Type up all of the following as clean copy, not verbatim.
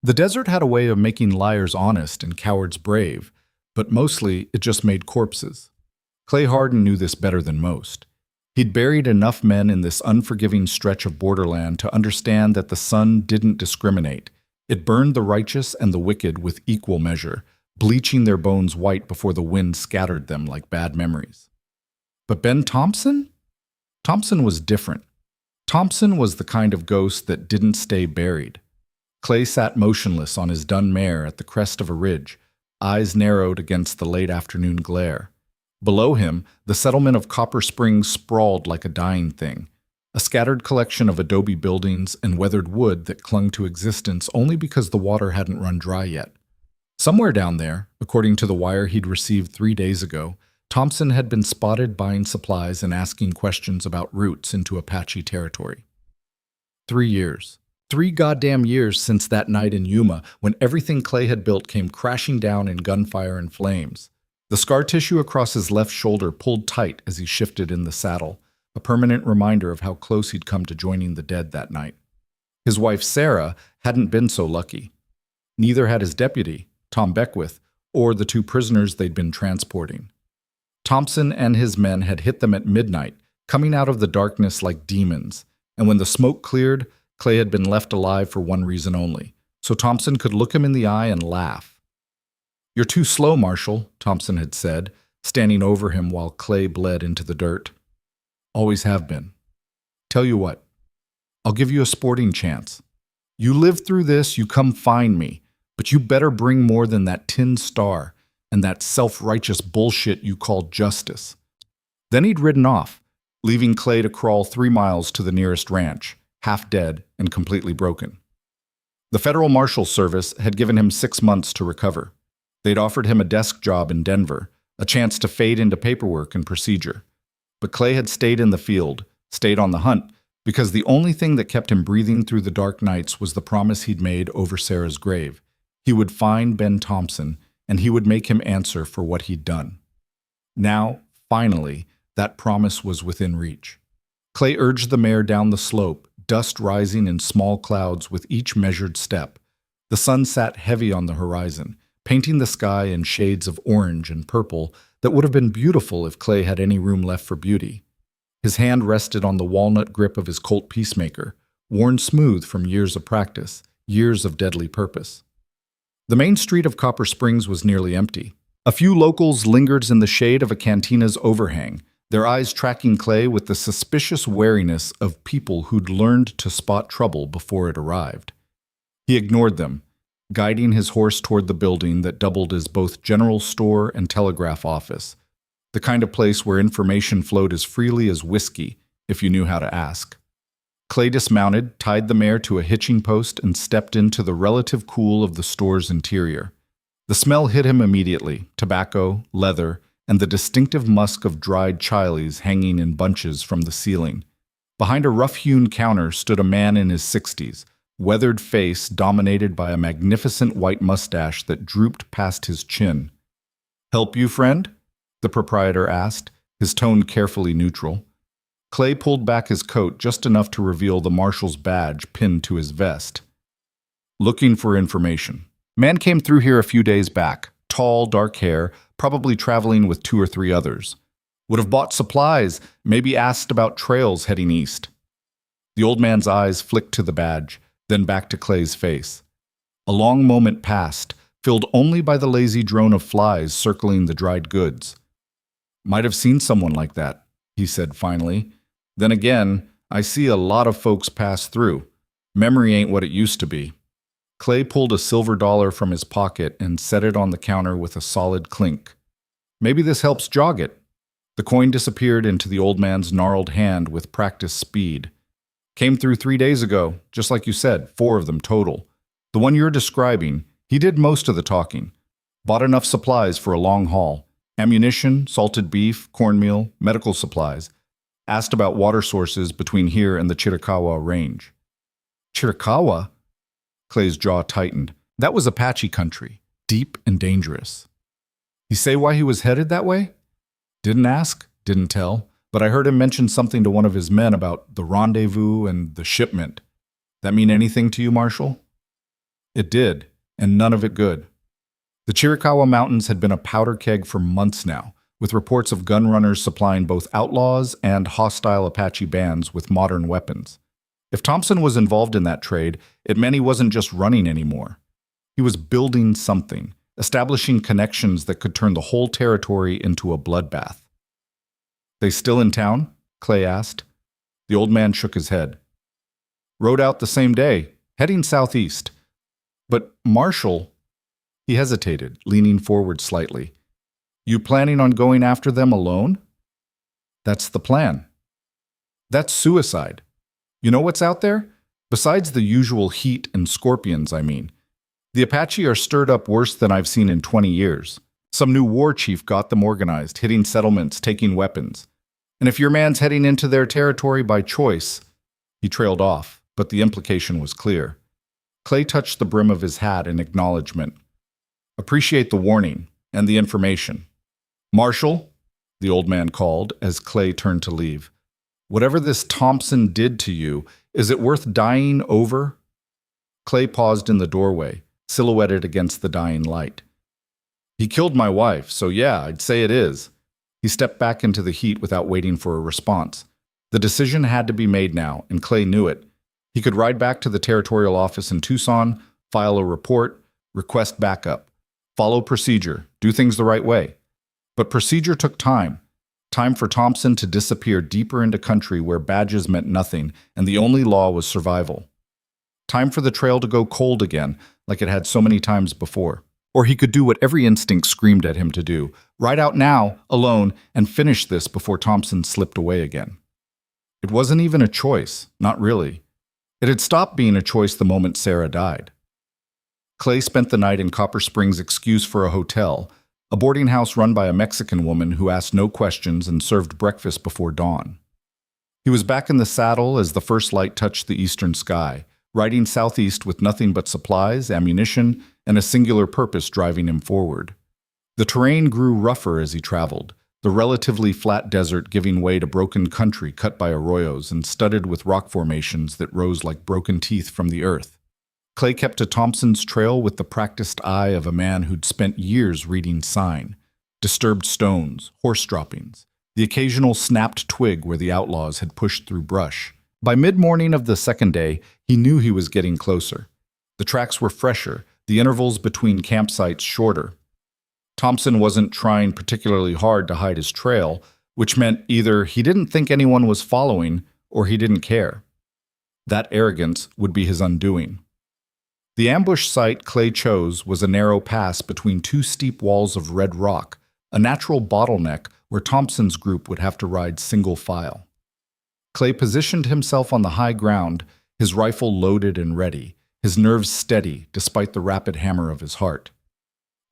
The desert had a way of making liars honest and cowards brave, but mostly it just made corpses. Clay Harden knew this better than most. He'd buried enough men in this unforgiving stretch of borderland to understand that the sun didn't discriminate. It burned the righteous and the wicked with equal measure, bleaching their bones white before the wind scattered them like bad memories. But Ben Thompson? Thompson was different. Thompson was the kind of ghost that didn't stay buried. Clay sat motionless on his dun mare at the crest of a ridge, eyes narrowed against the late afternoon glare. Below him, the settlement of Copper Springs sprawled like a dying thing, a scattered collection of adobe buildings and weathered wood that clung to existence only because the water hadn't run dry yet. Somewhere down there, according to the wire he'd received 3 days ago, Thompson had been spotted buying supplies and asking questions about routes into Apache territory. 3 years. 3 goddamn years since that night in Yuma when everything Clay had built came crashing down in gunfire and flames. The scar tissue across his left shoulder pulled tight as he shifted in the saddle, a permanent reminder of how close he'd come to joining the dead that night. His wife Sarah hadn't been so lucky. Neither had his deputy, Tom Beckwith, or the 2 prisoners they'd been transporting. Thompson and his men had hit them at midnight, coming out of the darkness like demons, and when the smoke cleared, Clay had been left alive for one reason only, so Thompson could look him in the eye and laugh. "You're too slow, Marshal," Thompson had said, standing over him while Clay bled into the dirt. "Always have been. Tell you what, I'll give you a sporting chance. You live through this, you come find me, but you better bring more than that tin star and that self-righteous bullshit you call justice." Then he'd ridden off, leaving Clay to crawl 3 miles to the nearest ranch, half dead and completely broken. The Federal Marshal Service had given him 6 months to recover. They'd offered him a desk job in Denver, a chance to fade into paperwork and procedure. But Clay had stayed in the field, stayed on the hunt, because the only thing that kept him breathing through the dark nights was the promise he'd made over Sarah's grave. He would find Ben Thompson, and he would make him answer for what he'd done. Now, finally, that promise was within reach. Clay urged the mare down the slope, dust rising in small clouds with each measured step. The sun sat heavy on the horizon, painting the sky in shades of orange and purple that would have been beautiful if Clay had any room left for beauty. His hand rested on the walnut grip of his Colt Peacemaker, worn smooth from years of practice, years of deadly purpose. The main street of Copper Springs was nearly empty. A few locals lingered in the shade of a cantina's overhang, their eyes tracking Clay with the suspicious wariness of people who'd learned to spot trouble before it arrived. He ignored them, guiding his horse toward the building that doubled as both general store and telegraph office, the kind of place where information flowed as freely as whiskey, if you knew how to ask. Clay dismounted, tied the mare to a hitching post, and stepped into the relative cool of the store's interior. The smell hit him immediately: tobacco, leather, and the distinctive musk of dried chiles hanging in bunches from the ceiling. Behind a rough-hewn counter stood a man in his 60s, weathered face dominated by a magnificent white mustache that drooped past his chin. "Help you, friend?" the proprietor asked, his tone carefully neutral. Clay pulled back his coat just enough to reveal the marshal's badge pinned to his vest. "Looking for information. Man came through here a few days back, tall, dark hair, probably traveling with 2 or 3 others. Would have bought supplies, maybe asked about trails heading east." The old man's eyes flicked to the badge, then back to Clay's face. A long moment passed, filled only by the lazy drone of flies circling the dried goods. "Might have seen someone like that," he said finally. "Then again, I see a lot of folks pass through. Memory ain't what it used to be." Clay pulled a silver dollar from his pocket and set it on the counter with a solid clink. "Maybe this helps jog it." The coin disappeared into the old man's gnarled hand with practiced speed. "Came through 3 days ago, just like you said, 4 of them total. The one you're describing, he did most of the talking. Bought enough supplies for a long haul. Ammunition, salted beef, cornmeal, medical supplies. Asked about water sources between here and the Chiricahua Range." "Chiricahua?" Clay's jaw tightened. That was Apache country, deep and dangerous. "He say why he was headed that way?" "Didn't ask, didn't tell, but I heard him mention something to one of his men about the rendezvous and the shipment. That mean anything to you, Marshal?" It did, and none of it good. The Chiricahua Mountains had been a powder keg for months now, with reports of gun runners supplying both outlaws and hostile Apache bands with modern weapons. If Thompson was involved in that trade, it meant he wasn't just running anymore. He was building something, establishing connections that could turn the whole territory into a bloodbath. "They still in town?" Clay asked. The old man shook his head. "Rode out the same day, heading southeast. But Marshal..." He hesitated, leaning forward slightly. "You planning on going after them alone?" "That's the plan." "That's suicide. You know what's out there? Besides the usual heat and scorpions, I mean. The Apache are stirred up worse than I've seen in 20 years. Some new war chief got them organized, hitting settlements, taking weapons. And if your man's heading into their territory by choice..." He trailed off, but the implication was clear. Clay touched the brim of his hat in acknowledgement. "Appreciate the warning and the information. Marshal," the old man called as Clay turned to leave. "Whatever this Thompson did to you, is it worth dying over?" Clay paused in the doorway, silhouetted against the dying light. "He killed my wife, so yeah, I'd say it is." He stepped back into the heat without waiting for a response. The decision had to be made now, and Clay knew it. He could ride back to the territorial office in Tucson, file a report, request backup, follow procedure, do things the right way. But procedure took time. Time for Thompson to disappear deeper into country where badges meant nothing and the only law was survival. Time for the trail to go cold again, like it had so many times before. Or he could do what every instinct screamed at him to do, ride out now, alone, and finish this before Thompson slipped away again. It wasn't even a choice, not really. It had stopped being a choice the moment Sarah died. Clay spent the night in Copper Springs' excuse for a hotel, a boarding house run by a Mexican woman who asked no questions and served breakfast before dawn. He was back in the saddle as the first light touched the eastern sky, riding southeast with nothing but supplies, ammunition, and a singular purpose driving him forward. The terrain grew rougher as he traveled, the relatively flat desert giving way to broken country cut by arroyos and studded with rock formations that rose like broken teeth from the earth. Clay kept to Thompson's trail with the practiced eye of a man who'd spent years reading sign, disturbed stones, horse droppings, the occasional snapped twig where the outlaws had pushed through brush. By mid-morning of the second day, he knew he was getting closer. The tracks were fresher, the intervals between campsites shorter. Thompson wasn't trying particularly hard to hide his trail, which meant either he didn't think anyone was following or he didn't care. That arrogance would be his undoing. The ambush site Clay chose was a narrow pass between two steep walls of red rock, a natural bottleneck where Thompson's group would have to ride single file. Clay positioned himself on the high ground, his rifle loaded and ready, his nerves steady despite the rapid hammer of his heart.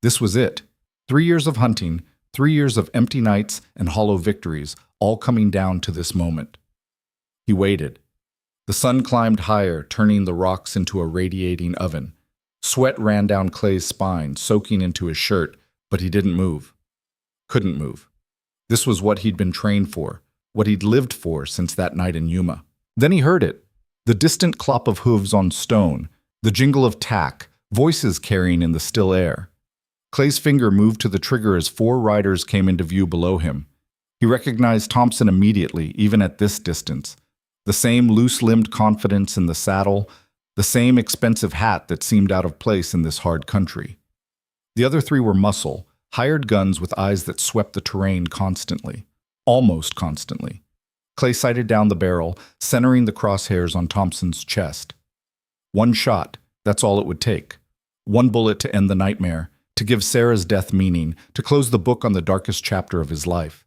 This was it. 3 years of hunting, 3 years of empty nights and hollow victories, all coming down to this moment. He waited. The sun climbed higher, turning the rocks into a radiating oven. Sweat ran down Clay's spine, soaking into his shirt, but he didn't move. Couldn't move. This was what he'd been trained for, what he'd lived for since that night in Yuma. Then he heard it. The distant clop of hooves on stone, the jingle of tack, voices carrying in the still air. Clay's finger moved to the trigger as 4 riders came into view below him. He recognized Thompson immediately, even at this distance. The same loose-limbed confidence in the saddle, the same expensive hat that seemed out of place in this hard country. The other 3 were muscle, hired guns with eyes that swept the terrain constantly, almost constantly. Clay sighted down the barrel, centering the crosshairs on Thompson's chest. 1 shot, that's all it would take. 1 bullet to end the nightmare, to give Sarah's death meaning, to close the book on the darkest chapter of his life.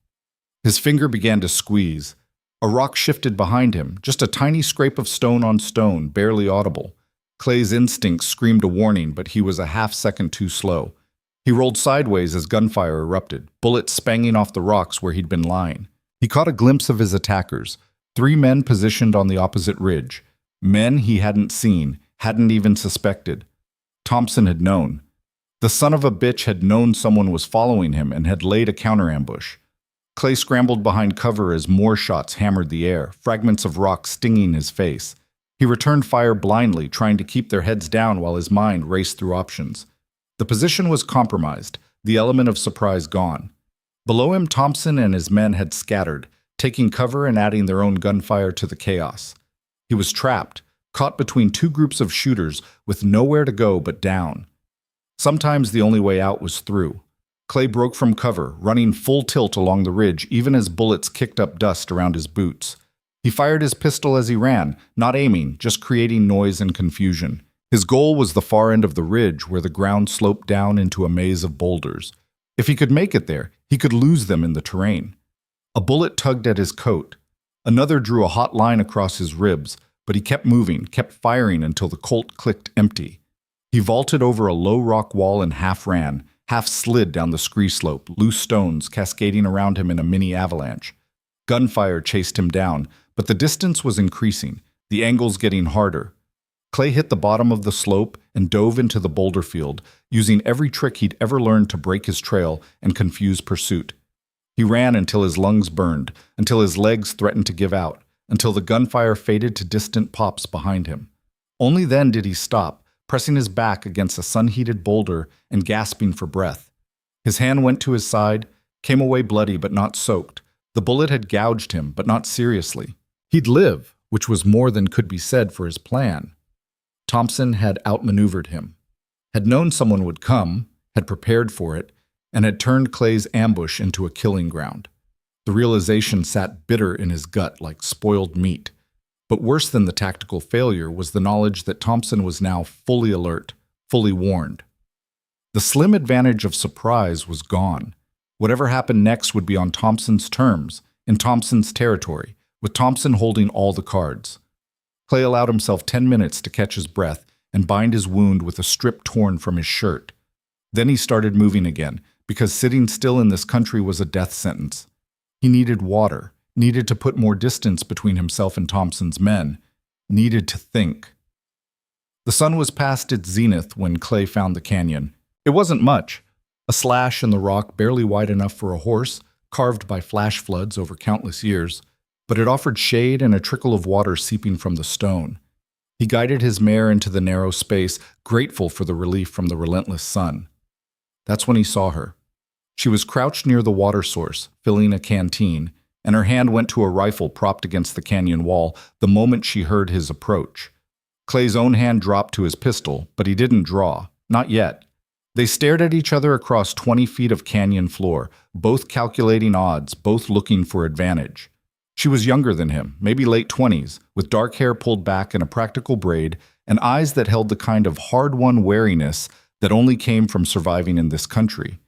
His finger began to squeeze. A rock shifted behind him, just a tiny scrape of stone on stone, barely audible. Clay's instincts screamed a warning, but he was a half-second too slow. He rolled sideways as gunfire erupted, bullets spanging off the rocks where he'd been lying. He caught a glimpse of his attackers, 3 men positioned on the opposite ridge. Men he hadn't seen, hadn't even suspected. Thompson had known. The son of a bitch had known someone was following him and had laid a counterambush. Clay scrambled behind cover as more shots hammered the air, fragments of rock stinging his face. He returned fire blindly, trying to keep their heads down while his mind raced through options. The position was compromised, the element of surprise gone. Below him, Thompson and his men had scattered, taking cover and adding their own gunfire to the chaos. He was trapped, caught between two groups of shooters with nowhere to go but down. Sometimes the only way out was through. Clay broke from cover, running full tilt along the ridge even as bullets kicked up dust around his boots. He fired his pistol as he ran, not aiming, just creating noise and confusion. His goal was the far end of the ridge where the ground sloped down into a maze of boulders. If he could make it there, he could lose them in the terrain. A bullet tugged at his coat. Another drew a hot line across his ribs, but he kept moving, kept firing until the Colt clicked empty. He vaulted over a low rock wall and half ran, half slid down the scree slope, loose stones cascading around him in a mini avalanche. Gunfire chased him down, but the distance was increasing, the angles getting harder. Clay hit the bottom of the slope and dove into the boulder field, using every trick he'd ever learned to break his trail and confuse pursuit. He ran until his lungs burned, until his legs threatened to give out, until the gunfire faded to distant pops behind him. Only then did he stop, pressing his back against a sun-heated boulder and gasping for breath. His hand went to his side, came away bloody but not soaked. The bullet had gouged him, but not seriously. He'd live, which was more than could be said for his plan. Thompson had outmaneuvered him, had known someone would come, had prepared for it, and had turned Clay's ambush into a killing ground. The realization sat bitter in his gut like spoiled meat. But worse than the tactical failure was the knowledge that Thompson was now fully alert, fully warned. The slim advantage of surprise was gone. Whatever happened next would be on Thompson's terms, in Thompson's territory, with Thompson holding all the cards. Clay allowed himself 10 minutes to catch his breath and bind his wound with a strip torn from his shirt. Then he started moving again, because sitting still in this country was a death sentence. He needed water, needed to put more distance between himself and Thompson's men, needed to think. The sun was past its zenith when Clay found the canyon. It wasn't much, a slash in the rock barely wide enough for a horse, carved by flash floods over countless years, but it offered shade and a trickle of water seeping from the stone. He guided his mare into the narrow space, grateful for the relief from the relentless sun. That's when he saw her. She was crouched near the water source, filling a canteen, and her hand went to a rifle propped against the canyon wall the moment she heard his approach. Clay's own hand dropped to his pistol, but he didn't draw, not yet. They stared at each other across 20 feet of canyon floor, both calculating odds, both looking for advantage. She was younger than him, maybe late 20s, with dark hair pulled back in a practical braid and eyes that held the kind of hard-won wariness that only came from surviving in this country.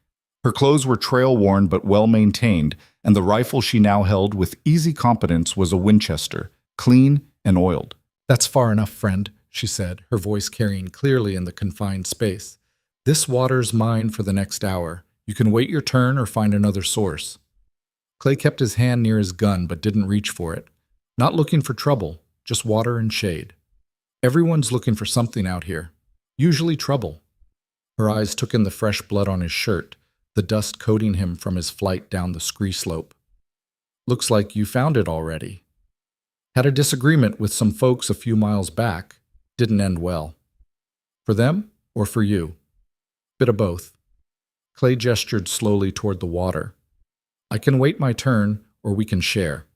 Her clothes were trail-worn but well-maintained, and the rifle she now held with easy competence was a Winchester, clean and oiled. "That's far enough, friend," she said, her voice carrying clearly in the confined space. "This water's mine for the next hour. You can wait your turn or find another source." Clay kept his hand near his gun but didn't reach for it. Not looking for trouble, just water and shade. Everyone's looking for something out here. Usually trouble. Her eyes took in the fresh blood on his shirt, the dust coating him from his flight down the scree slope. "Looks like you found it already." "Had a disagreement with some folks a few miles back. Didn't end well." "For them or for you?" "Bit of both." Clay gestured slowly toward the water. "I can wait my turn, or we can share.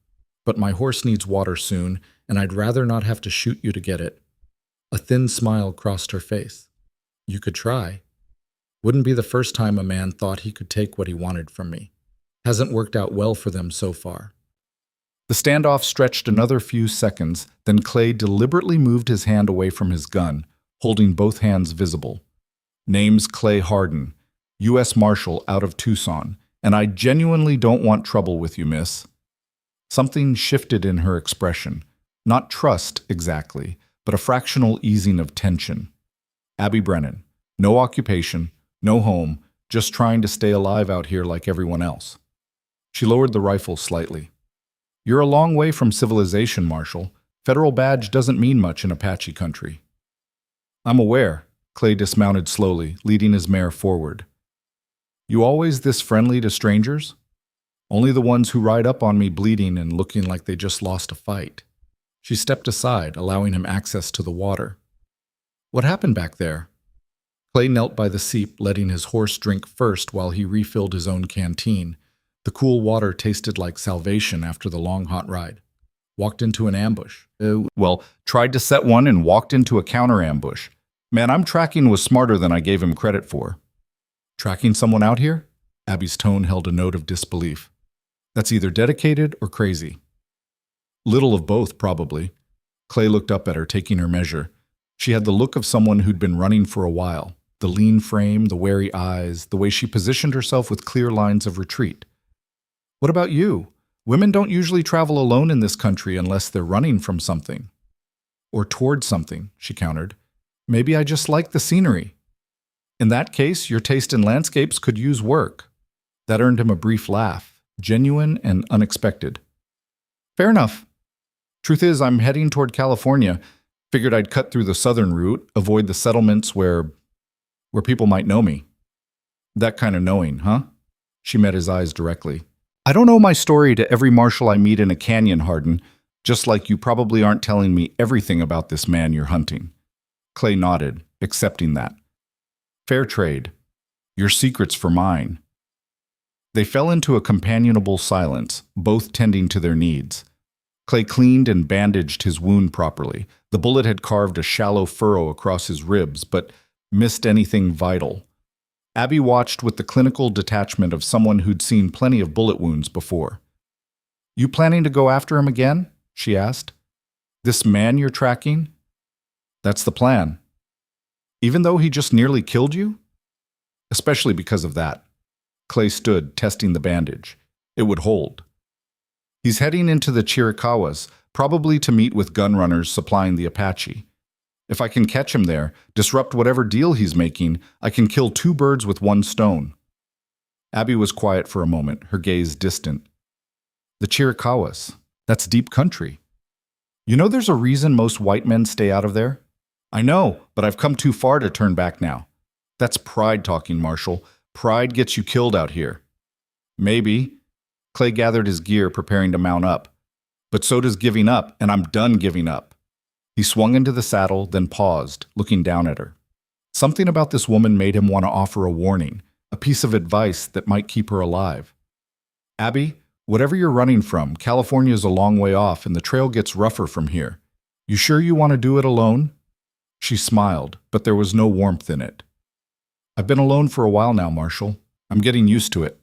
But my horse needs water soon, and I'd rather not have to shoot you to get it." A thin smile crossed her face. "You could try. Wouldn't be the first time a man thought he could take what he wanted from me. Hasn't worked out well for them so far." The standoff stretched another few seconds, then Clay deliberately moved his hand away from his gun, holding both hands visible. "Name's Clay Harden, U.S. Marshal out of Tucson, and I genuinely don't want trouble with you, miss." Something shifted in her expression. Not trust, exactly, but a fractional easing of tension. "Abby Brennan. No occupation, no home, just trying to stay alive out here like everyone else." She lowered the rifle slightly. "You're a long way from civilization, Marshal. Federal badge doesn't mean much in Apache country." "I'm aware." Clay dismounted slowly, leading his mare forward. "You always this friendly to strangers?" "Only the ones who ride up on me bleeding and looking like they just lost a fight." She stepped aside, allowing him access to the water. What happened back there? Clay knelt by the seep, letting his horse drink first while he refilled his own canteen. The cool water tasted like salvation after the long, hot ride. Walked into an ambush. Tried to set one and walked into a counter ambush. Man, I'm tracking was smarter than I gave him credit for. Tracking someone out here? Abby's tone held a note of disbelief. That's either dedicated or crazy. Little of both, probably. Clay looked up at her, taking her measure. She had the look of someone who'd been running for a while. The lean frame, the wary eyes, the way she positioned herself with clear lines of retreat. What about you? Women don't usually travel alone in this country unless they're running from something. Or toward something, she countered. Maybe I just like the scenery. In that case, your taste in landscapes could use work. That earned him a brief laugh, genuine and unexpected. Fair enough. Truth is, I'm heading toward California. Figured I'd cut through the southern route, avoid the settlements where people might know me. That kind of knowing, huh? She met his eyes directly. I don't know my story to every Marshal I meet in a canyon, Harden, just like you probably aren't telling me everything about this man you're hunting. Clay nodded, accepting that. Fair trade. Your secret's for mine. They fell into a companionable silence, both tending to their needs. Clay cleaned and bandaged his wound properly. The bullet had carved a shallow furrow across his ribs, but missed anything vital. Abby watched with the clinical detachment of someone who'd seen plenty of bullet wounds before. You planning to go after him again? She asked. This man you're tracking? That's the plan. Even though he just nearly killed you? Especially because of that. Clay stood, testing the bandage. It would hold. He's heading into the Chiricahuas, probably to meet with gun runners supplying the Apache. If I can catch him there, disrupt whatever deal he's making, I can kill two birds with one stone. Abby was quiet for a moment, her gaze distant. The Chiricahuas, that's deep country. You know there's a reason most white men stay out of there? I know, but I've come too far to turn back now. That's pride talking, Marshal. Pride gets you killed out here. Maybe. Clay gathered his gear, preparing to mount up. But so does giving up, and I'm done giving up. He swung into the saddle, then paused, looking down at her. Something about this woman made him want to offer a warning, a piece of advice that might keep her alive. Abby, whatever you're running from, California's a long way off and the trail gets rougher from here. You sure you want to do it alone? She smiled, but there was no warmth in it. I've been alone for a while now, Marshal. I'm getting used to it.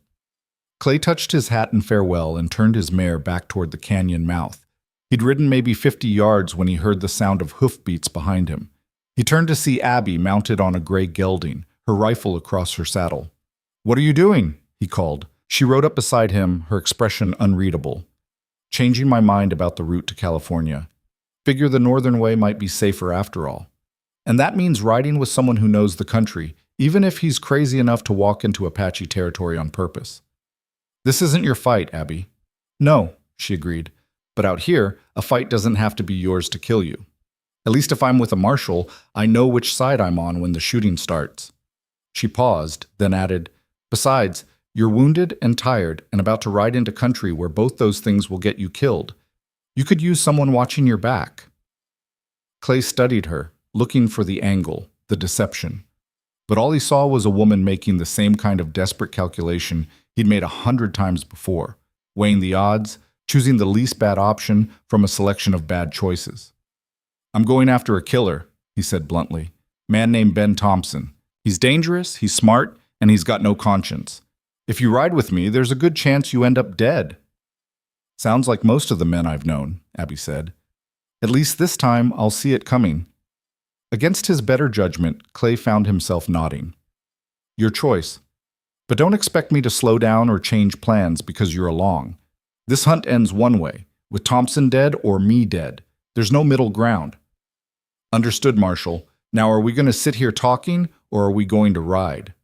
Clay touched his hat in farewell and turned his mare back toward the canyon mouth. He'd ridden maybe 50 yards when he heard the sound of hoofbeats behind him. He turned to see Abby mounted on a gray gelding, her rifle across her saddle. What are you doing? He called. She rode up beside him, her expression unreadable. Changing my mind about the route to California. Figure the northern way might be safer after all. And that means riding with someone who knows the country, even if he's crazy enough to walk into Apache territory on purpose. This isn't your fight, Abby. No, she agreed. But out here, a fight doesn't have to be yours to kill you. At least if I'm with a Marshal, I know which side I'm on when the shooting starts. She paused, then added, Besides, you're wounded and tired and about to ride into country where both those things will get you killed. You could use someone watching your back. Clay studied her, looking for the angle, the deception. But all he saw was a woman making the same kind of desperate calculation he'd made 100 times before, weighing the odds, choosing the least bad option from a selection of bad choices. I'm going after a killer, he said bluntly. Man named Ben Thompson. He's dangerous, he's smart, and he's got no conscience. If you ride with me, there's a good chance you end up dead. Sounds like most of the men I've known, Abby said. At least this time, I'll see it coming. Against his better judgment, Clay found himself nodding. Your choice. But don't expect me to slow down or change plans because you're along. This hunt ends one way, with Thompson dead or me dead. There's no middle ground. Understood, Marshal. Now are we going to sit here talking, or are we going to ride?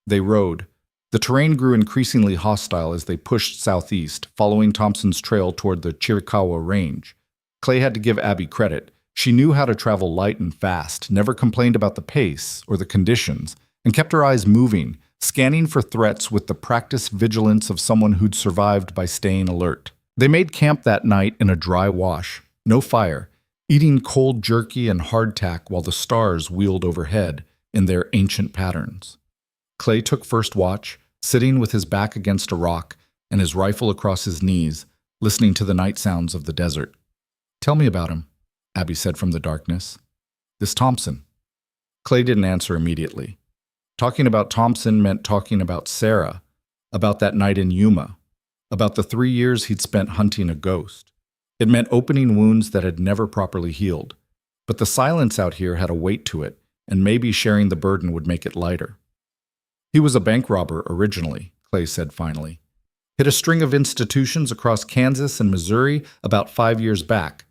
They rode. The terrain grew increasingly hostile as they pushed southeast, following Thompson's trail toward the Chiricahua Range. Clay had to give Abby credit. She knew how to travel light and fast, never complained about the pace or the conditions, and kept her eyes moving, scanning for threats with the practiced vigilance of someone who'd survived by staying alert. They made camp that night in a dry wash. No fire, eating cold jerky and hardtack while the stars wheeled overhead in their ancient patterns. Clay took first watch, sitting with his back against a rock and his rifle across his knees, listening to the night sounds of the desert. "Tell me about him," Abby said from the darkness. "This Thompson." Clay didn't answer immediately. Talking about Thompson meant talking about Sarah, about that night in Yuma, about the 3 years he'd spent hunting a ghost. It meant opening wounds that had never properly healed. But the silence out here had a weight to it, and maybe sharing the burden would make it lighter. "He was a bank robber originally," Clay said finally. "Hit a string of institutions across Kansas and Missouri about 5 years back.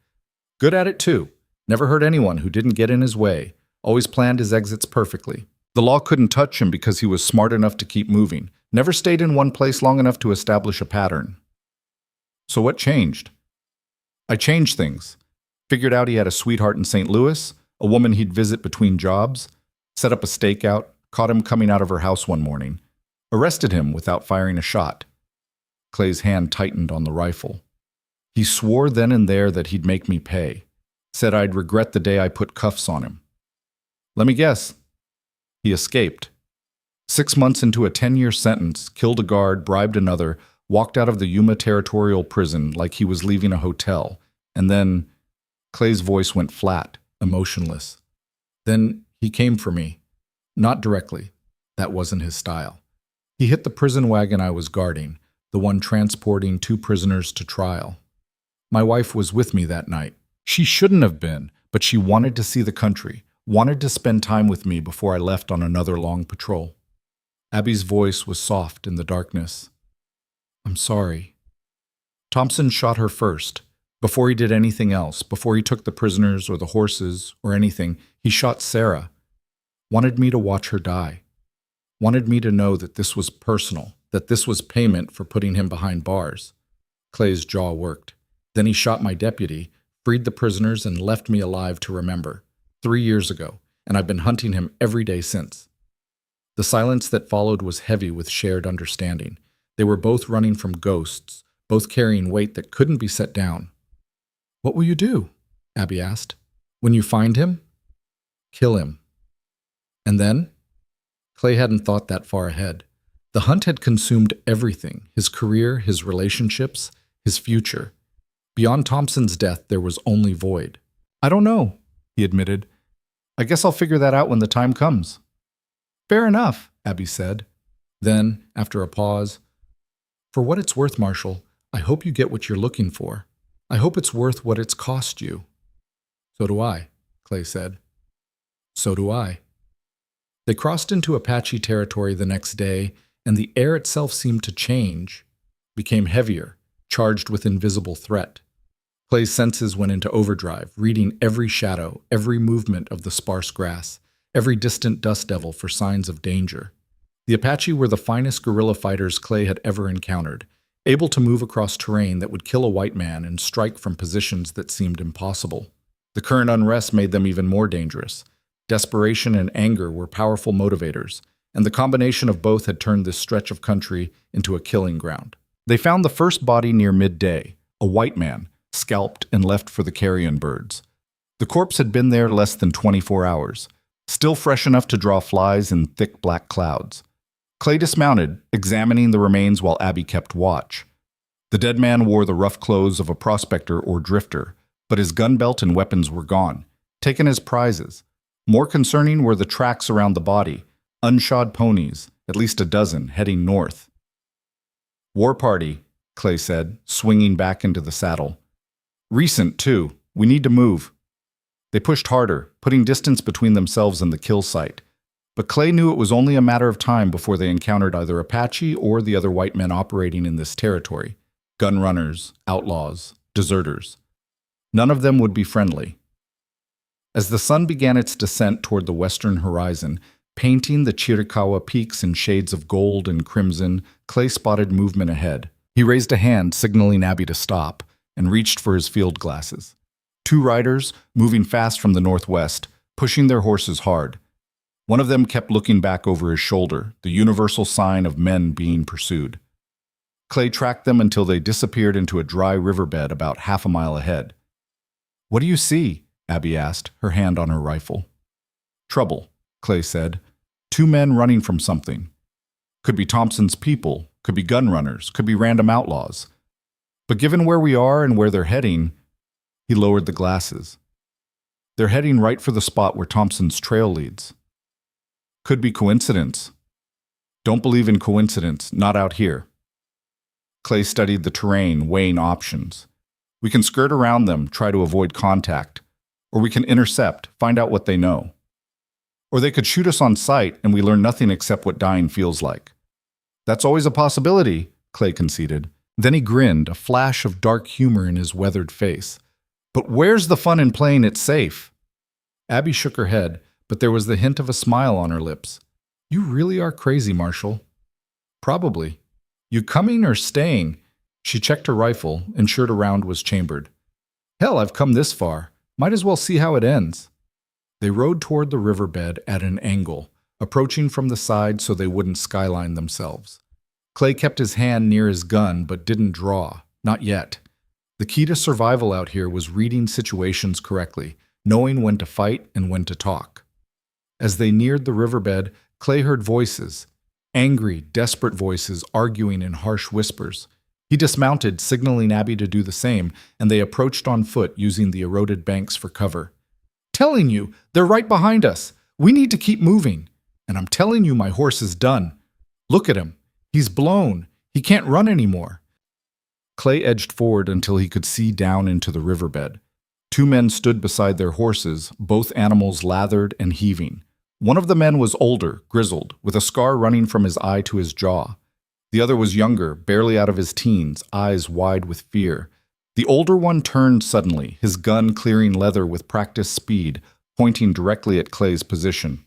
Good at it too. Never hurt anyone who didn't get in his way. Always planned his exits perfectly. The law couldn't touch him because he was smart enough to keep moving. Never stayed in one place long enough to establish a pattern." "So what changed?" "I changed things. Figured out he had a sweetheart in St. Louis, a woman he'd visit between jobs, set up a stakeout, caught him coming out of her house one morning, arrested him without firing a shot." Clay's hand tightened on the rifle. "He swore then and there that he'd make me pay. Said I'd regret the day I put cuffs on him. Let me guess. He escaped. 6 months into a 10-year sentence, killed a guard, bribed another, walked out of the Yuma Territorial Prison like he was leaving a hotel, and then..." Clay's voice went flat, emotionless. "Then he came for me. Not directly. That wasn't his style. He hit the prison wagon I was guarding, the one transporting 2 prisoners to trial. My wife was with me that night. She shouldn't have been, but she wanted to see the country, wanted to spend time with me before I left on another long patrol." Abby's voice was soft in the darkness. "I'm sorry." "Thompson shot her first. Before he did anything else, before he took the prisoners or the horses or anything, he shot Sarah. Wanted me to watch her die. Wanted me to know that this was personal, that this was payment for putting him behind bars." Clay's jaw worked. "Then he shot my deputy, freed the prisoners, and left me alive to remember. 3 years ago, and I've been hunting him every day since." The silence that followed was heavy with shared understanding. They were both running from ghosts, both carrying weight that couldn't be set down. "What will you do?" Abby asked. "When you find him?" "Kill him." "And then?" Clay hadn't thought that far ahead. The hunt had consumed everything, his career, his relationships, his future. Beyond Thompson's death, there was only void. "I don't know," he admitted. "I guess I'll figure that out when the time comes." "Fair enough," Abby said. Then, after a pause, "For what it's worth, Marshal, I hope you get what you're looking for. I hope it's worth what it's cost you." "So do I," Clay said. "So do I." They crossed into Apache territory the next day, and the air itself seemed to change, became heavier, charged with invisible threat. Clay's senses went into overdrive, reading every shadow, every movement of the sparse grass, every distant dust devil for signs of danger. The Apache were the finest guerrilla fighters Clay had ever encountered, able to move across terrain that would kill a white man and strike from positions that seemed impossible. The current unrest made them even more dangerous. Desperation and anger were powerful motivators, and the combination of both had turned this stretch of country into a killing ground. They found the first body near midday, a white man, scalped and left for the carrion birds. The corpse had been there less than 24 hours, still fresh enough to draw flies in thick black clouds. Clay dismounted, examining the remains while Abby kept watch. The dead man wore the rough clothes of a prospector or drifter, but his gun belt and weapons were gone, taken as prizes. More concerning were the tracks around the body, unshod ponies, at least a dozen, heading north. "War party," Clay said, swinging back into the saddle. "Recent, too. We need to move." They pushed harder, putting distance between themselves and the kill site. But Clay knew it was only a matter of time before they encountered either Apache or the other white men operating in this territory. Gun runners, outlaws, deserters. None of them would be friendly. As the sun began its descent toward the western horizon, painting the Chiricahua peaks in shades of gold and crimson, Clay spotted movement ahead. He raised a hand, signaling Abby to stop, and reached for his field glasses. 2 riders, moving fast from the northwest, pushing their horses hard. One of them kept looking back over his shoulder, the universal sign of men being pursued. Clay tracked them until they disappeared into a dry riverbed about half a mile ahead. What do you see? Abby asked, her hand on her rifle. Trouble, Clay said. 2 men running from something. Could be Thompson's people, could be gun runners, could be random outlaws. But given where we are and where they're heading, he lowered the glasses. They're heading right for the spot where Thompson's trail leads. Could be coincidence. Don't believe in coincidence, not out here. Clay studied the terrain, weighing options. We can skirt around them, try to avoid contact. Or we can intercept, find out what they know. Or they could shoot us on sight and we learn nothing except what dying feels like. That's always a possibility, Clay conceded. Then he grinned, a flash of dark humor in his weathered face. But where's the fun in playing it safe? Abby shook her head, but there was the hint of a smile on her lips. You really are crazy, Marshal. Probably. You coming or staying? She checked her rifle, ensured a round was chambered. Hell, I've come this far. Might as well see how it ends. They rode toward the riverbed at an angle, approaching from the side so they wouldn't skyline themselves. Clay kept his hand near his gun but didn't draw, not yet. The key to survival out here was reading situations correctly, knowing when to fight and when to talk. As they neared the riverbed, Clay heard voices, angry, desperate voices arguing in harsh whispers. He dismounted, signaling Abby to do the same, and they approached on foot using the eroded banks for cover. Telling you, they're right behind us. We need to keep moving. And I'm telling you my horse is done. Look at him. He's blown. He can't run anymore. Clay edged forward until he could see down into the riverbed. 2 men stood beside their horses, both animals lathered and heaving. One of the men was older, grizzled, with a scar running from his eye to his jaw. The other was younger, barely out of his teens, eyes wide with fear. The older one turned suddenly, his gun clearing leather with practiced speed, pointing directly at Clay's position.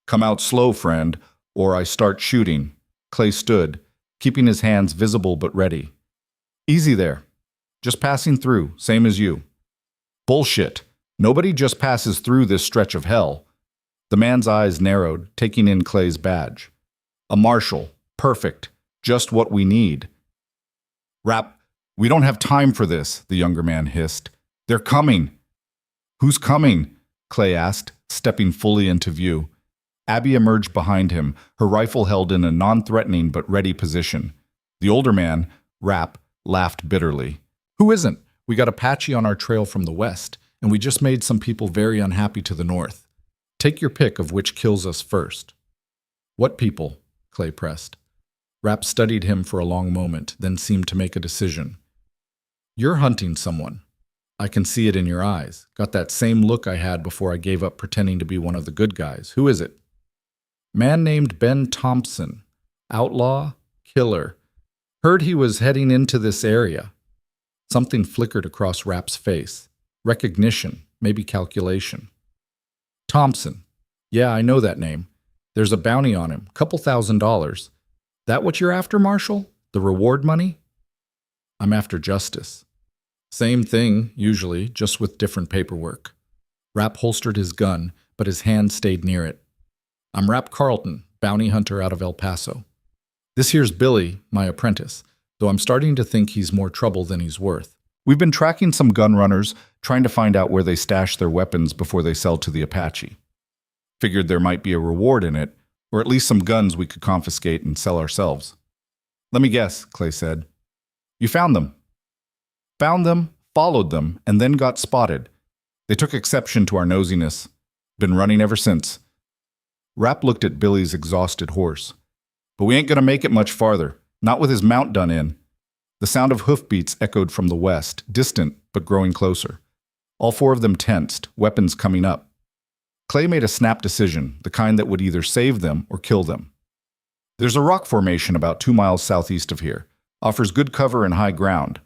Come out slow, friend, or I start shooting. Clay stood, keeping his hands visible but ready. Easy there. Just passing through, same as you. Bullshit. Nobody just passes through this stretch of hell. The man's eyes narrowed, taking in Clay's badge. A Marshal. Perfect. Just what we need. Rap, we don't have time for this, the younger man hissed. They're coming. Who's coming? Clay asked, stepping fully into view. Abby emerged behind him, her rifle held in a non-threatening but ready position. The older man, Rap, laughed bitterly. Who isn't? We got Apache on our trail from the west, and we just made some people very unhappy to the north. Take your pick of which kills us first. What people? Clay pressed. Rap studied him for a long moment, then seemed to make a decision. You're hunting someone. I can see it in your eyes. Got that same look I had before I gave up pretending to be one of the good guys. Who is it? Man named Ben Thompson. Outlaw, killer. Heard he was heading into this area. Something flickered across Rap's face. Recognition, maybe calculation. Thompson. Yeah, I know that name. There's a bounty on him, couple $1,000. That what you're after, Marshal? The reward money? I'm after justice. Same thing, usually, just with different paperwork. Rap holstered his gun, but his hand stayed near it. I'm Rap Carlton, bounty hunter out of El Paso. This here's Billy, my apprentice, though I'm starting to think he's more trouble than he's worth. We've been tracking some gun runners, trying to find out where they stash their weapons before they sell to the Apache. Figured there might be a reward in it, or at least some guns we could confiscate and sell ourselves. Let me guess, Clay said. You found them. Found them, followed them, and then got spotted. They took exception to our nosiness. Been running ever since. Rap looked at Billy's exhausted horse. But we ain't gonna make it much farther, not with his mount done in. The sound of hoofbeats echoed from the west, distant but growing closer. All 4 of them tensed, weapons coming up. Clay made a snap decision, the kind that would either save them or kill them. There's a rock formation about 2 miles southeast of here. Offers good cover and high ground.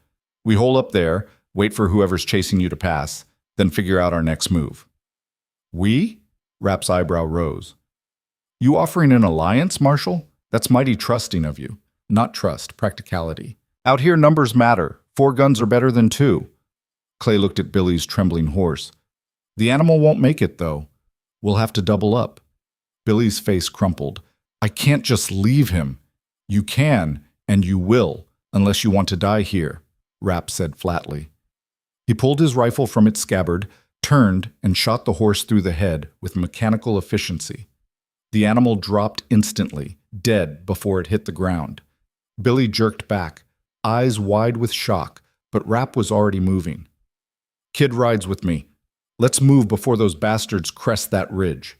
We hole up there, wait for whoever's chasing you to pass, then figure out our next move. We? Rap's eyebrow rose. You offering an alliance, Marshal? That's mighty trusting of you. Not trust, practicality. Out here numbers matter. 4 guns are better than 2. Clay looked at Billy's trembling horse. The animal won't make it, though. We'll have to double up. Billy's face crumpled. I can't just leave him. You can, and you will, unless you want to die here, Rap said flatly. He pulled his rifle from its scabbard, turned, and shot the horse through the head with mechanical efficiency. The animal dropped instantly, dead before it hit the ground. Billy jerked back, eyes wide with shock, but Rap was already moving. "Kid rides with me. Let's move before those bastards crest that ridge."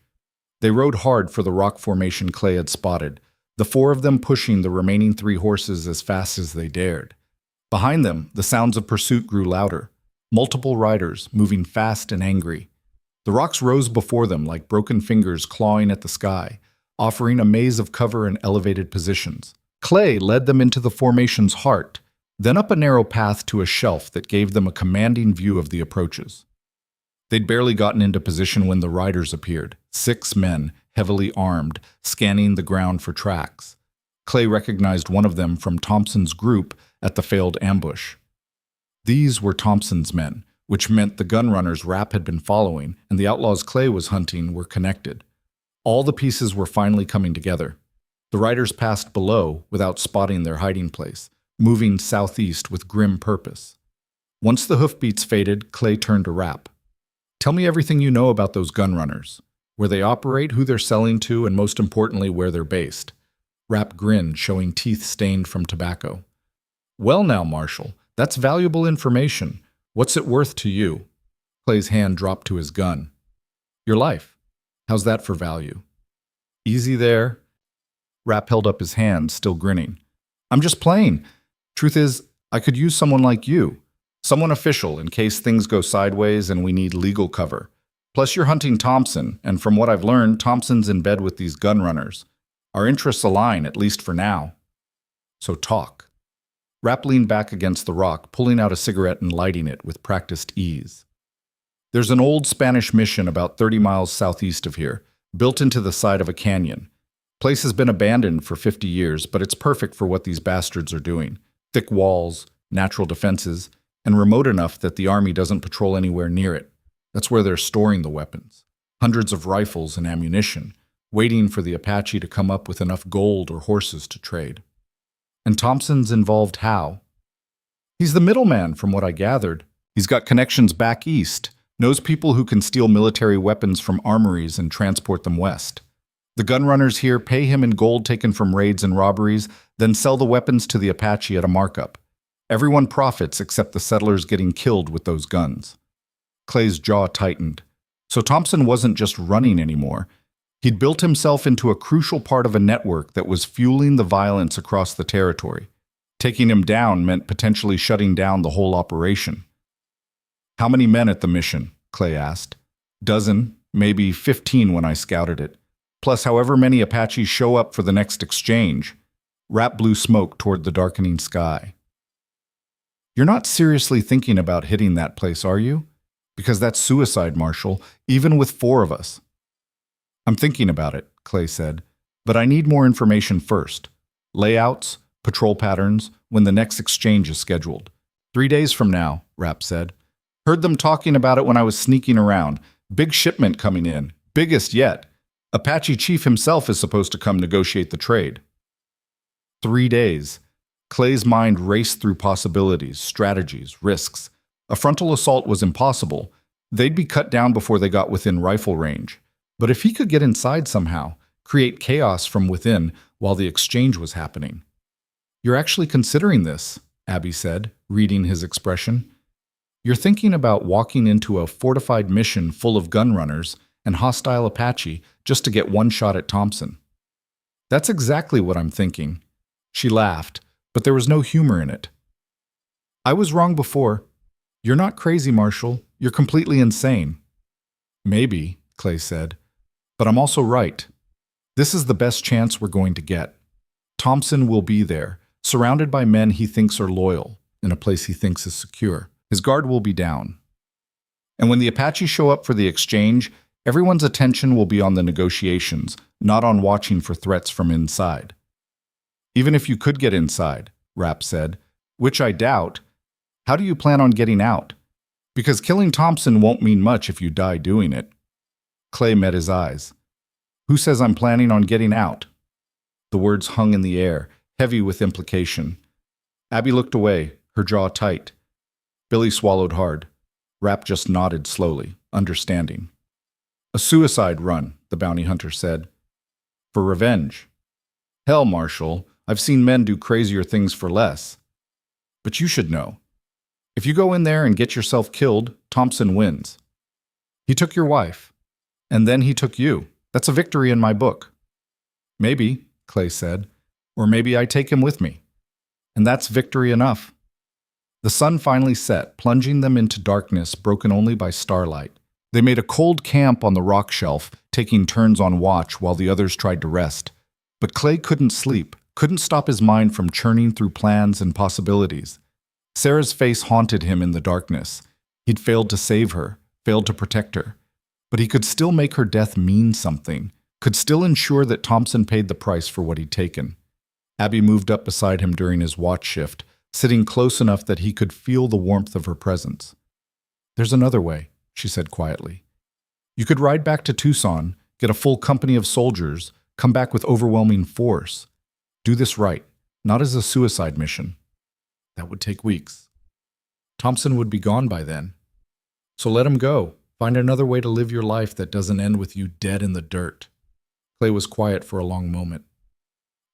They rode hard for the rock formation Clay had spotted, the four of them pushing the remaining three horses as fast as they dared. Behind them, the sounds of pursuit grew louder. Multiple riders, moving fast and angry. The rocks rose before them like broken fingers clawing at the sky, offering a maze of cover and elevated positions. Clay led them into the formation's heart, then up a narrow path to a shelf that gave them a commanding view of the approaches. They'd barely gotten into position when the riders appeared, 6 men, heavily armed, scanning the ground for tracks. Clay recognized one of them from Thompson's group at the failed ambush. These were Thompson's men, which meant the gun runners Rap had been following and the outlaws Clay was hunting were connected. All the pieces were finally coming together. The riders passed below without spotting their hiding place, moving southeast with grim purpose. Once the hoofbeats faded, Clay turned to Rap. "Tell me everything you know about those gun runners, where they operate, who they're selling to, and most importantly, where they're based." Rap grinned, showing teeth stained from tobacco. "Well now, Marshal, that's valuable information. What's it worth to you?" Clay's hand dropped to his gun. "Your life. How's that for value?" "Easy there." Rap held up his hand, still grinning. "I'm just playing. Truth is, I could use someone like you. Someone official in case things go sideways and we need legal cover. Plus you're hunting Thompson, and from what I've learned, Thompson's in bed with these gun runners. Our interests align, at least for now. So talk." Rap leaned back against the rock, pulling out a cigarette and lighting it with practiced ease. "There's an old Spanish mission about 30 miles southeast of here, built into the side of a canyon. Place has been abandoned for 50 years, but it's perfect for what these bastards are doing. Thick walls, natural defenses, and remote enough that the army doesn't patrol anywhere near it. That's where they're storing the weapons. Hundreds of rifles and ammunition, waiting for the Apache to come up with enough gold or horses to trade." "And Thompson's involved how?" "He's the middleman, from what I gathered. He's got connections back east, knows people who can steal military weapons from armories and transport them west. The gun runners here pay him in gold taken from raids and robberies, then sell the weapons to the Apache at a markup. Everyone profits except the settlers getting killed with those guns." Clay's jaw tightened. So Thompson wasn't just running anymore. He'd built himself into a crucial part of a network that was fueling the violence across the territory. Taking him down meant potentially shutting down the whole operation. "How many men at the mission?" Clay asked. "Dozen, maybe 15 when I scouted it. Plus however many Apaches show up for the next exchange." Rap blew smoke toward the darkening sky. "You're not seriously thinking about hitting that place, are you? Because that's suicide, Marshal, even with 4 of us." "I'm thinking about it," Clay said, "but I need more information first. Layouts, patrol patterns, when the next exchange is scheduled." 3 days from now," Rap said. "Heard them talking about it when I was sneaking around. Big shipment coming in, biggest yet. Apache chief himself is supposed to come negotiate the trade." 3 days. Clay's mind raced through possibilities, strategies, risks. A frontal assault was impossible. They'd be cut down before they got within rifle range. But if he could get inside somehow, create chaos from within while the exchange was happening. "You're actually considering this," Abby said, reading his expression. "You're thinking about walking into a fortified mission full of gun runners and hostile Apache just to get one shot at Thompson." "That's exactly what I'm thinking." She laughed, but there was no humor in it. "I was wrong before. You're not crazy, Marshal. You're completely insane." "Maybe," Clay said, "but I'm also right. This is the best chance we're going to get. Thompson will be there, surrounded by men he thinks are loyal, in a place he thinks is secure. His guard will be down. And when the Apache show up for the exchange, everyone's attention will be on the negotiations, not on watching for threats from inside." "Even if you could get inside," Rap said, "which I doubt, how do you plan on getting out? Because killing Thompson won't mean much if you die doing it." Clay met his eyes. "Who says I'm planning on getting out?" The words hung in the air, heavy with implication. Abby looked away, her jaw tight. Billy swallowed hard. Rapp just nodded slowly, understanding. A suicide run, the bounty hunter said. For revenge. Hell, Marshal, I've seen men do crazier things for less. But you should know. If you go in there and get yourself killed, Thompson wins. He took your wife. And then he took you. That's a victory in my book. Maybe, Clay said. Or maybe I take him with me. And that's victory enough. The sun finally set, plunging them into darkness broken only by starlight. They made a cold camp on the rock shelf, taking turns on watch while the others tried to rest. But Clay couldn't sleep, couldn't stop his mind from churning through plans and possibilities. Sarah's face haunted him in the darkness. He'd failed to save her, failed to protect her. But he could still make her death mean something, could still ensure that Thompson paid the price for what he'd taken. Abby moved up beside him during his watch shift, sitting close enough that he could feel the warmth of her presence. There's another way, she said quietly. You could ride back to Tucson, get a full company of soldiers, come back with overwhelming force. Do this right, not as a suicide mission. That would take weeks. Thompson would be gone by then. So let him go. Find another way to live your life that doesn't end with you dead in the dirt. Clay was quiet for a long moment.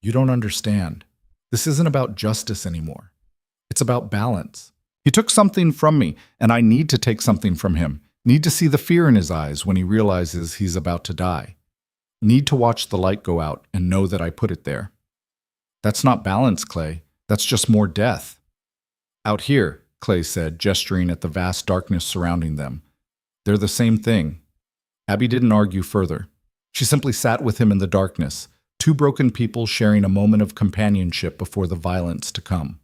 You don't understand. This isn't about justice anymore. It's about balance. He took something from me, and I need to take something from him. Need to see the fear in his eyes when he realizes he's about to die. Need to watch the light go out and know that I put it there. That's not balance, Clay. That's just more death. Out here, Clay said, gesturing at the vast darkness surrounding them. They're the same thing. Abby didn't argue further. She simply sat with him in the darkness, two broken people sharing a moment of companionship before the violence to come.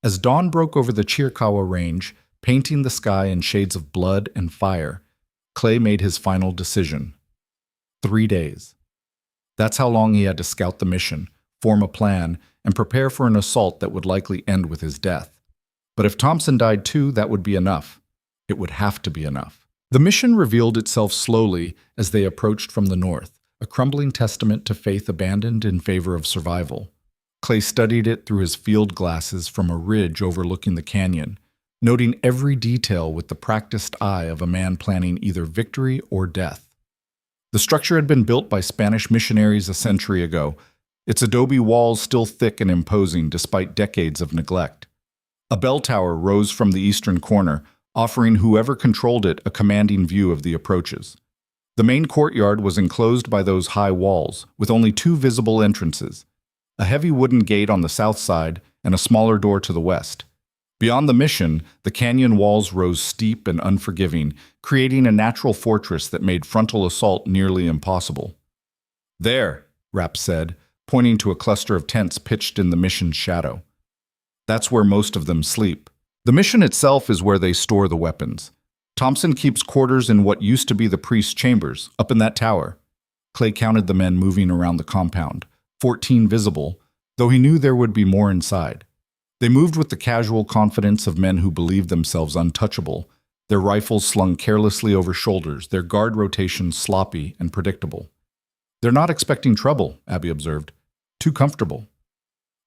As dawn broke over the Chiricahua Range, painting the sky in shades of blood and fire, Clay made his final decision. 3 days. That's how long he had to scout the mission, form a plan, and prepare for an assault that would likely end with his death. But if Thompson died too, that would be enough. It would have to be enough. The mission revealed itself slowly as they approached from the north, a crumbling testament to faith abandoned in favor of survival. Clay studied it through his field glasses from a ridge overlooking the canyon, noting every detail with the practiced eye of a man planning either victory or death. The structure had been built by Spanish missionaries a century ago, its adobe walls still thick and imposing despite decades of neglect. A bell tower rose from the eastern corner, offering whoever controlled it a commanding view of the approaches. The main courtyard was enclosed by those high walls, with only 2 visible entrances, a heavy wooden gate on the south side and a smaller door to the west. Beyond the mission, the canyon walls rose steep and unforgiving, creating a natural fortress that made frontal assault nearly impossible. There, Rapp said, pointing to a cluster of tents pitched in the mission's shadow. That's where most of them sleep. The mission itself is where they store the weapons. Thompson keeps quarters in what used to be the priest's chambers, up in that tower. Clay counted the men moving around the compound, 14 visible, though he knew there would be more inside. They moved with the casual confidence of men who believed themselves untouchable, their rifles slung carelessly over shoulders, their guard rotations sloppy and predictable. They're not expecting trouble, Abby observed. Too comfortable.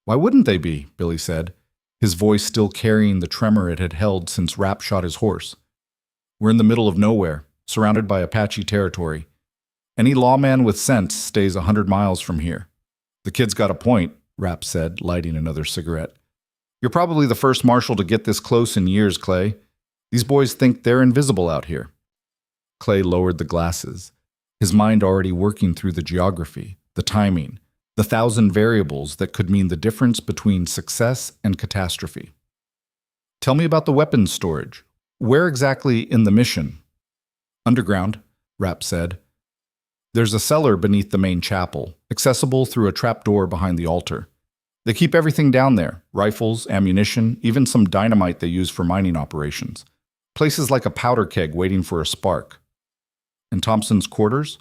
Why wouldn't they be? Billy said, his voice still carrying the tremor it had held since Rapp shot his horse. We're in the middle of nowhere, surrounded by Apache territory. Any lawman with sense stays 100 miles from here. The kid's got a point, Rapp said, lighting another cigarette. You're probably the first Marshal to get this close in years, Clay. These boys think they're invisible out here. Clay lowered the glasses, his mind already working through the geography, the timing, the 1,000 variables that could mean the difference between success and catastrophe. Tell me about the weapons storage. Where exactly in the mission? Underground, Rapp said. There's a cellar beneath the main chapel, accessible through a trapdoor behind the altar. They keep everything down there, rifles, ammunition, even some dynamite they use for mining operations. Places like a powder keg waiting for a spark. And Thompson's quarters?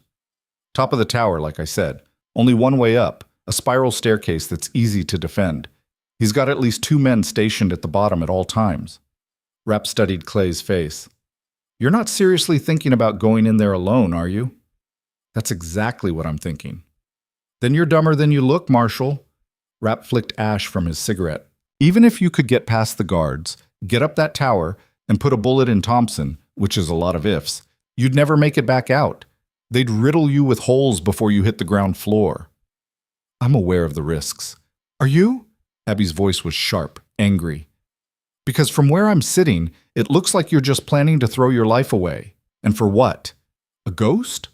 Top of the tower, like I said. Only one way up, a spiral staircase that's easy to defend. He's got at least 2 men stationed at the bottom at all times. Rapp studied Clay's face. You're not seriously thinking about going in there alone, are you? That's exactly what I'm thinking. Then you're dumber than you look, Marshal. Rapp flicked ash from his cigarette. Even if you could get past the guards, get up that tower, and put a bullet in Thompson, which is a lot of ifs, you'd never make it back out. They'd riddle you with holes before you hit the ground floor. I'm aware of the risks. Are you? Abby's voice was sharp, angry. Because from where I'm sitting, it looks like you're just planning to throw your life away. And for what? A ghost?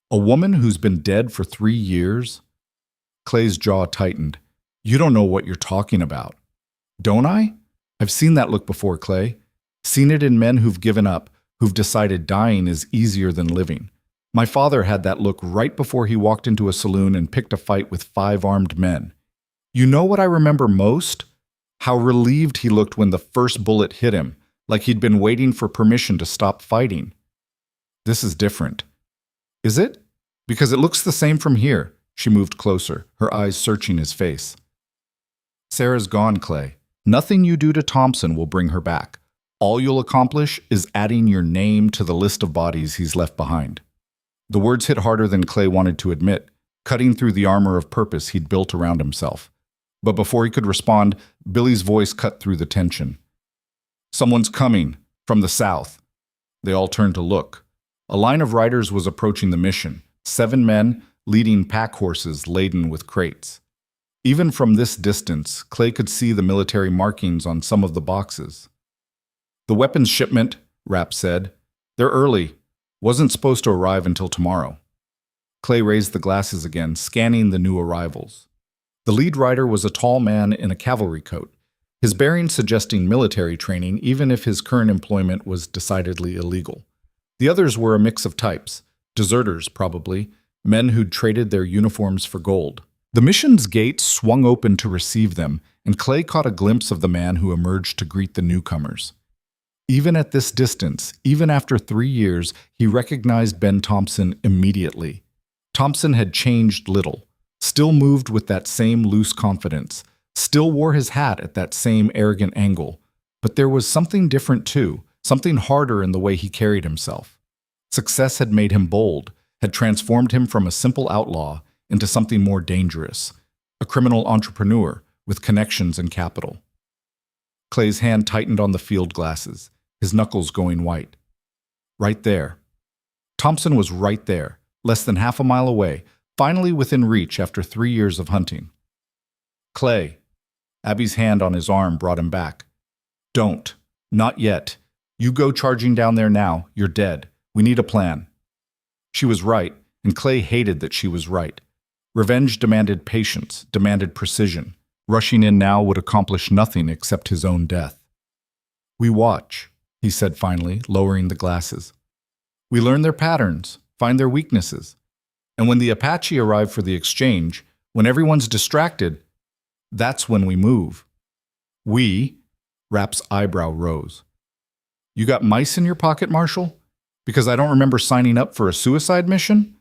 A woman who's been dead for 3 years? Clay's jaw tightened. You don't know what you're talking about. Don't I? I've seen that look before, Clay. Seen it in men who've given up, who've decided dying is easier than living. My father had that look right before he walked into a saloon and picked a fight with 5 armed men. You know what I remember most? How relieved he looked when the first bullet hit him, like he'd been waiting for permission to stop fighting. This is different. Is it? Because it looks the same from here. She moved closer, her eyes searching his face. Sarah's gone, Clay. Nothing you do to Thompson will bring her back. All you'll accomplish is adding your name to the list of bodies he's left behind. The words hit harder than Clay wanted to admit, cutting through the armor of purpose he'd built around himself. But before he could respond, Billy's voice cut through the tension. Someone's coming, from the south. They all turned to look. A line of riders was approaching the mission, 7 men leading pack horses laden with crates. Even from this distance, Clay could see the military markings on some of the boxes. The weapons shipment, Rapp said. They're early. Wasn't supposed to arrive until tomorrow. Clay raised the glasses again, scanning the new arrivals. The lead rider was a tall man in a cavalry coat, his bearing suggesting military training even if his current employment was decidedly illegal. The others were a mix of types, deserters probably, men who'd traded their uniforms for gold. The mission's gate swung open to receive them, and Clay caught a glimpse of the man who emerged to greet the newcomers. Even at this distance, even after 3 years, he recognized Ben Thompson immediately. Thompson had changed little, still moved with that same loose confidence, still wore his hat at that same arrogant angle, but there was something different too, something harder in the way he carried himself. Success had made him bold, had transformed him from a simple outlaw into something more dangerous, a criminal entrepreneur with connections and capital. Clay's hand tightened on the field glasses, his knuckles going white. Right there. Thompson was right there, less than half a mile away, finally within reach after 3 years of hunting. Clay. Abby's hand on his arm brought him back. Don't. Not yet. You go charging down there now. You're dead. We need a plan. She was right, and Clay hated that she was right. Revenge demanded patience, demanded precision. Rushing in now would accomplish nothing except his own death. We watch, he said finally, lowering the glasses. We learn their patterns, find their weaknesses. And when the Apache arrive for the exchange, when everyone's distracted, that's when we move. We? Rapp's eyebrow rose. You got mice in your pocket, Marshal? Because I don't remember signing up for a suicide mission?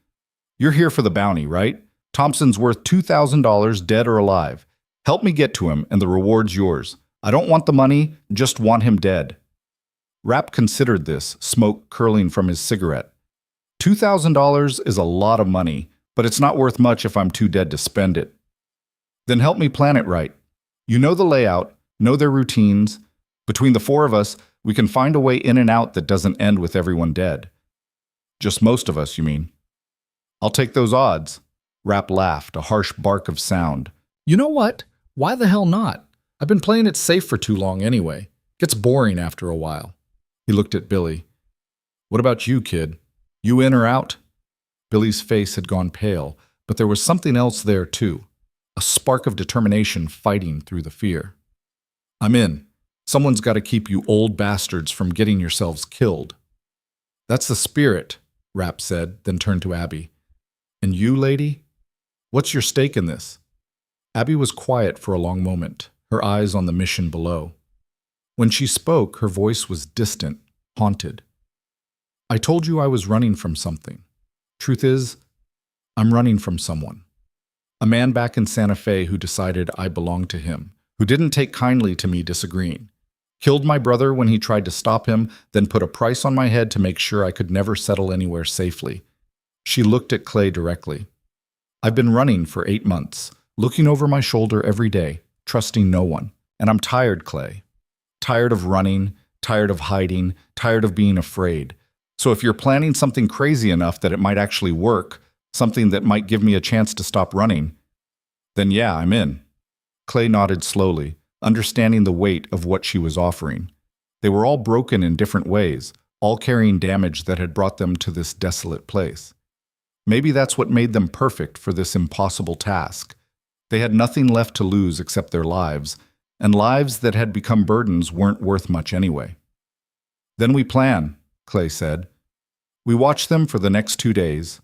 You're here for the bounty, right? Thompson's worth $2,000 dead or alive. Help me get to him, and the reward's yours. I don't want the money, just want him dead. Rapp considered this, smoke curling from his cigarette. $2,000 is a lot of money, but it's not worth much if I'm too dead to spend it. Then help me plan it right. You know the layout, know their routines. Between the 4 of us, we can find a way in and out that doesn't end with everyone dead. Just most of us, you mean? I'll take those odds. Rapp laughed, a harsh bark of sound. You know what? Why the hell not? I've been playing it safe for too long anyway. Gets boring after a while. He looked at Billy. What about you, kid? You in or out? Billy's face had gone pale, but there was something else there too. A spark of determination fighting through the fear. I'm in. Someone's got to keep you old bastards from getting yourselves killed. That's the spirit, Rapp said, then turned to Abby. And you, lady? What's your stake in this? Abby was quiet for a long moment, her eyes on the mission below. When she spoke, her voice was distant, haunted. I told you I was running from something. Truth is, I'm running from someone. A man back in Santa Fe who decided I belonged to him, who didn't take kindly to me disagreeing. Killed my brother when he tried to stop him, then put a price on my head to make sure I could never settle anywhere safely. She looked at Clay directly. I've been running for 8 months, looking over my shoulder every day, trusting no one. And I'm tired, Clay. Tired of running, tired of hiding, tired of being afraid. So if you're planning something crazy enough that it might actually work, something that might give me a chance to stop running, then yeah, I'm in. Clay nodded slowly, understanding the weight of what she was offering. They were all broken in different ways, all carrying damage that had brought them to this desolate place. Maybe that's what made them perfect for this impossible task. They had nothing left to lose except their lives, and lives that had become burdens weren't worth much anyway. Then we plan, Clay said. We watch them for the next 2 days,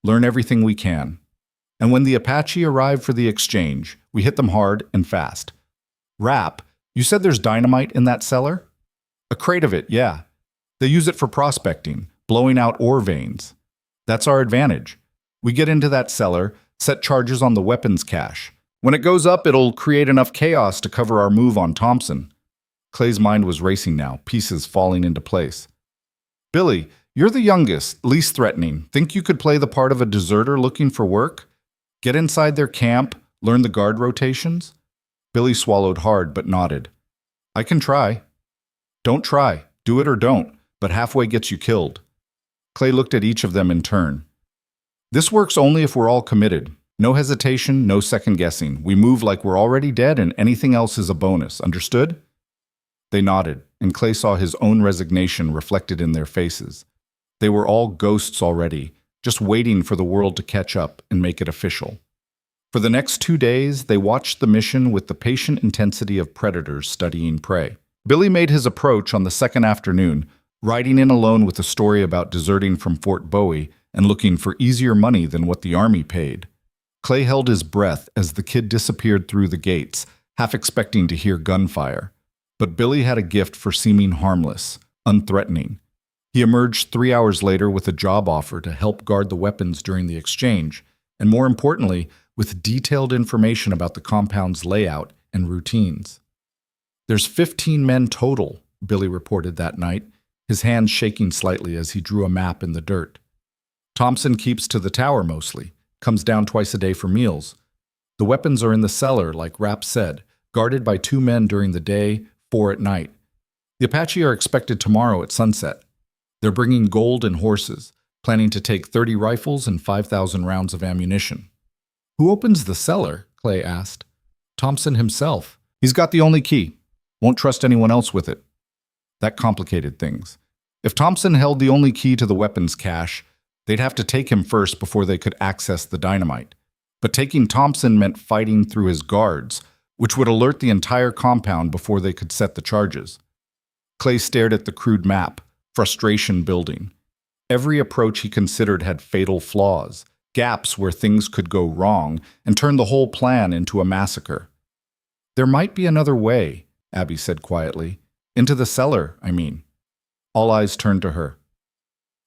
learn everything we can. And when the Apache arrive for the exchange, we hit them hard and fast. Rap, you said there's dynamite in that cellar? A crate of it, yeah. They use it for prospecting, blowing out ore veins. That's our advantage. We get into that cellar, set charges on the weapons cache. When it goes up, it'll create enough chaos to cover our move on Thompson. Clay's mind was racing now, pieces falling into place. Billy, you're the youngest, least threatening. Think you could play the part of a deserter looking for work? Get inside their camp, learn the guard rotations? Billy swallowed hard but nodded. I can try. Don't try. Do it or don't, but halfway gets you killed. Clay looked at each of them in turn. This works only if we're all committed. No hesitation, no second guessing. We move like we're already dead and anything else is a bonus. Understood? They nodded, and Clay saw his own resignation reflected in their faces. They were all ghosts already, just waiting for the world to catch up and make it official. For the next 2 days, they watched the mission with the patient intensity of predators studying prey. Billy made his approach on the second afternoon, riding in alone with a story about deserting from Fort Bowie and looking for easier money than what the army paid. Clay held his breath as the kid disappeared through the gates, half expecting to hear gunfire. But Billy had a gift for seeming harmless, unthreatening. He emerged 3 hours later with a job offer to help guard the weapons during the exchange, and more importantly, with detailed information about the compound's layout and routines. There's 15 men total, Billy reported that night, his hands shaking slightly as he drew a map in the dirt. Thompson keeps to the tower mostly, comes down twice a day for meals. The weapons are in the cellar, like Rapp said, guarded by 2 men during the day, 4 at night. The Apache are expected tomorrow at sunset. They're bringing gold and horses, planning to take 30 rifles and 5,000 rounds of ammunition. Who opens the cellar? Clay asked. Thompson himself. He's got the only key. Won't trust anyone else with it. That complicated things. If Thompson held the only key to the weapons cache, they'd have to take him first before they could access the dynamite. But taking Thompson meant fighting through his guards, which would alert the entire compound before they could set the charges. Clay stared at the crude map, frustration building. Every approach he considered had fatal flaws, gaps where things could go wrong, and turn the whole plan into a massacre. There might be another way, Abby said quietly. Into the cellar, I mean. All eyes turned to her.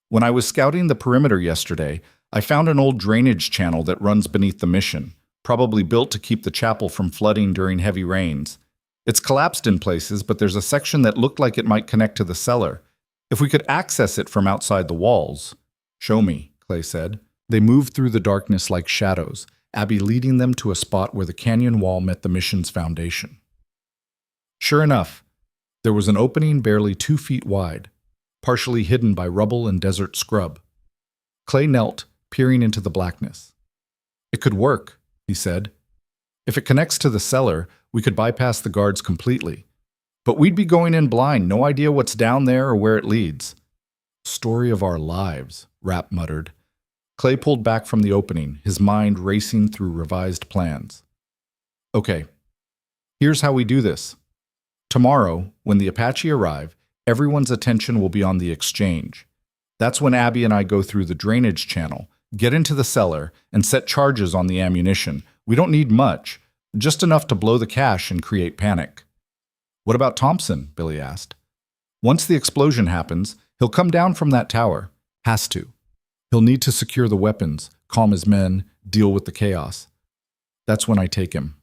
When I was scouting the perimeter yesterday, I found an old drainage channel that runs beneath the mission, probably built to keep the chapel from flooding during heavy rains. It's collapsed in places, but there's a section that looked like it might connect to the cellar. If we could access it from outside the walls. Show me, Clay said. They moved through the darkness like shadows, Abby leading them to a spot where the canyon wall met the mission's foundation. Sure enough, there was an opening barely 2 feet wide, partially hidden by rubble and desert scrub. Clay knelt, peering into the blackness. It could work, he said. If it connects to the cellar, we could bypass the guards completely. But we'd be going in blind, no idea what's down there or where it leads. Story of our lives, Rapp muttered. Clay pulled back from the opening, his mind racing through revised plans. Okay, here's how we do this. Tomorrow, when the Apache arrive, everyone's attention will be on the exchange. That's when Abby and I go through the drainage channel, get into the cellar, and set charges on the ammunition. We don't need much, just enough to blow the cache and create panic. What about Thompson? Billy asked. Once the explosion happens, he'll come down from that tower. Has to. He'll need to secure the weapons, calm his men, deal with the chaos. That's when I take him.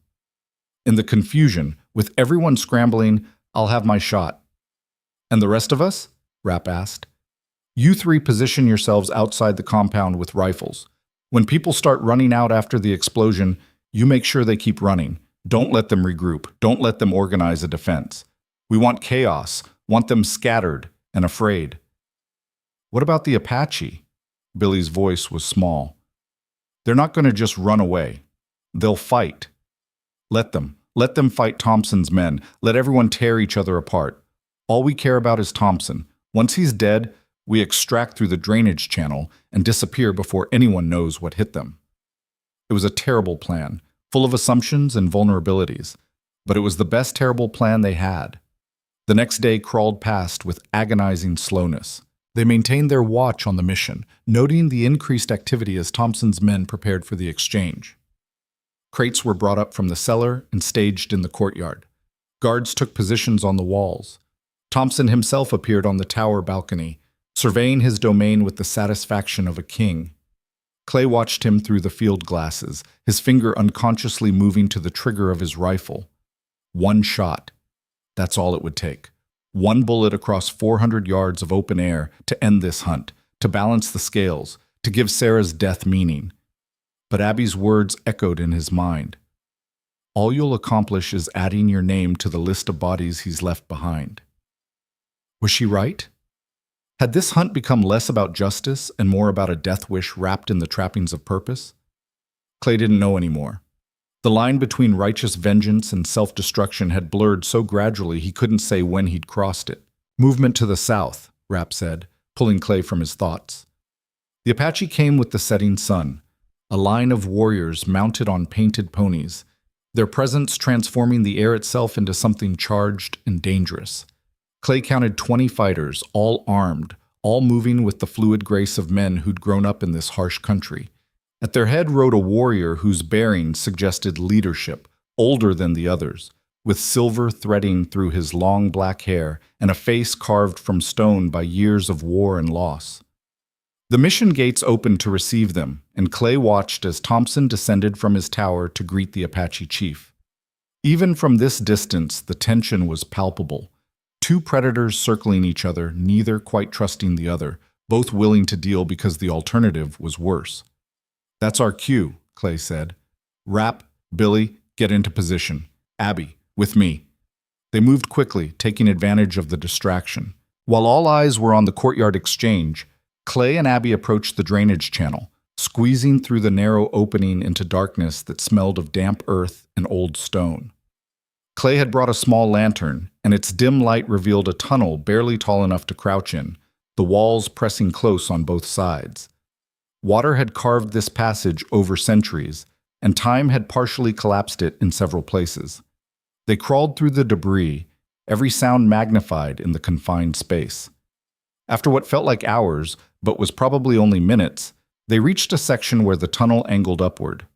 In the confusion, with everyone scrambling, I'll have my shot. And the rest of us? Rapp asked. You 3 position yourselves outside the compound with rifles. When people start running out after the explosion, you make sure they keep running. Don't let them regroup. Don't let them organize a defense. We want chaos, Want them scattered and afraid. What about the Apache? Billy's voice was small. They're not going to just run away. They'll fight. Let them. Let them fight Thompson's men. Let everyone tear each other apart. All we care about is Thompson. Once he's dead, we extract through the drainage channel and disappear before anyone knows what hit them. It was a terrible plan, full of assumptions and vulnerabilities, but it was the best terrible plan they had. The next day crawled past with agonizing slowness. They maintained their watch on the mission, noting the increased activity as Thompson's men prepared for the exchange. Crates were brought up from the cellar and staged in the courtyard. Guards took positions on the walls. Thompson himself appeared on the tower balcony, surveying his domain with the satisfaction of a king. Clay watched him through the field glasses, his finger unconsciously moving to the trigger of his rifle. One shot. That's all it would take. One bullet across 400 yards of open air to end this hunt, to balance the scales, to give Sarah's death meaning. But Abby's words echoed in his mind. All you'll accomplish is adding your name to the list of bodies he's left behind. Was she right? Had this hunt become less about justice and more about a death wish wrapped in the trappings of purpose? Clay didn't know anymore. The line between righteous vengeance and self-destruction had blurred so gradually he couldn't say when he'd crossed it. Movement to the south, Rapp said, pulling Clay from his thoughts. The Apache came with the setting sun, a line of warriors mounted on painted ponies, their presence transforming the air itself into something charged and dangerous. Clay counted 20 fighters, all armed, all moving with the fluid grace of men who'd grown up in this harsh country. At their head rode a warrior whose bearing suggested leadership, older than the others, with silver threading through his long black hair and a face carved from stone by years of war and loss. The mission gates opened to receive them, and Clay watched as Thompson descended from his tower to greet the Apache chief. Even from this distance, the tension was palpable. Two predators circling each other, neither quite trusting the other, both willing to deal because the alternative was worse. That's our cue, Clay said. Rapp, Billy, get into position. Abby, with me. They moved quickly, taking advantage of the distraction. While all eyes were on the courtyard exchange, Clay and Abby approached the drainage channel, squeezing through the narrow opening into darkness that smelled of damp earth and old stone. Clay had brought a small lantern, and its dim light revealed a tunnel barely tall enough to crouch in, the walls pressing close on both sides. Water had carved this passage over centuries, and time had partially collapsed it in several places. They crawled through the debris, every sound magnified in the confined space. After what felt like hours, but was probably only minutes, they reached a section where the tunnel angled upward.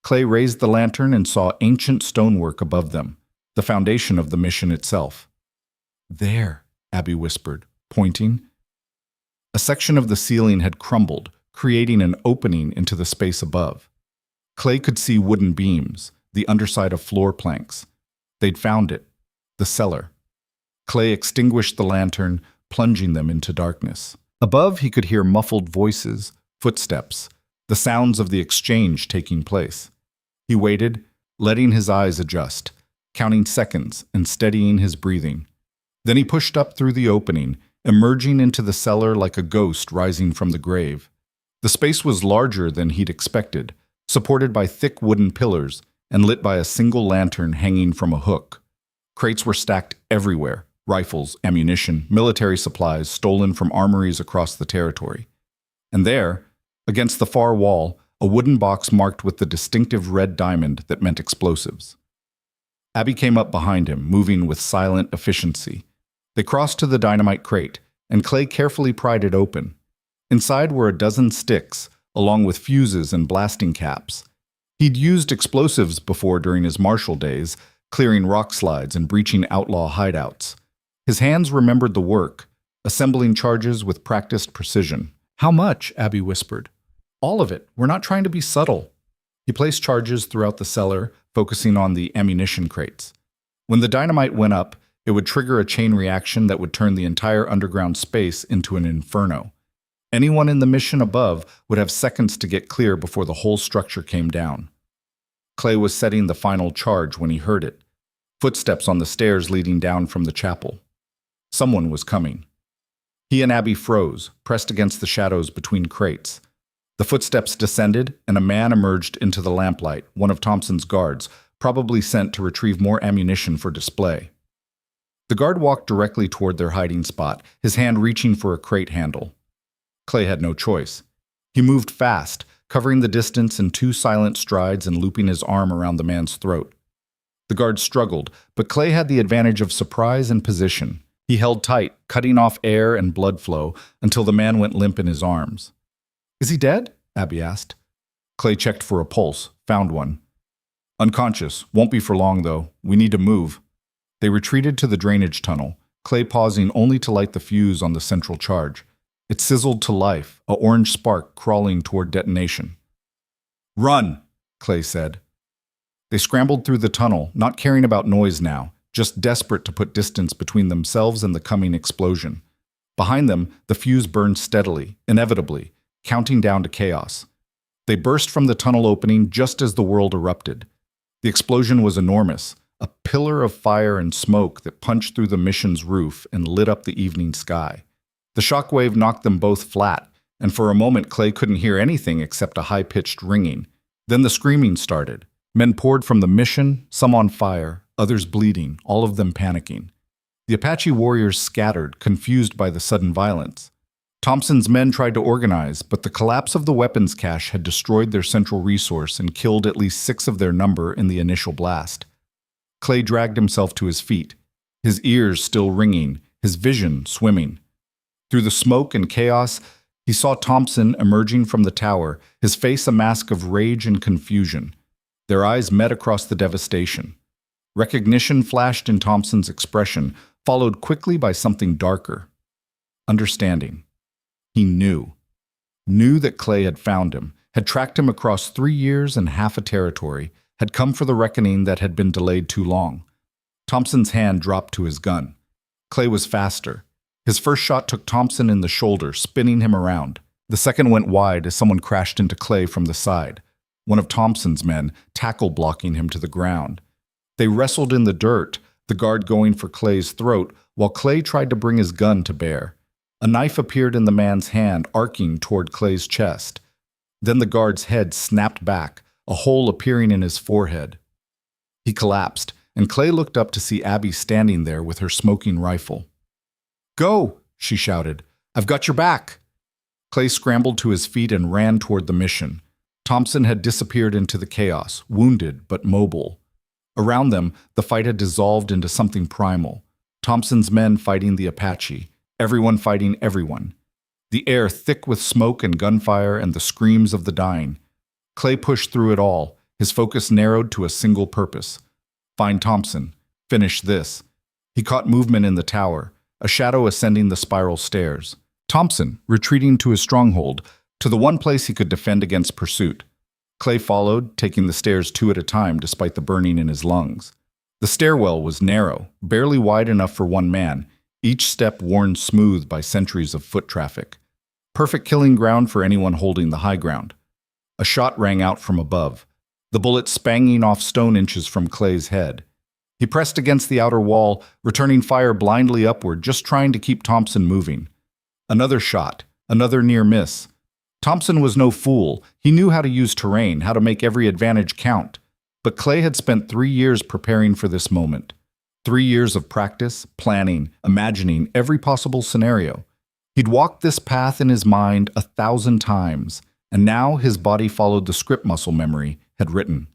Clay raised the lantern and saw ancient stonework above them, the foundation of the mission itself. There, Abby whispered, pointing. A section of the ceiling had crumbled, creating an opening into the space above. Clay could see wooden beams, the underside of floor planks. They'd found it, the cellar. Clay extinguished the lantern, plunging them into darkness. Above, he could hear muffled voices, footsteps, the sounds of the exchange taking place. He waited, letting his eyes adjust, counting seconds and steadying his breathing. Then he pushed up through the opening, emerging into the cellar like a ghost rising from the grave. The space was larger than he'd expected, supported by thick wooden pillars and lit by a single lantern hanging from a hook. Crates were stacked everywhere, rifles, ammunition, military supplies stolen from armories across the territory. And there, against the far wall, a wooden box marked with the distinctive red diamond that meant explosives. Abby came up behind him, moving with silent efficiency. They crossed to the dynamite crate, and Clay carefully pried it open. Inside were a dozen sticks, along with fuses and blasting caps. He'd used explosives before during his Marshal days, clearing rock slides and breaching outlaw hideouts. His hands remembered the work, assembling charges with practiced precision. How much? Abby whispered. All of it. We're not trying to be subtle. He placed charges throughout the cellar, focusing on the ammunition crates. When the dynamite went up, it would trigger a chain reaction that would turn the entire underground space into an inferno. Anyone in the mission above would have seconds to get clear before the whole structure came down. Clay was setting the final charge when he heard it. Footsteps on the stairs leading down from the chapel. Someone was coming. He and Abby froze, pressed against the shadows between crates. The footsteps descended, and a man emerged into the lamplight, one of Thompson's guards, probably sent to retrieve more ammunition for display. The guard walked directly toward their hiding spot, his hand reaching for a crate handle. Clay had no choice. He moved fast, covering the distance in 2 silent strides and looping his arm around the man's throat. The guard struggled, but Clay had the advantage of surprise and position. He held tight, cutting off air and blood flow until the man went limp in his arms. "Is he dead?" Abby asked. Clay checked for a pulse, found one. "Unconscious. Won't be for long, though. We need to move." They retreated to the drainage tunnel, Clay pausing only to light the fuse on the central charge. It sizzled to life, a orange spark crawling toward detonation. "Run," Clay said. They scrambled through the tunnel, not caring about noise now, just desperate to put distance between themselves and the coming explosion. Behind them, the fuse burned steadily, inevitably, counting down to chaos. They burst from the tunnel opening just as the world erupted. The explosion was enormous, a pillar of fire and smoke that punched through the mission's roof and lit up the evening sky. The shockwave knocked them both flat, and for a moment Clay couldn't hear anything except a high-pitched ringing. Then the screaming started. Men poured from the mission, some on fire, others bleeding, all of them panicking. The Apache warriors scattered, confused by the sudden violence. Thompson's men tried to organize, but the collapse of the weapons cache had destroyed their central resource and killed at least 6 of their number in the initial blast. Clay dragged himself to his feet, his ears still ringing, his vision swimming. Through the smoke and chaos, he saw Thompson emerging from the tower, his face a mask of rage and confusion. Their eyes met across the devastation. Recognition flashed in Thompson's expression, followed quickly by something darker. Understanding. He knew that Clay had found him, had tracked him across 3 years and half a territory, had come for the reckoning that had been delayed too long. Thompson's hand dropped to his gun. Clay was faster. His first shot took Thompson in the shoulder, spinning him around. The second went wide as someone crashed into Clay from the side. One of Thompson's men, tackle-blocking him to the ground. They wrestled in the dirt, the guard going for Clay's throat, while Clay tried to bring his gun to bear. A knife appeared in the man's hand, arcing toward Clay's chest. Then the guard's head snapped back, a hole appearing in his forehead. He collapsed, and Clay looked up to see Abby standing there with her smoking rifle. "Go!" she shouted. "I've got your back!" Clay scrambled to his feet and ran toward the mission. Thompson had disappeared into the chaos, wounded but mobile. Around them, the fight had dissolved into something primal. Thompson's men fighting the Apache, everyone fighting everyone. The air thick with smoke and gunfire and the screams of the dying. Clay pushed through it all, his focus narrowed to a single purpose. Find Thompson. Finish this. He caught movement in the tower, a shadow ascending the spiral stairs. Thompson, retreating to his stronghold, to the one place he could defend against pursuit. Clay followed, taking the stairs 2 at a time despite the burning in his lungs. The stairwell was narrow, barely wide enough for one man, each step worn smooth by centuries of foot traffic. Perfect killing ground for anyone holding the high ground. A shot rang out from above, the bullet spanging off stone inches from Clay's head. He pressed against the outer wall, returning fire blindly upward, just trying to keep Thompson moving. Another shot, another near miss. Thompson was no fool. He knew how to use terrain, how to make every advantage count. But Clay had spent 3 years preparing for this moment. 3 years of practice, planning, imagining every possible scenario. He'd walked this path in his mind 1,000 times, and now his body followed the script muscle memory had written.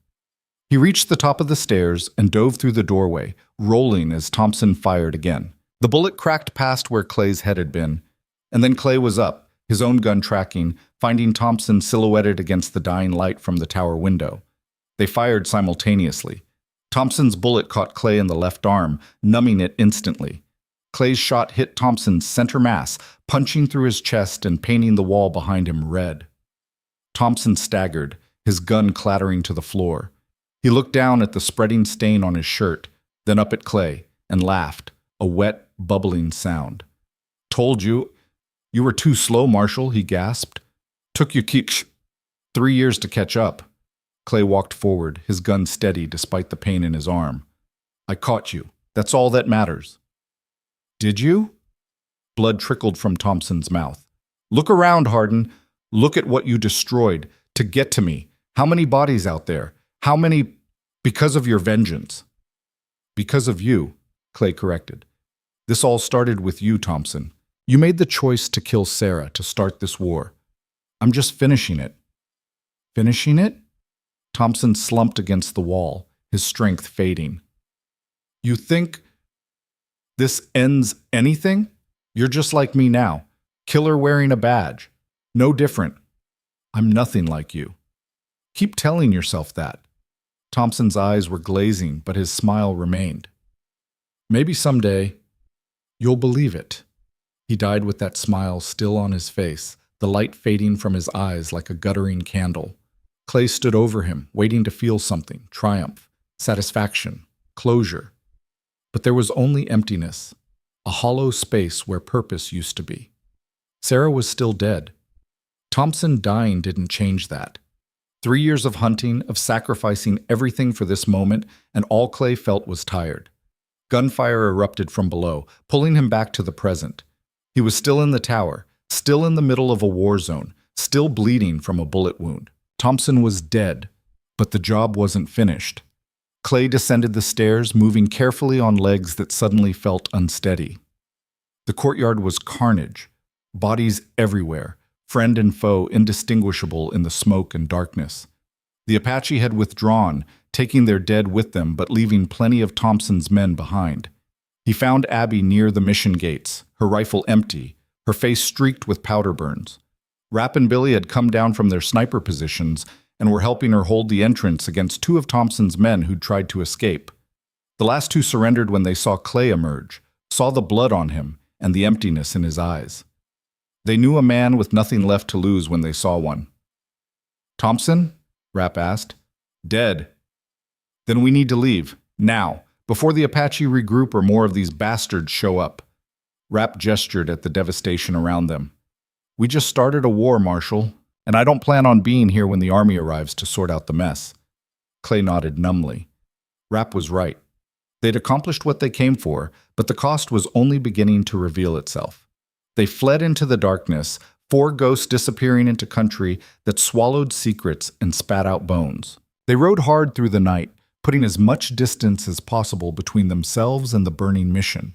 He reached the top of the stairs and dove through the doorway, rolling as Thompson fired again. The bullet cracked past where Clay's head had been, and then Clay was up, his own gun tracking, finding Thompson silhouetted against the dying light from the tower window. They fired simultaneously. Thompson's bullet caught Clay in the left arm, numbing it instantly. Clay's shot hit Thompson's center mass, punching through his chest and painting the wall behind him red. Thompson staggered, his gun clattering to the floor. He looked down at the spreading stain on his shirt, then up at Clay, and laughed, a wet, bubbling sound. "Told you. You were too slow, Marshal," he gasped. "Took you 3 years to catch up." Clay walked forward, his gun steady despite the pain in his arm. "I caught you. That's all that matters." Did you? Blood trickled from Thompson's mouth. Look around, Harden. Look at what you destroyed to get to me. How many bodies out there? How many because of your vengeance? Because of you, Clay corrected. This all started with you, Thompson. You made the choice to kill Sarah to start this war. I'm just finishing it. Finishing it? Thompson slumped against the wall, his strength fading. You think this ends anything? You're just like me now, killer wearing a badge. No different. I'm nothing like you. Keep telling yourself that. Thompson's eyes were glazing, but his smile remained. Maybe someday you'll believe it. He died with that smile still on his face, the light fading from his eyes like a guttering candle. Clay stood over him, waiting to feel something, triumph, satisfaction, closure. But there was only emptiness, a hollow space where purpose used to be. Sarah was still dead. Thompson dying didn't change that. 3 years of hunting, of sacrificing everything for this moment, and all Clay felt was tired. Gunfire erupted from below, pulling him back to the present. He was still in the tower, still in the middle of a war zone, still bleeding from a bullet wound. Thompson was dead, but the job wasn't finished. Clay descended the stairs, moving carefully on legs that suddenly felt unsteady. The courtyard was carnage, bodies everywhere, friend and foe indistinguishable in the smoke and darkness. The Apache had withdrawn, taking their dead with them but leaving plenty of Thompson's men behind. He found Abby near the mission gates, her rifle empty, her face streaked with powder burns. Rapp and Billy had come down from their sniper positions and were helping her hold the entrance against 2 of Thompson's men who'd tried to escape. The last 2 surrendered when they saw Clay emerge, saw the blood on him and the emptiness in his eyes. They knew a man with nothing left to lose when they saw one. Thompson? Rapp asked. Dead. Then we need to leave, now, before the Apache regroup or more of these bastards show up. Rapp gestured at the devastation around them. We just started a war, Marshal, and I don't plan on being here when the army arrives to sort out the mess. Clay nodded numbly. Rapp was right. They'd accomplished what they came for, but the cost was only beginning to reveal itself. They fled into the darkness, 4 ghosts disappearing into country that swallowed secrets and spat out bones. They rode hard through the night, putting as much distance as possible between themselves and the burning mission.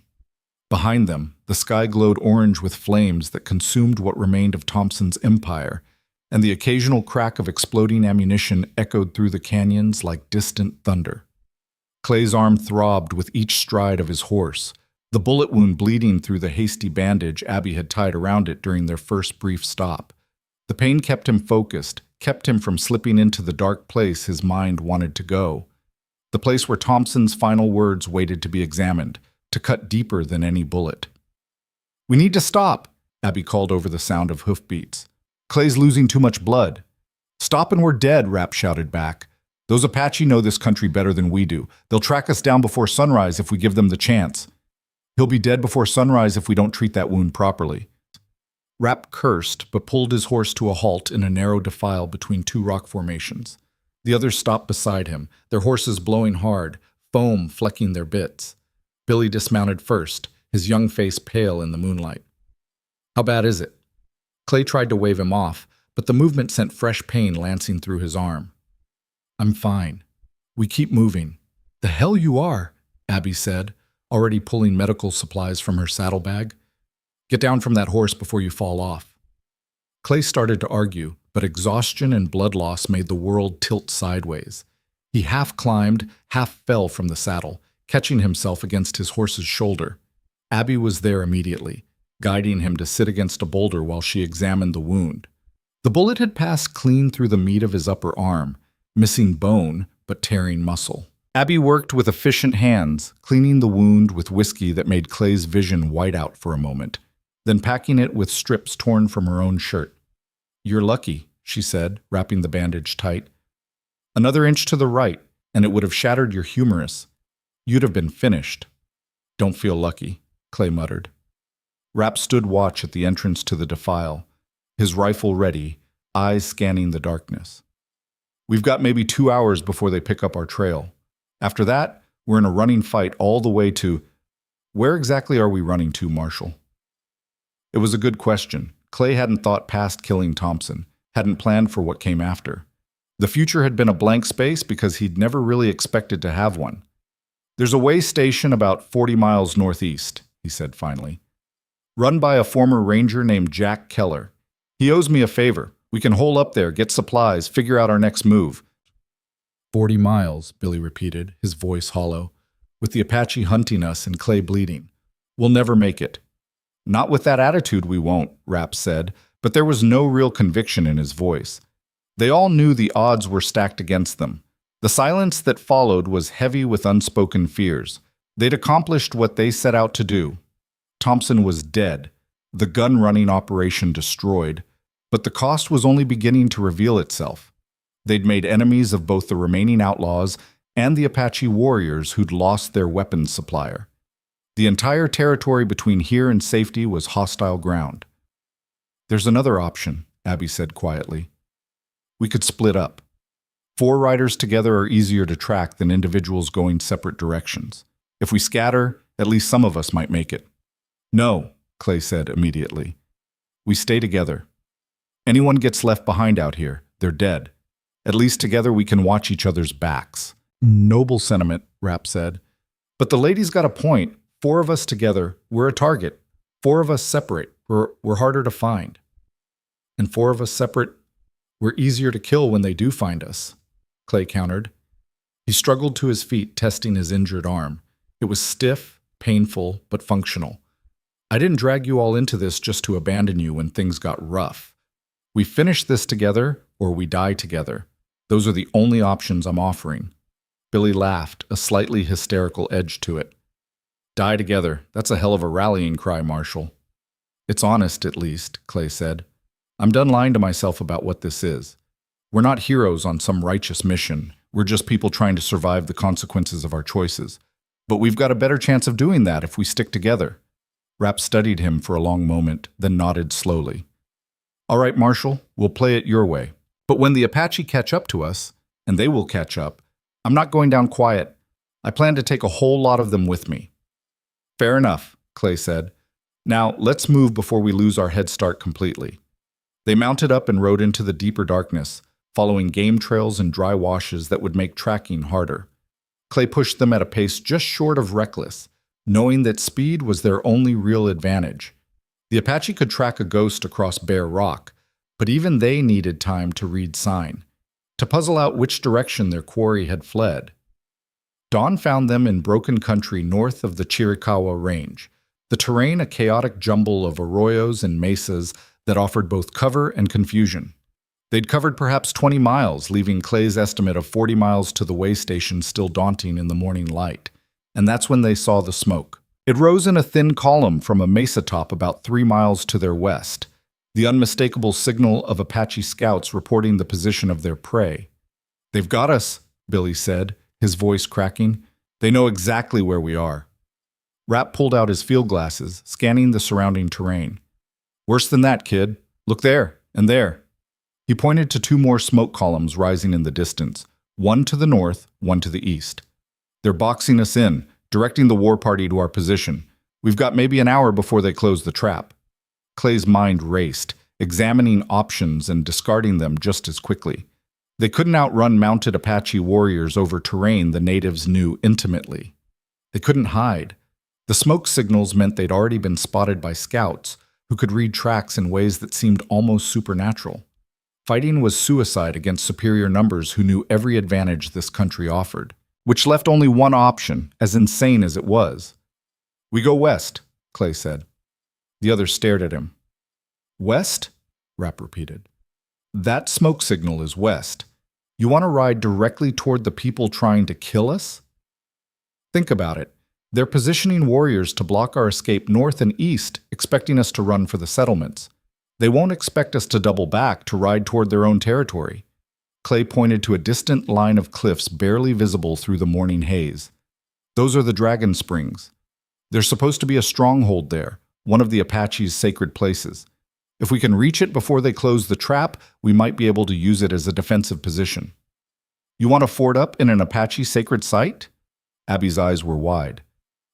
Behind them, the sky glowed orange with flames that consumed what remained of Thompson's empire, and the occasional crack of exploding ammunition echoed through the canyons like distant thunder. Clay's arm throbbed with each stride of his horse, the bullet wound bleeding through the hasty bandage Abby had tied around it during their first brief stop. The pain kept him focused, kept him from slipping into the dark place his mind wanted to go. The place where Thompson's final words waited to be examined, to cut deeper than any bullet. We need to stop, Abby called over the sound of hoofbeats. Clay's losing too much blood. Stop and we're dead, Rapp shouted back. Those Apache know this country better than we do. They'll track us down before sunrise if we give them the chance. He'll be dead before sunrise if we don't treat that wound properly. Rapp cursed, but pulled his horse to a halt in a narrow defile between 2 rock formations. The others stopped beside him, their horses blowing hard, foam flecking their bits. Billy dismounted first, his young face pale in the moonlight. How bad is it? Clay tried to wave him off, but the movement sent fresh pain lancing through his arm. I'm fine. We keep moving. The hell you are, Abby said, already pulling medical supplies from her saddlebag. Get down from that horse before you fall off. Clay started to argue, but exhaustion and blood loss made the world tilt sideways. He half climbed, half fell from the saddle, catching himself against his horse's shoulder. Abby was there immediately, guiding him to sit against a boulder while she examined the wound. The bullet had passed clean through the meat of his upper arm, missing bone but tearing muscle. Abby worked with efficient hands, cleaning the wound with whiskey that made Clay's vision white out for a moment, then packing it with strips torn from her own shirt. You're lucky, she said, wrapping the bandage tight. Another inch to the right, and it would have shattered your humerus. You'd have been finished. Don't feel lucky, Clay muttered. Rapp stood watch at the entrance to the defile, his rifle ready, eyes scanning the darkness. We've got maybe 2 hours before they pick up our trail. After that, we're in a running fight all the way to... Where exactly are we running to, Marshal? It was a good question. Clay hadn't thought past killing Thompson, hadn't planned for what came after. The future had been a blank space because he'd never really expected to have one. There's a way station about 40 miles northeast, he said finally. Run by a former ranger named Jack Keller. He owes me a favor. We can hole up there, get supplies, figure out our next move. 40 miles, Billy repeated, his voice hollow, with the Apache hunting us and Clay bleeding. We'll never make it. Not with that attitude we won't, Rapp said, but there was no real conviction in his voice. They all knew the odds were stacked against them. The silence that followed was heavy with unspoken fears. They'd accomplished what they set out to do. Thompson was dead, the gun-running operation destroyed, but the cost was only beginning to reveal itself. They'd made enemies of both the remaining outlaws and the Apache warriors who'd lost their weapons supplier. The entire territory between here and safety was hostile ground. There's another option, Abby said quietly. We could split up. 4 riders together are easier to track than individuals going separate directions. If we scatter, at least some of us might make it. No, Clay said immediately. We stay together. Anyone gets left behind out here, they're dead. At least together we can watch each other's backs. Noble sentiment, Rapp said. But the lady's got a point. 4 of us together, we're a target. 4 of us separate, we're harder to find. And 4 of us separate, we're easier to kill when they do find us, Clay countered. He struggled to his feet, testing his injured arm. It was stiff, painful, but functional. I didn't drag you all into this just to abandon you when things got rough. We finish this together, or we die together. Those are the only options I'm offering. Billy laughed, a slightly hysterical edge to it. Die together. That's a hell of a rallying cry, Marshal. It's honest, at least, Clay said. I'm done lying to myself about what this is. We're not heroes on some righteous mission. We're just people trying to survive the consequences of our choices. But we've got a better chance of doing that if we stick together. Rapp studied him for a long moment, then nodded slowly. All right, Marshal, we'll play it your way. But when the Apache catch up to us, and they will catch up, I'm not going down quiet. I plan to take a whole lot of them with me. Fair enough, Clay said. Now, let's move before we lose our head start completely. They mounted up and rode into the deeper darkness, following game trails and dry washes that would make tracking harder. Clay pushed them at a pace just short of reckless, knowing that speed was their only real advantage. The Apache could track a ghost across bare rock, but even they needed time to read sign, to puzzle out which direction their quarry had fled. Dawn found them in broken country north of the Chiricahua Range, the terrain a chaotic jumble of arroyos and mesas that offered both cover and confusion. They'd covered perhaps 20 miles, leaving Clay's estimate of 40 miles to the way station still daunting in the morning light. And that's when they saw the smoke. It rose in a thin column from a mesa top about 3 miles to their west, the unmistakable signal of Apache scouts reporting the position of their prey. They've got us, Billy said, his voice cracking. They know exactly where we are. Rapp pulled out his field glasses, scanning the surrounding terrain. Worse than that, kid. Look there, and there. He pointed to 2 more smoke columns rising in the distance, one to the north, one to the east. They're boxing us in, directing the war party to our position. We've got maybe an hour before they close the trap. Clay's mind raced, examining options and discarding them just as quickly. They couldn't outrun mounted Apache warriors over terrain the natives knew intimately. They couldn't hide. The smoke signals meant they'd already been spotted by scouts who could read tracks in ways that seemed almost supernatural. Fighting was suicide against superior numbers who knew every advantage this country offered, which left only one option, as insane as it was. We go west, Clay said. The others stared at him. West? Rapp repeated. That smoke signal is west. You want to ride directly toward the people trying to kill us? Think about it. They're positioning warriors to block our escape north and east, expecting us to run for the settlements. They won't expect us to double back to ride toward their own territory. Clay pointed to a distant line of cliffs barely visible through the morning haze. Those are the Dragon Springs. There's supposed to be a stronghold there, one of the Apache's sacred places. If we can reach it before they close the trap, we might be able to use it as a defensive position. You want to ford up in an Apache sacred site? Abby's eyes were wide.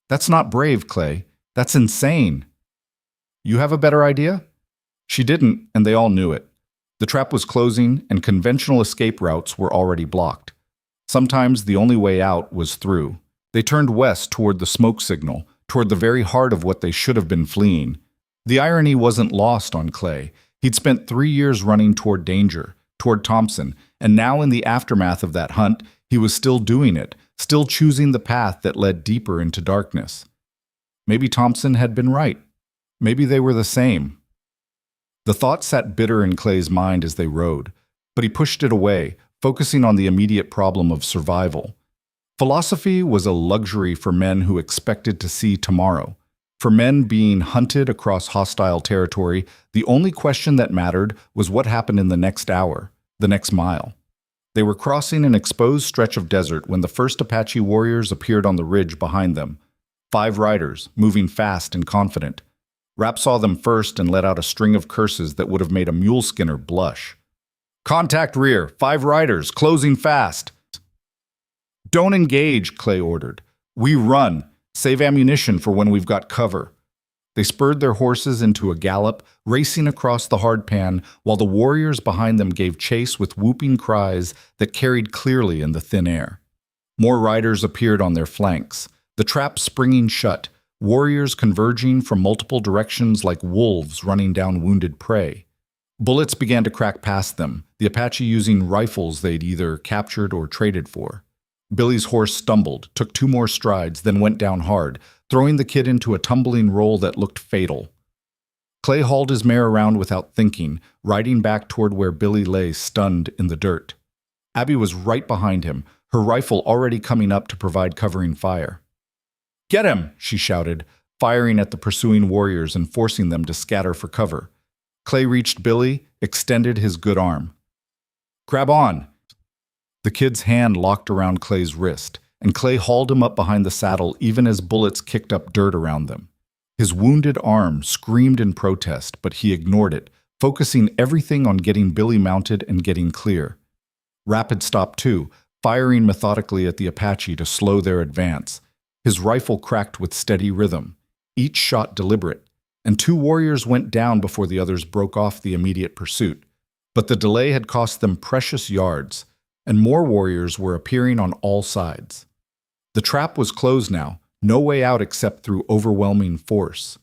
That's not brave, Clay. That's insane. You have a better idea? She didn't, and they all knew it. The trap was closing, and conventional escape routes were already blocked. Sometimes the only way out was through. They turned west toward the smoke signal, toward the very heart of what they should have been fleeing. The irony wasn't lost on Clay. He'd spent 3 years running toward danger, toward Thompson, and now in the aftermath of that hunt, he was still doing it, still choosing the path that led deeper into darkness. Maybe Thompson had been right. Maybe they were the same. The thought sat bitter in Clay's mind as they rode, but he pushed it away, focusing on the immediate problem of survival. Philosophy was a luxury for men who expected to see tomorrow. For men being hunted across hostile territory, the only question that mattered was what happened in the next hour, the next mile. They were crossing an exposed stretch of desert when the first Apache warriors appeared on the ridge behind them. 5 riders, moving fast and confident. Rapp saw them first and let out a string of curses that would have made a mule skinner blush. "Contact rear, 5 riders, closing fast." "Don't engage," Clay ordered. "We run. Save ammunition for when we've got cover." They spurred their horses into a gallop, racing across the hardpan, while the warriors behind them gave chase with whooping cries that carried clearly in the thin air. More riders appeared on their flanks, the trap springing shut, warriors converging from multiple directions like wolves running down wounded prey. Bullets began to crack past them, the Apache using rifles they'd either captured or traded for. Billy's horse stumbled, took 2 more strides, then went down hard, throwing the kid into a tumbling roll that looked fatal. Clay hauled his mare around without thinking, riding back toward where Billy lay stunned in the dirt. Abby was right behind him, her rifle already coming up to provide covering fire. "Get him!" she shouted, firing at the pursuing warriors and forcing them to scatter for cover. Clay reached Billy, extended his good arm. "Grab on!" The kid's hand locked around Clay's wrist, and Clay hauled him up behind the saddle even as bullets kicked up dirt around them. His wounded arm screamed in protest, but he ignored it, focusing everything on getting Billy mounted and getting clear. Rapp had stopped too, firing methodically at the Apache to slow their advance. His rifle cracked with steady rhythm, each shot deliberate, and 2 warriors went down before the others broke off the immediate pursuit. But the delay had cost them precious yards, and more warriors were appearing on all sides. The trap was closed now, no way out except through overwhelming force.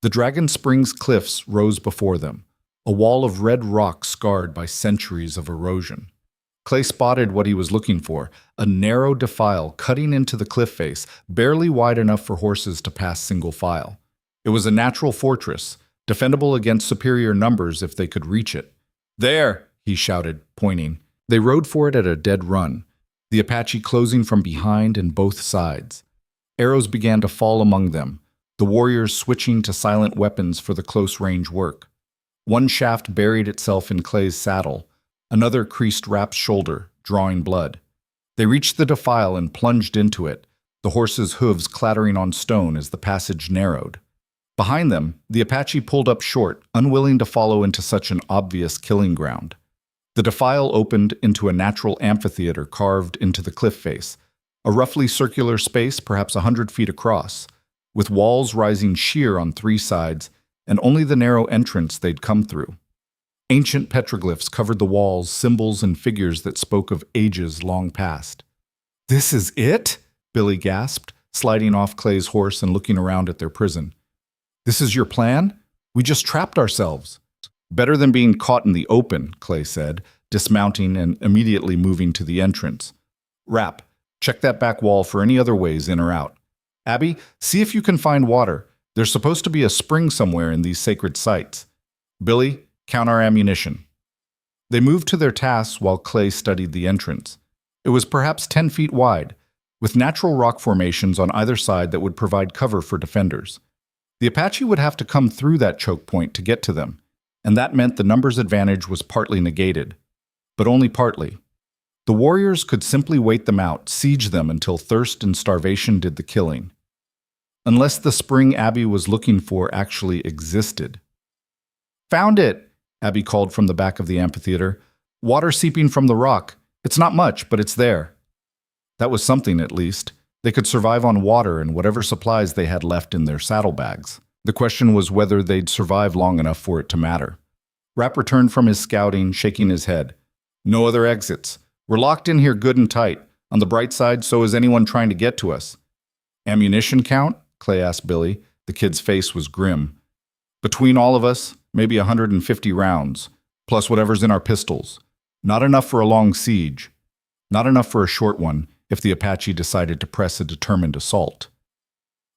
The Dragon Springs cliffs rose before them, a wall of red rock scarred by centuries of erosion. Clay spotted what he was looking for, a narrow defile cutting into the cliff face, barely wide enough for horses to pass single file. It was a natural fortress, defendable against superior numbers if they could reach it. "There!" he shouted, pointing. They rode for it at a dead run, the Apache closing from behind and both sides. Arrows began to fall among them, the warriors switching to silent weapons for the close-range work. One shaft buried itself in Clay's saddle, another creased Rapp's shoulder, drawing blood. They reached the defile and plunged into it, the horses' hooves clattering on stone as the passage narrowed. Behind them, the Apache pulled up short, unwilling to follow into such an obvious killing ground. The defile opened into a natural amphitheater carved into the cliff face, a roughly circular space perhaps 100 feet across, with walls rising sheer on 3 sides and only the narrow entrance they'd come through. Ancient petroglyphs covered the walls, symbols and figures that spoke of ages long past. "This is it?" Billy gasped, sliding off Clay's horse and looking around at their prison. "This is your plan? We just trapped ourselves." "Better than being caught in the open," Clay said, dismounting and immediately moving to the entrance. "Rapp, check that back wall for any other ways in or out. Abby, see if you can find water. There's supposed to be a spring somewhere in these sacred sites. Billy, count our ammunition." They moved to their tasks while Clay studied the entrance. It was perhaps 10 feet wide, with natural rock formations on either side that would provide cover for defenders. The Apache would have to come through that choke point to get to them, and that meant the numbers advantage was partly negated. But only partly. The warriors could simply wait them out, siege them until thirst and starvation did the killing. Unless the spring Abby was looking for actually existed. "Found it!" Abby called from the back of the amphitheater. "Water seeping from the rock. It's not much, but it's there." That was something, at least. They could survive on water and whatever supplies they had left in their saddlebags. The question was whether they'd survive long enough for it to matter. Rapp returned from his scouting, shaking his head. No other exits. We're locked in here good and tight. On the bright side, so is anyone trying to get to us. Ammunition count? Clay asked Billy. The kid's face was grim. Between all of us, maybe 150 rounds, plus whatever's in our pistols. Not enough for a long siege. Not enough for a short one if the Apache decided to press a determined assault.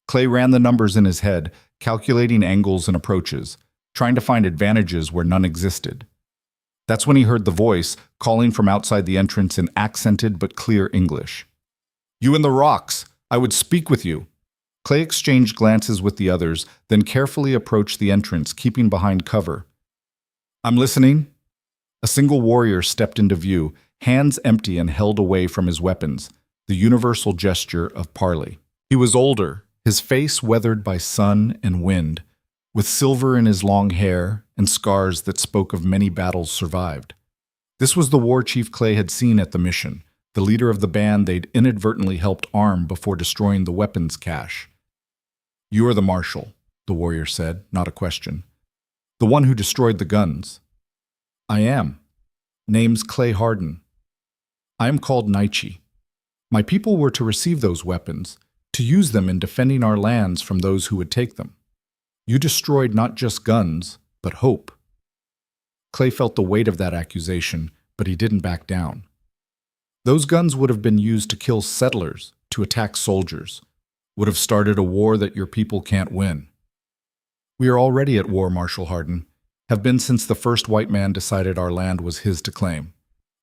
Clay ran the numbers in his head, calculating angles and approaches, trying to find advantages where none existed. That's when he heard the voice calling from outside the entrance in accented but clear English. "You in the rocks! I would speak with you!" Clay exchanged glances with the others, then carefully approached the entrance, keeping behind cover. "I'm listening." A single warrior stepped into view, hands empty and held away from his weapons, the universal gesture of parley. He was older, his face weathered by sun and wind, with silver in his long hair and scars that spoke of many battles survived. This was the war chief Clay had seen at the mission, the leader of the band they'd inadvertently helped arm before destroying the weapons cache. "You are the Marshal," the warrior said, not a question. "The one who destroyed the guns." "I am. Name's Clay Harden. I am called Nietzsche. My people were to receive those weapons, to use them in defending our lands from those who would take them. You destroyed not just guns, but hope." Clay felt the weight of that accusation, but he didn't back down. Those guns would have been used to kill settlers, to attack soldiers, would have started a war that your people can't win. "We are already at war, Marshal Harden, have been since the first white man decided our land was his to claim."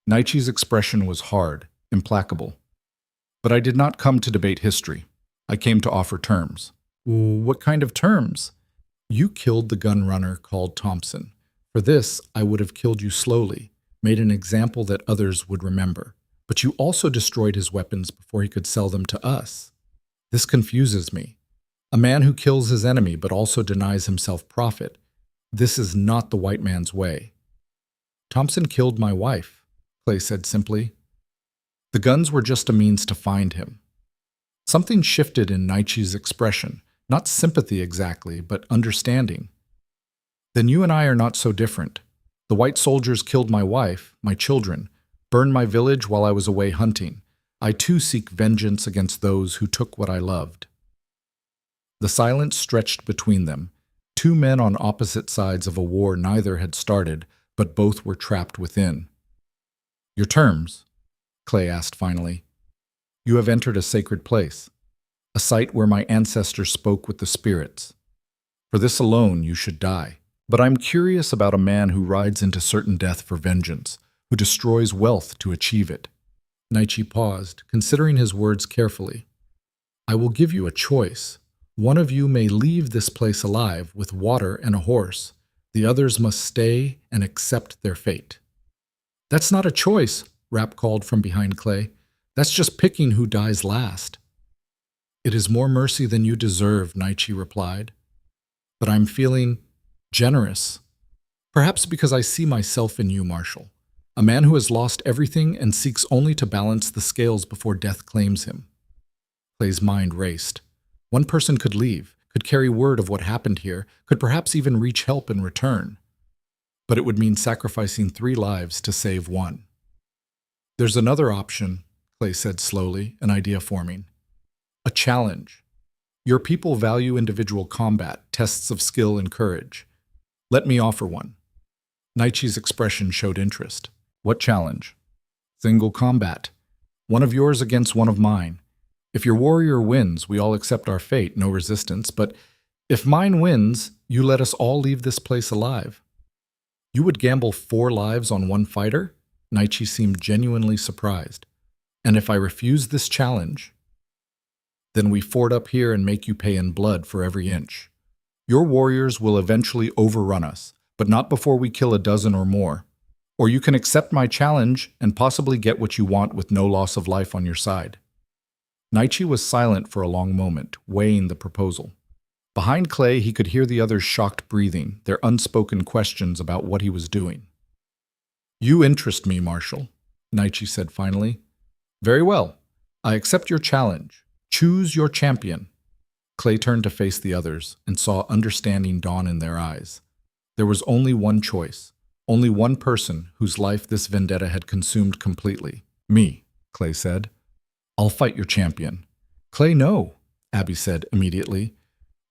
Nietzsche's expression was hard, implacable. "But I did not come to debate history. I came to offer terms." "What kind of terms?" "You killed the gun runner called Thompson. For this, I would have killed you slowly, made an example that others would remember. But you also destroyed his weapons before he could sell them to us. This confuses me. A man who kills his enemy but also denies himself profit. This is not the white man's way." "Thompson killed my wife," Clay said simply. "The guns were just a means to find him." Something shifted in Nietzsche's expression, not sympathy exactly, but understanding. "Then you and I are not so different. The white soldiers killed my wife, my children, burned my village while I was away hunting. I too seek vengeance against those who took what I loved." The silence stretched between them, two men on opposite sides of a war neither had started, but both were trapped within. "Your terms?" Clay asked finally. "You have entered a sacred place, a site where my ancestors spoke with the spirits. For this alone you should die. But I'm curious about a man who rides into certain death for vengeance, who destroys wealth to achieve it." Nietzsche paused, considering his words carefully. "I will give you a choice. One of you may leave this place alive with water and a horse. The others must stay and accept their fate." "That's not a choice," Rapp called from behind Clay. "That's just picking who dies last." "It is more mercy than you deserve," Nietzsche replied. "But I'm feeling generous. Perhaps because I see myself in you, Marshal. A man who has lost everything and seeks only to balance the scales before death claims him." Clay's mind raced. One person could leave, could carry word of what happened here, could perhaps even reach help in return. But it would mean sacrificing 3 lives to save one. "There's another option," Clay said slowly, an idea forming. "A challenge. Your people value individual combat, tests of skill and courage. Let me offer one." Nietzsche's expression showed interest. "What challenge?" "Single combat. One of yours against one of mine. If your warrior wins, we all accept our fate, no resistance. But if mine wins, you let us all leave this place alive." "You would gamble 4 lives on one fighter?" Nietzsche seemed genuinely surprised. "And if I refuse this challenge?" "Then we fort up here and make you pay in blood for every inch. Your warriors will eventually overrun us, but not before we kill a dozen or more. Or you can accept my challenge and possibly get what you want with no loss of life on your side." Nietzsche was silent for a long moment, weighing the proposal. Behind Clay, he could hear the others' shocked breathing, their unspoken questions about what he was doing. "You interest me, Marshal," Nietzsche said finally. "Very well. I accept your challenge. Choose your champion. Clay turned to face the others and saw understanding dawn in their eyes. There was only one choice, only one person whose life this vendetta had consumed completely. Me, Clay said. I'll fight your champion. Clay, no, Abby said immediately.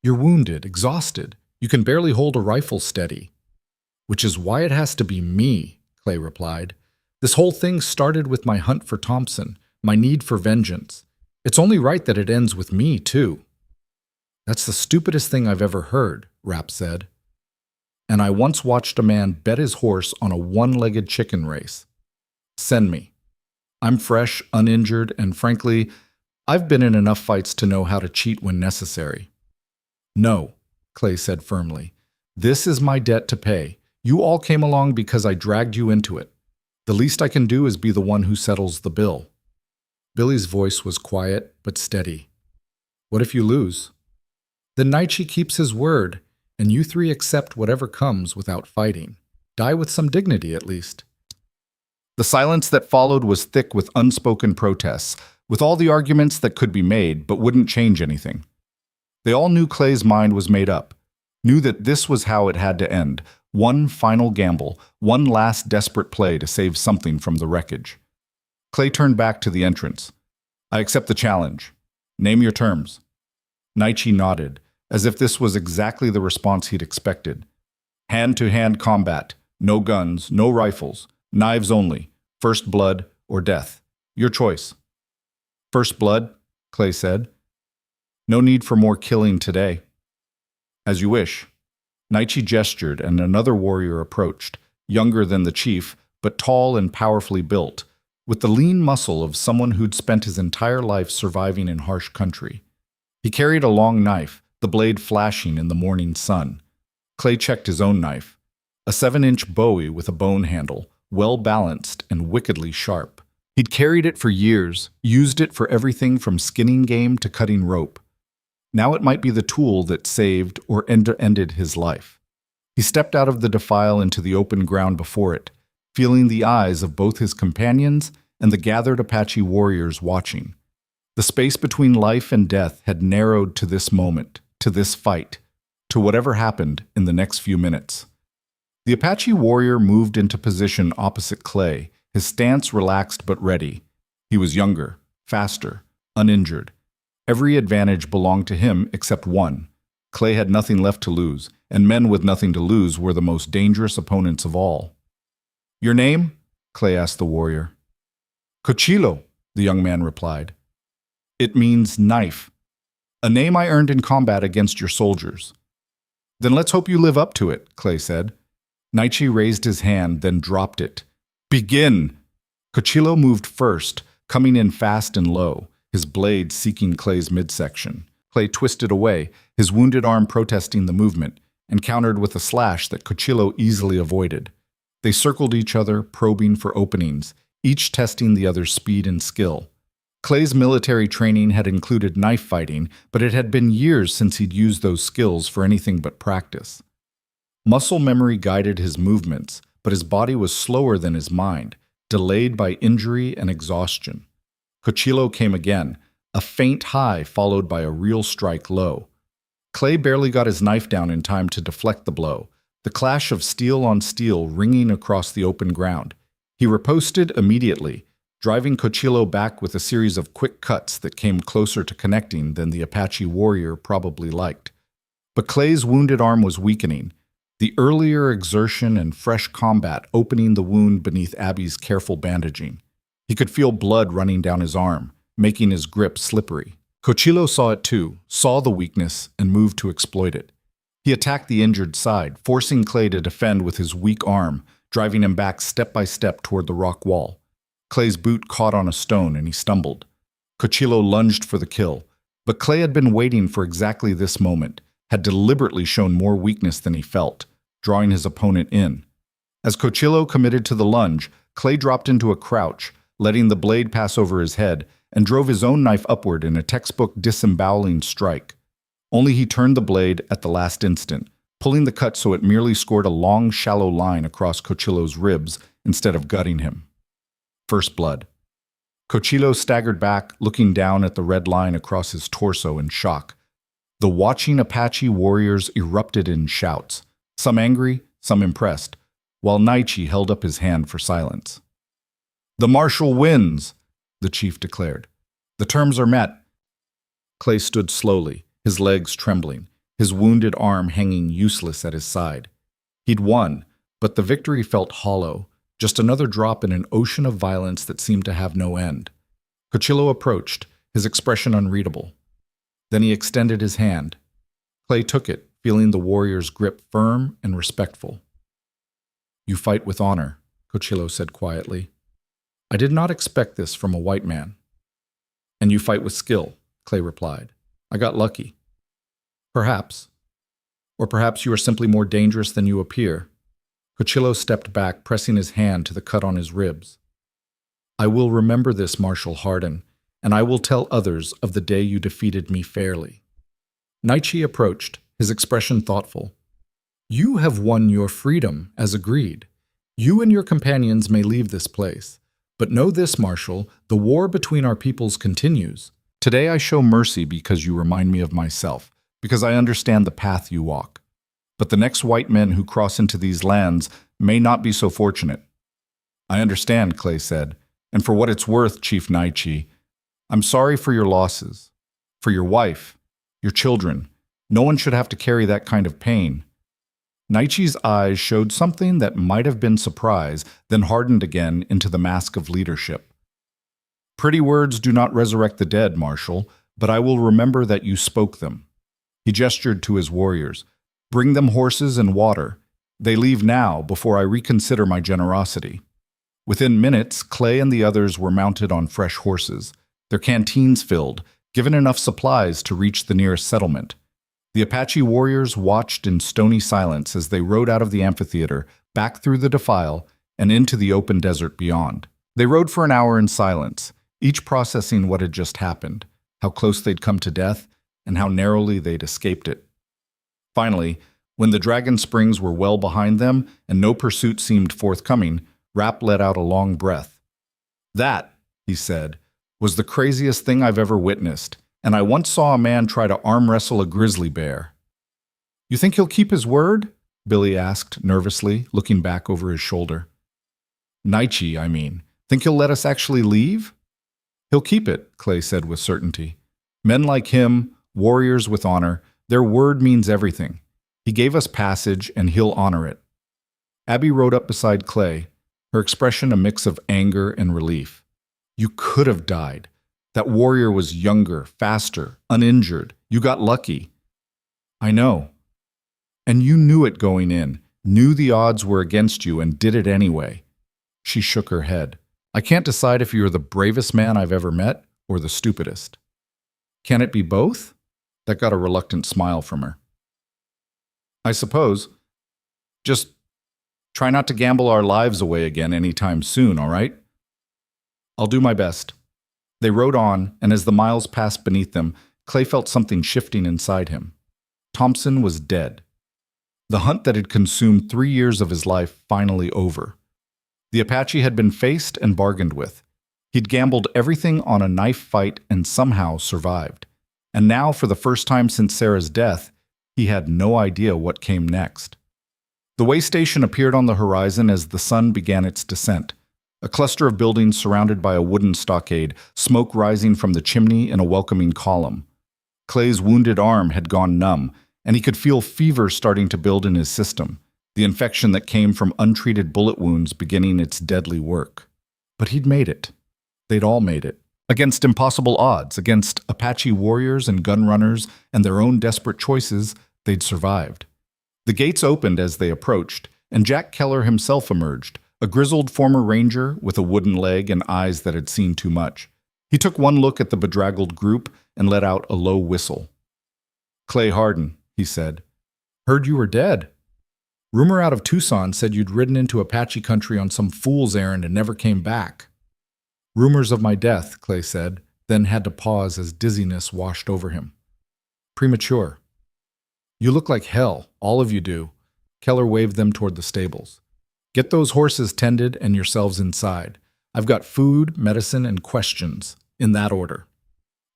You're wounded, exhausted. You can barely hold a rifle steady. Which is why it has to be me, Clay replied. This whole thing started with my hunt for Thompson, my need for vengeance. It's only right that it ends with me, too. That's the stupidest thing I've ever heard, Rapp said. And I once watched a man bet his horse on a one-legged chicken race. Send me. I'm fresh, uninjured, and frankly, I've been in enough fights to know how to cheat when necessary. No, Clay said firmly. This is my debt to pay. You all came along because I dragged you into it. The least I can do is be the one who settles the bill. Billy's voice was quiet but steady. What if you lose? Then Naichi keeps his word, and you three accept whatever comes without fighting. Die with some dignity, at least. The silence that followed was thick with unspoken protests, with all the arguments that could be made but wouldn't change anything. They all knew Clay's mind was made up, knew that this was how it had to end, one final gamble, one last desperate play to save something from the wreckage. Clay turned back to the entrance. I accept the challenge. Name your terms. Naichi nodded, as if this was exactly the response he'd expected. Hand-to-hand combat, no guns, no rifles, knives only, first blood or death. Your choice. First blood, Clay said. No need for more killing today. As you wish. Naichi gestured and another warrior approached, younger than the chief, but tall and powerfully built, with the lean muscle of someone who'd spent his entire life surviving in harsh country. He carried a long knife, the blade flashing in the morning sun. Clay checked his own knife, a 7-inch Bowie with a bone handle, well-balanced and wickedly sharp. He'd carried it for years, used it for everything from skinning game to cutting rope. Now it might be the tool that saved or ended his life. He stepped out of the defile into the open ground before it, feeling the eyes of both his companions and the gathered Apache warriors watching. The space between life and death had narrowed to this moment, to this fight, to whatever happened in the next few minutes. The Apache warrior moved into position opposite Clay, his stance relaxed but ready. He was younger, faster, uninjured. Every advantage belonged to him except one. Clay had nothing left to lose, and men with nothing to lose were the most dangerous opponents of all. Your name? Clay asked the warrior. Cochilo, the young man replied. It means knife. A name I earned in combat against your soldiers. Then let's hope you live up to it, Clay said. Naichi raised his hand, then dropped it. Begin! Cochilo moved first, coming in fast and low, his blade seeking Clay's midsection. Clay twisted away, his wounded arm protesting the movement, and countered with a slash that Cochilo easily avoided. They circled each other, probing for openings, each testing the other's speed and skill. Clay's military training had included knife fighting, but it had been years since he'd used those skills for anything but practice. Muscle memory guided his movements, but his body was slower than his mind, delayed by injury and exhaustion. Cochilo came again, a faint high followed by a real strike low. Clay barely got his knife down in time to deflect the blow, the clash of steel on steel ringing across the open ground. He riposted immediately, driving Cochilo back with a series of quick cuts that came closer to connecting than the Apache warrior probably liked. But Clay's wounded arm was weakening, the earlier exertion and fresh combat opening the wound beneath Abby's careful bandaging. He could feel blood running down his arm, making his grip slippery. Cochilo saw it too, saw the weakness, and moved to exploit it. He attacked the injured side, forcing Clay to defend with his weak arm, driving him back step by step toward the rock wall. Clay's boot caught on a stone and he stumbled. Cochilo lunged for the kill, but Clay had been waiting for exactly this moment, had deliberately shown more weakness than he felt, drawing his opponent in. As Cochilo committed to the lunge, Clay dropped into a crouch, letting the blade pass over his head, and drove his own knife upward in a textbook disemboweling strike. Only he turned the blade at the last instant, pulling the cut so it merely scored a long, shallow line across Cochilo's ribs instead of gutting him. First blood. Cochilo staggered back, looking down at the red line across his torso in shock. The watching Apache warriors erupted in shouts, some angry, some impressed, while Naichi held up his hand for silence. "The Marshal wins," the chief declared. "The terms are met." Clay stood slowly, his legs trembling, his wounded arm hanging useless at his side. He'd won, but the victory felt hollow, just another drop in an ocean of violence that seemed to have no end. Cochilo approached, his expression unreadable. Then he extended his hand. Clay took it, feeling the warrior's grip firm and respectful. "You fight with honor," Cochilo said quietly. "I did not expect this from a white man." "And you fight with skill," Clay replied. "I got lucky." "Perhaps. Or perhaps you are simply more dangerous than you appear." Cochilo stepped back, pressing his hand to the cut on his ribs. "I will remember this, Marshal Harden, and I will tell others of the day you defeated me fairly." Naichi approached, his expression thoughtful. "You have won your freedom, as agreed. You and your companions may leave this place. But know this, Marshal, the war between our peoples continues. Today I show mercy because you remind me of myself, because I understand the path you walk. But the next white men who cross into these lands may not be so fortunate." "I understand," Clay said, "and for what it's worth, Chief Naichi, I'm sorry for your losses, for your wife, your children. No one should have to carry that kind of pain." Naichi's eyes showed something that might have been surprise, then hardened again into the mask of leadership. "Pretty words do not resurrect the dead, Marshal, but I will remember that you spoke them." He gestured to his warriors. "Bring them horses and water. They leave now, before I reconsider my generosity." Within minutes, Clay and the others were mounted on fresh horses, their canteens filled, given enough supplies to reach the nearest settlement. The Apache warriors watched in stony silence as they rode out of the amphitheater, back through the defile, and into the open desert beyond. They rode for an hour in silence, each processing what had just happened, how close they'd come to death, and how narrowly they'd escaped it. Finally, when the Dragon Springs were well behind them and no pursuit seemed forthcoming, Rapp let out a long breath. "That," he said, "was the craziest thing I've ever witnessed, and I once saw a man try to arm wrestle a grizzly bear." "You think he'll keep his word?" Billy asked nervously, looking back over his shoulder. "Naichi, I mean. Think he'll let us actually leave?" "He'll keep it," Clay said with certainty. "Men like him, warriors with honor, their word means everything. He gave us passage, and he'll honor it." Abby rode up beside Clay, her expression a mix of anger and relief. "You could have died. That warrior was younger, faster, uninjured. You got lucky." "I know. And you knew it going in, knew the odds were against you, and did it anyway." She shook her head. "I can't decide if you're the bravest man I've ever met or the stupidest." "Can it be both?" That got a reluctant smile from her. "I suppose. Just try not to gamble our lives away again anytime soon, all right?" "I'll do my best." They rode on, and as the miles passed beneath them, Clay felt something shifting inside him. Thompson was dead. The hunt that had consumed 3 years of his life finally over. The Apache had been faced and bargained with. He'd gambled everything on a knife fight and somehow survived. And now, for the first time since Sarah's death, he had no idea what came next. The way station appeared on the horizon as the sun began its descent. A cluster of buildings surrounded by a wooden stockade, smoke rising from the chimney in a welcoming column. Clay's wounded arm had gone numb, and he could feel fever starting to build in his system, the infection that came from untreated bullet wounds beginning its deadly work. But he'd made it. They'd all made it. Against impossible odds, against Apache warriors and gun runners and their own desperate choices, they'd survived. The gates opened as they approached, and Jack Keller himself emerged, a grizzled former ranger with a wooden leg and eyes that had seen too much. He took one look at the bedraggled group and let out a low whistle. "Clay Harden," he said. "Heard you were dead. Rumor out of Tucson said you'd ridden into Apache country on some fool's errand and never came back." "Rumors of my death," Clay said, then had to pause as dizziness washed over him. "Premature. You look like hell, all of you do." Keller waved them toward the stables. "Get those horses tended and yourselves inside. I've got food, medicine, and questions, in that order.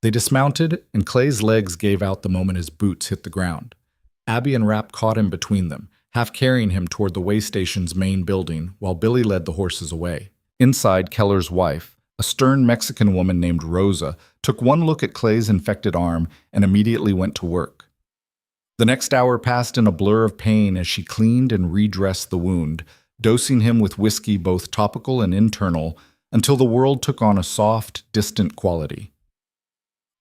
They dismounted, and Clay's legs gave out the moment his boots hit the ground. Abby and Rapp caught him between them, half carrying him toward the way station's main building, while Billy led the horses away. Inside, Keller's wife, a stern Mexican woman named Rosa, took one look at Clay's infected arm and immediately went to work. The next hour passed in a blur of pain as she cleaned and redressed the wound, dosing him with whiskey both topical and internal, until the world took on a soft, distant quality.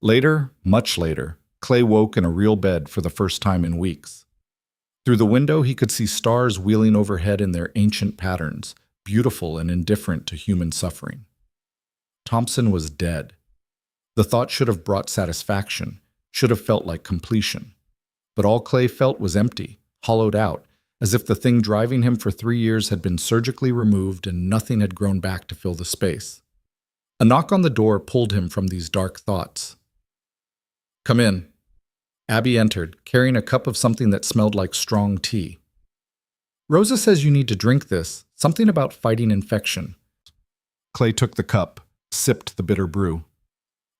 Later, much later, Clay woke in a real bed for the first time in weeks. Through the window, he could see stars wheeling overhead in their ancient patterns, beautiful and indifferent to human suffering. Thompson was dead. The thought should have brought satisfaction, should have felt like completion. But all Clay felt was empty, hollowed out, as if the thing driving him for 3 years had been surgically removed and nothing had grown back to fill the space. A knock on the door pulled him from these dark thoughts. "Come in." Abby entered, carrying a cup of something that smelled like strong tea. "Rosa says you need to drink this, something about fighting infection." Clay took the cup, sipped the bitter brew.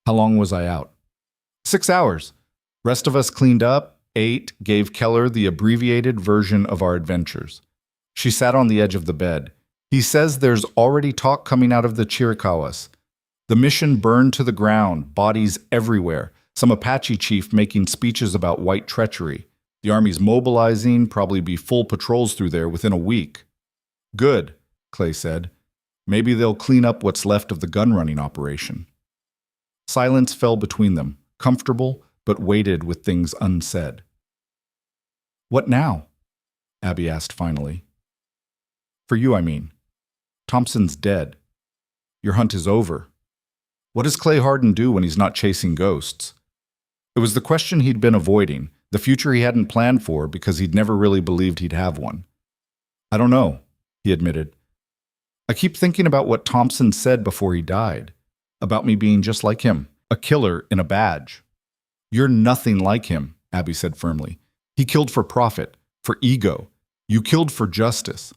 "How long was I out?" 6 hours. Rest of us cleaned up, ate, gave Keller the abbreviated version of our adventures. She sat on the edge of the bed. "He says there's already talk coming out of the Chiricahuas. The mission burned to the ground, bodies everywhere. Some Apache chief making speeches about white treachery. The army's mobilizing, probably be full patrols through there within a week." "Good," Clay said. "Maybe they'll clean up what's left of the gun-running operation." Silence fell between them, comfortable, but weighted with things unsaid. "What now?" Abby asked finally. "For you, I mean. Thompson's dead. Your hunt is over. What does Clay Harden do when he's not chasing ghosts?" It was the question he'd been avoiding, the future he hadn't planned for because he'd never really believed he'd have one. "I don't know," he admitted. "I keep thinking about what Thompson said before he died, about me being just like him, a killer in a badge." "You're nothing like him," Abby said firmly. "He killed for profit, for ego. You killed for justice."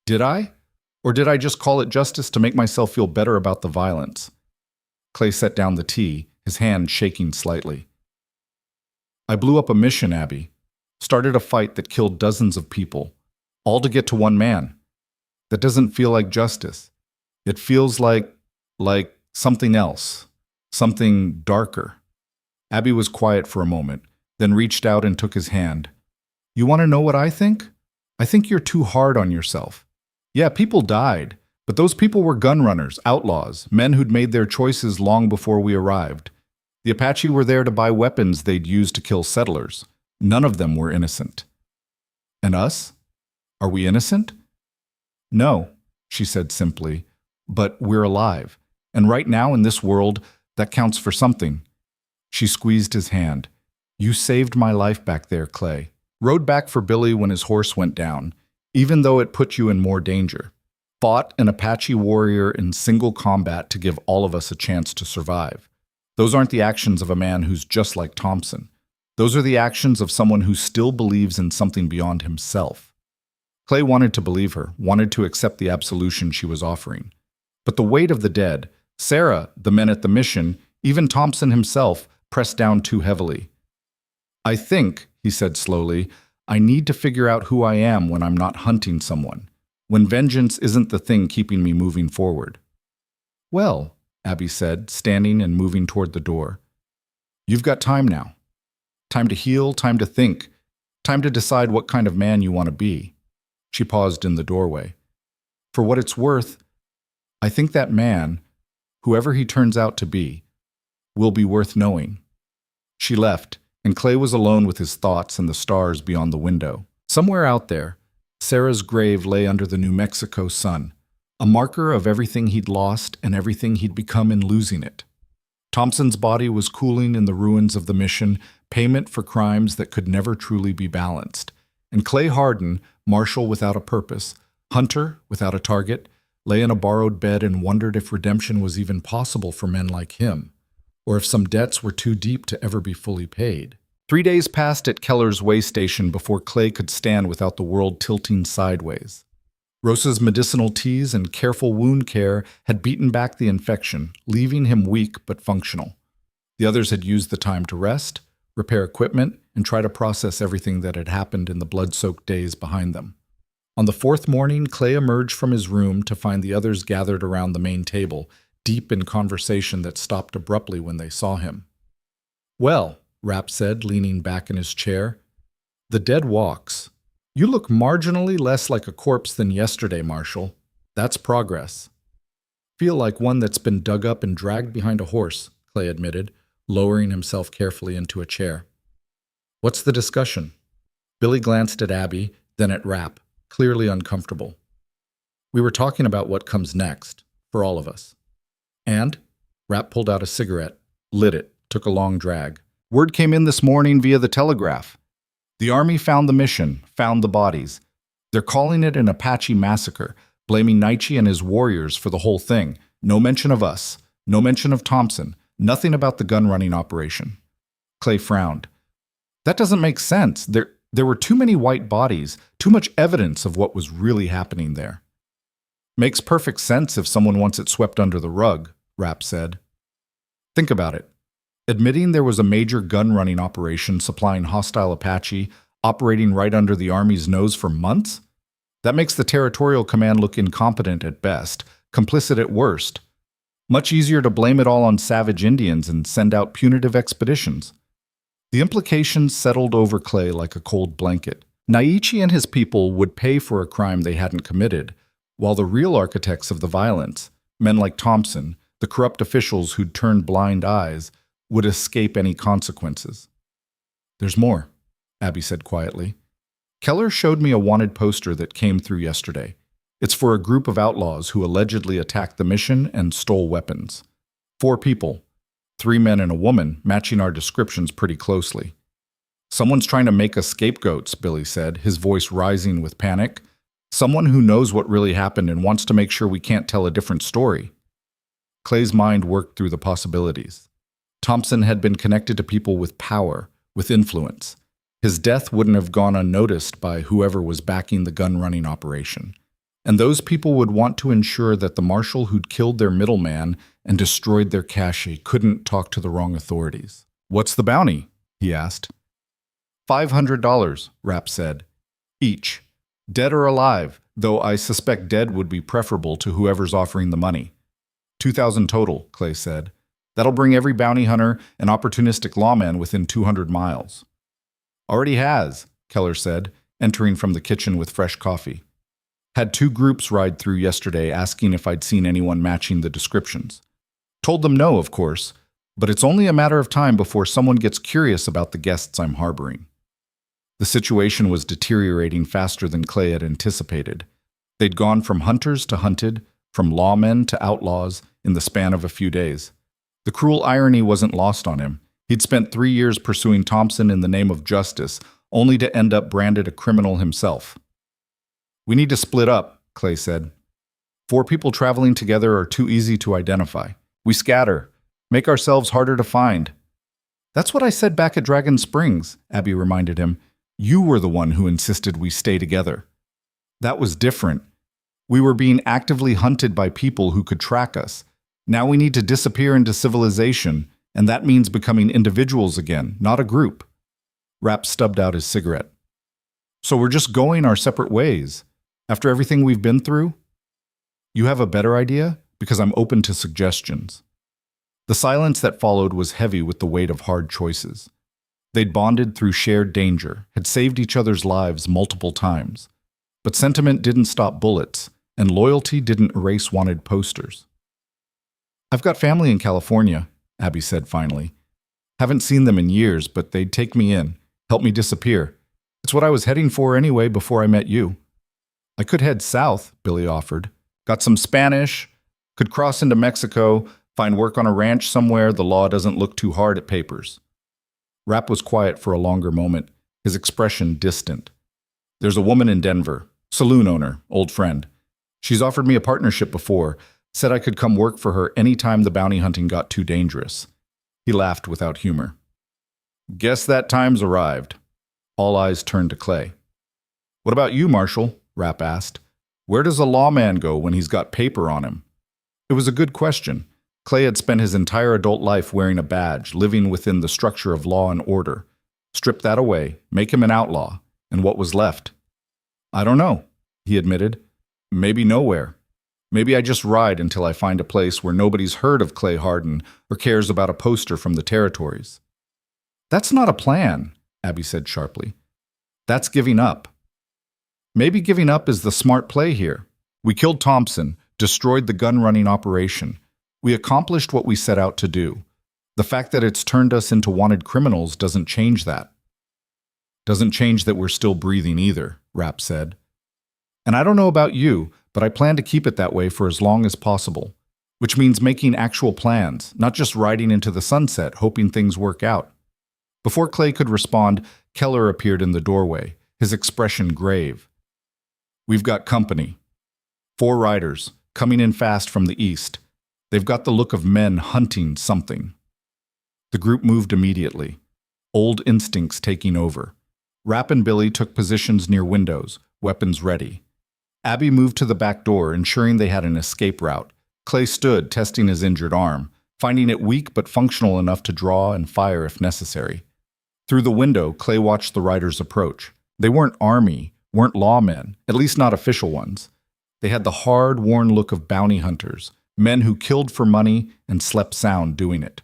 "Did I? Or did I just call it justice to make myself feel better about the violence?" Clay set down the tea, his hand shaking slightly. "I blew up a mission, Abby. Started a fight that killed dozens of people, all to get to one man. That doesn't feel like justice. It feels like something else, something darker." Abby was quiet for a moment, then reached out and took his hand. "You want to know what I think? I think you're too hard on yourself. Yeah, people died, but those people were gun runners, outlaws, men who'd made their choices long before we arrived. The Apache were there to buy weapons they'd use to kill settlers. None of them were innocent." "And us? Are we innocent?" "No," she said simply, "but we're alive. And right now in this world, that counts for something." She squeezed his hand. "You saved my life back there, Clay. Rode back for Billy when his horse went down, even though it put you in more danger. Fought an Apache warrior in single combat to give all of us a chance to survive. Those aren't the actions of a man who's just like Thompson. Those are the actions of someone who still believes in something beyond himself." Clay wanted to believe her, wanted to accept the absolution she was offering. But the weight of the dead, Sarah, the men at the mission, even Thompson himself, pressed down too heavily. "I think," he said slowly, "I need to figure out who I am when I'm not hunting someone, when vengeance isn't the thing keeping me moving forward." "Well," Abby said, standing and moving toward the door, "you've got time now. Time to heal, time to think, time to decide what kind of man you want to be." She paused in the doorway. "For what it's worth, I think that man, whoever he turns out to be, will be worth knowing." She left, and Clay was alone with his thoughts and the stars beyond the window. Somewhere out there, Sarah's grave lay under the New Mexico sun, a marker of everything he'd lost and everything he'd become in losing it. Thompson's body was cooling in the ruins of the mission, payment for crimes that could never truly be balanced. And Clay Harden, Marshal without a purpose, hunter without a target, lay in a borrowed bed and wondered if redemption was even possible for men like him, or if some debts were too deep to ever be fully paid. 3 days passed at Keller's way station before Clay could stand without the world tilting sideways. Rosa's medicinal teas and careful wound care had beaten back the infection, leaving him weak but functional. The others had used the time to rest, repair equipment, and try to process everything that had happened in the blood-soaked days behind them. On the fourth morning, Clay emerged from his room to find the others gathered around the main table, deep in conversation that stopped abruptly when they saw him. "Well," Rapp said, leaning back in his chair, "the dead walks. You look marginally less like a corpse than yesterday, Marshal. That's progress." "Feel like one that's been dug up and dragged behind a horse," Clay admitted, lowering himself carefully into a chair. "What's the discussion?" Billy glanced at Abby, then at Rapp, clearly uncomfortable. "We were talking about what comes next, for all of us." "And?" Rapp pulled out a cigarette, lit it, took a long drag. "Word came in this morning via the telegraph. The Army found the mission, found the bodies. They're calling it an Apache massacre, blaming Naichi and his warriors for the whole thing. No mention of us, no mention of Thompson, nothing about the gun-running operation." Clay frowned. "That doesn't make sense. There were too many white bodies, too much evidence of what was really happening there." "Makes perfect sense if someone wants it swept under the rug," Rapp said. "Think about it. Admitting there was a major gun-running operation supplying hostile Apache, operating right under the Army's nose for months? That makes the Territorial Command look incompetent at best, complicit at worst. Much easier to blame it all on savage Indians and send out punitive expeditions." The implications settled over Clay like a cold blanket. Naichi and his people would pay for a crime they hadn't committed, while the real architects of the violence, men like Thompson, the corrupt officials who'd turned blind eyes, would escape any consequences. "There's more," Abby said quietly. "Keller showed me a wanted poster that came through yesterday. It's for a group of outlaws who allegedly attacked the mission and stole weapons. 4 people, 3 men and a woman, matching our descriptions pretty closely." "Someone's trying to make us scapegoats," Billy said, his voice rising with panic. "Someone who knows what really happened and wants to make sure we can't tell a different story." Clay's mind worked through the possibilities. Thompson had been connected to people with power, with influence. His death wouldn't have gone unnoticed by whoever was backing the gun-running operation. And those people would want to ensure that the marshal who'd killed their middleman and destroyed their cache couldn't talk to the wrong authorities. "What's the bounty?" he asked. $500, Rapp said. "Each. Dead or alive, though I suspect dead would be preferable to whoever's offering the money." 2,000 total, Clay said. "That'll bring every bounty hunter and opportunistic lawman within 200 miles. "Already has," Keller said, entering from the kitchen with fresh coffee. "Had 2 groups ride through yesterday asking if I'd seen anyone matching the descriptions. Told them no, of course, but it's only a matter of time before someone gets curious about the guests I'm harboring." The situation was deteriorating faster than Clay had anticipated. They'd gone from hunters to hunted, from lawmen to outlaws, in the span of a few days. The cruel irony wasn't lost on him. He'd spent 3 years pursuing Thompson in the name of justice, only to end up branded a criminal himself. "We need to split up," Clay said. 4 people traveling together are too easy to identify. We scatter, make ourselves harder to find." "That's what I said back at Dragon Springs," Abby reminded him. "You were the one who insisted we stay together." "That was different. We were being actively hunted by people who could track us. Now we need to disappear into civilization, and that means becoming individuals again, not a group." Rapp stubbed out his cigarette. "So we're just going our separate ways, after everything we've been through?" "You have a better idea? Because I'm open to suggestions." The silence that followed was heavy with the weight of hard choices. They'd bonded through shared danger, had saved each other's lives multiple times. But sentiment didn't stop bullets, and loyalty didn't erase wanted posters. "I've got family in California," Abby said finally. "Haven't seen them in years, but they'd take me in, help me disappear. It's what I was heading for anyway before I met you." "I could head south," Billy offered. "Got some Spanish, could cross into Mexico, find work on a ranch somewhere the law doesn't look too hard at papers." Rapp was quiet for a longer moment, his expression distant. "There's a woman in Denver, saloon owner, old friend. She's offered me a partnership before, said I could come work for her any time the bounty hunting got too dangerous." He laughed without humor. "Guess that time's arrived." All eyes turned to Clay. "What about you, Marshal?" Rapp asked. Where does a lawman go when he's got paper on him? It was a good question. Clay had spent his entire adult life wearing a badge, living within the structure of law and order. Strip that away, make him an outlaw, and what was left? I don't know, he admitted. Maybe nowhere. Maybe I just ride until I find a place where nobody's heard of Clay Harden or cares about a poster from the territories. That's not a plan, Abby said sharply. That's giving up. Maybe giving up is the smart play here. We killed Thompson, destroyed the gun-running operation. We accomplished what we set out to do. The fact that it's turned us into wanted criminals doesn't change that. Doesn't change that we're still breathing either, Rapp said. And I don't know about you, but I plan to keep it that way for as long as possible, which means making actual plans, not just riding into the sunset, hoping things work out. Before Clay could respond, Keller appeared in the doorway, his expression grave. We've got company. 4 riders, coming in fast from the east. They've got the look of men hunting something. The group moved immediately, old instincts taking over. Rapp and Billy took positions near windows, weapons ready. Abby moved to the back door, ensuring they had an escape route. Clay stood, testing his injured arm, finding it weak but functional enough to draw and fire if necessary. Through the window, Clay watched the riders approach. They weren't army, weren't lawmen, at least not official ones. They had the hard, worn look of bounty hunters, men who killed for money and slept sound doing it.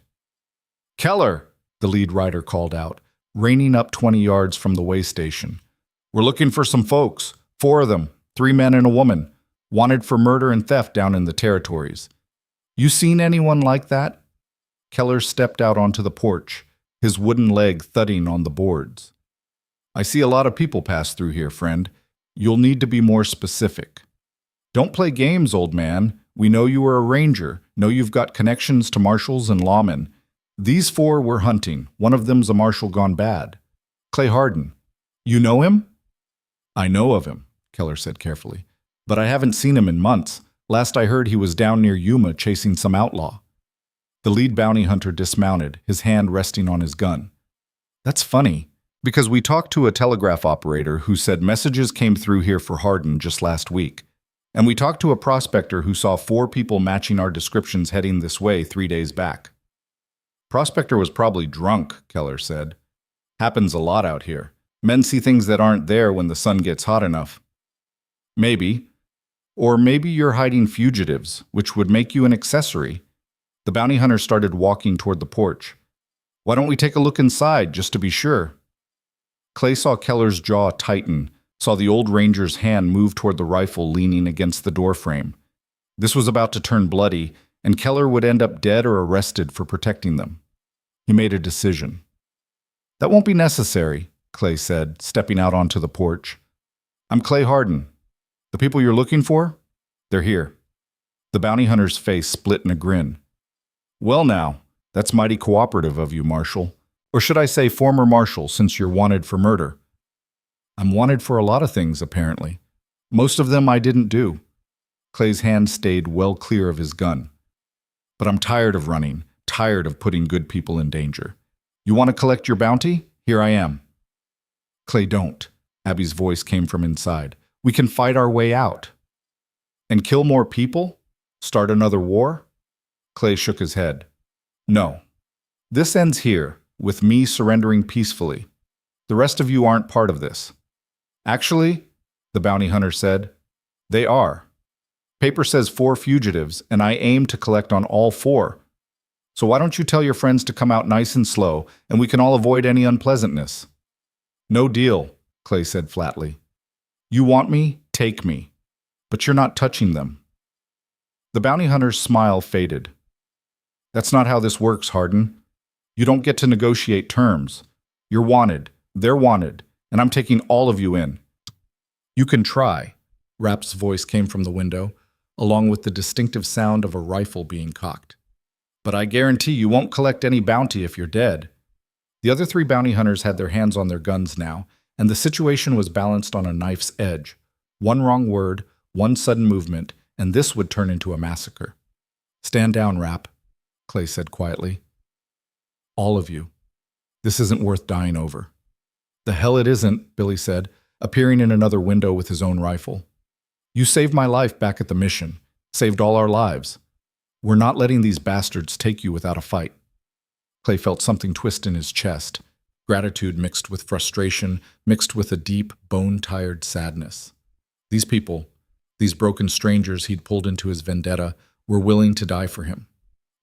Keller, the lead rider called out, reining up 20 yards from the way station. We're looking for some folks, 4 of them, 3 men and a woman, wanted for murder and theft down in the territories. You seen anyone like that? Keller stepped out onto the porch, his wooden leg thudding on the boards. I see a lot of people pass through here, friend. You'll need to be more specific. Don't play games, old man. We know you are a ranger, know you've got connections to marshals and lawmen. These 4 we're hunting. One of them's a marshal gone bad. Clay Harden. You know him? I know of him, Keller said carefully. But I haven't seen him in months. Last I heard he was down near Yuma chasing some outlaw. The lead bounty hunter dismounted, his hand resting on his gun. That's funny, because we talked to a telegraph operator who said messages came through here for Harden just last week. And we talked to a prospector who saw 4 people matching our descriptions heading this way 3 days back. Prospector was probably drunk, Keller said. Happens a lot out here. Men see things that aren't there when the sun gets hot enough. Maybe. Or maybe you're hiding fugitives, which would make you an accessory. The bounty hunter started walking toward the porch. Why don't we take a look inside, just to be sure? Clay saw Keller's jaw tighten, saw the old ranger's hand move toward the rifle leaning against the doorframe. This was about to turn bloody, and Keller would end up dead or arrested for protecting them. He made a decision. That won't be necessary, Clay said, stepping out onto the porch. I'm Clay Harden. The people you're looking for? They're here. The bounty hunter's face split in a grin. Well now, that's mighty cooperative of you, Marshal. Or should I say former Marshal, since you're wanted for murder. I'm wanted for a lot of things, apparently. Most of them I didn't do. Clay's hand stayed well clear of his gun. But I'm tired of running, tired of putting good people in danger. You want to collect your bounty? Here I am. Clay, don't. Abby's voice came from inside. We can fight our way out. And kill more people? Start another war? Clay shook his head. No. This ends here, with me surrendering peacefully. The rest of you aren't part of this. Actually, the bounty hunter said, they are. Paper says 4 fugitives, and I aim to collect on all 4. So why don't you tell your friends to come out nice and slow, and we can all avoid any unpleasantness? No deal, Clay said flatly. You want me? Take me. But you're not touching them. The bounty hunter's smile faded. That's not how this works, Harden. You don't get to negotiate terms. You're wanted, they're wanted, and I'm taking all of you in. You can try, Rapp's voice came from the window, along with the distinctive sound of a rifle being cocked. But I guarantee you won't collect any bounty if you're dead. The other 3 bounty hunters had their hands on their guns now, and the situation was balanced on a knife's edge. One wrong word, one sudden movement, and this would turn into a massacre. Stand down, Rapp, Clay said quietly. All of you. This isn't worth dying over. The hell it isn't, Billy said, appearing in another window with his own rifle. You saved my life back at the mission, saved all our lives. We're not letting these bastards take you without a fight. Clay felt something twist in his chest, gratitude mixed with frustration, mixed with a deep, bone-tired sadness. These people, these broken strangers he'd pulled into his vendetta, were willing to die for him.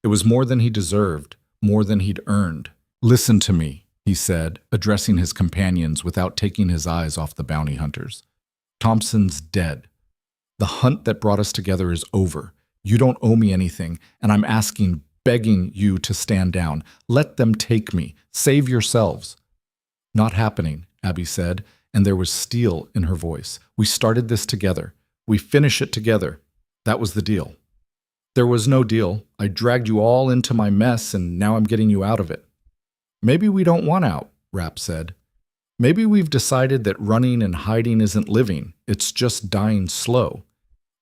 It was more than he deserved, more than he'd earned. "Listen to me," he said, addressing his companions without taking his eyes off the bounty hunters. "Thompson's dead. The hunt that brought us together is over. You don't owe me anything, and I'm asking, begging you to stand down. Let them take me. Save yourselves." "Not happening," Abby said, and there was steel in her voice. "We started this together. We finish it together. That was the deal." "There was no deal. I dragged you all into my mess, and now I'm getting you out of it." "Maybe we don't want out," Rapp said. "Maybe we've decided that running and hiding isn't living. It's just dying slow.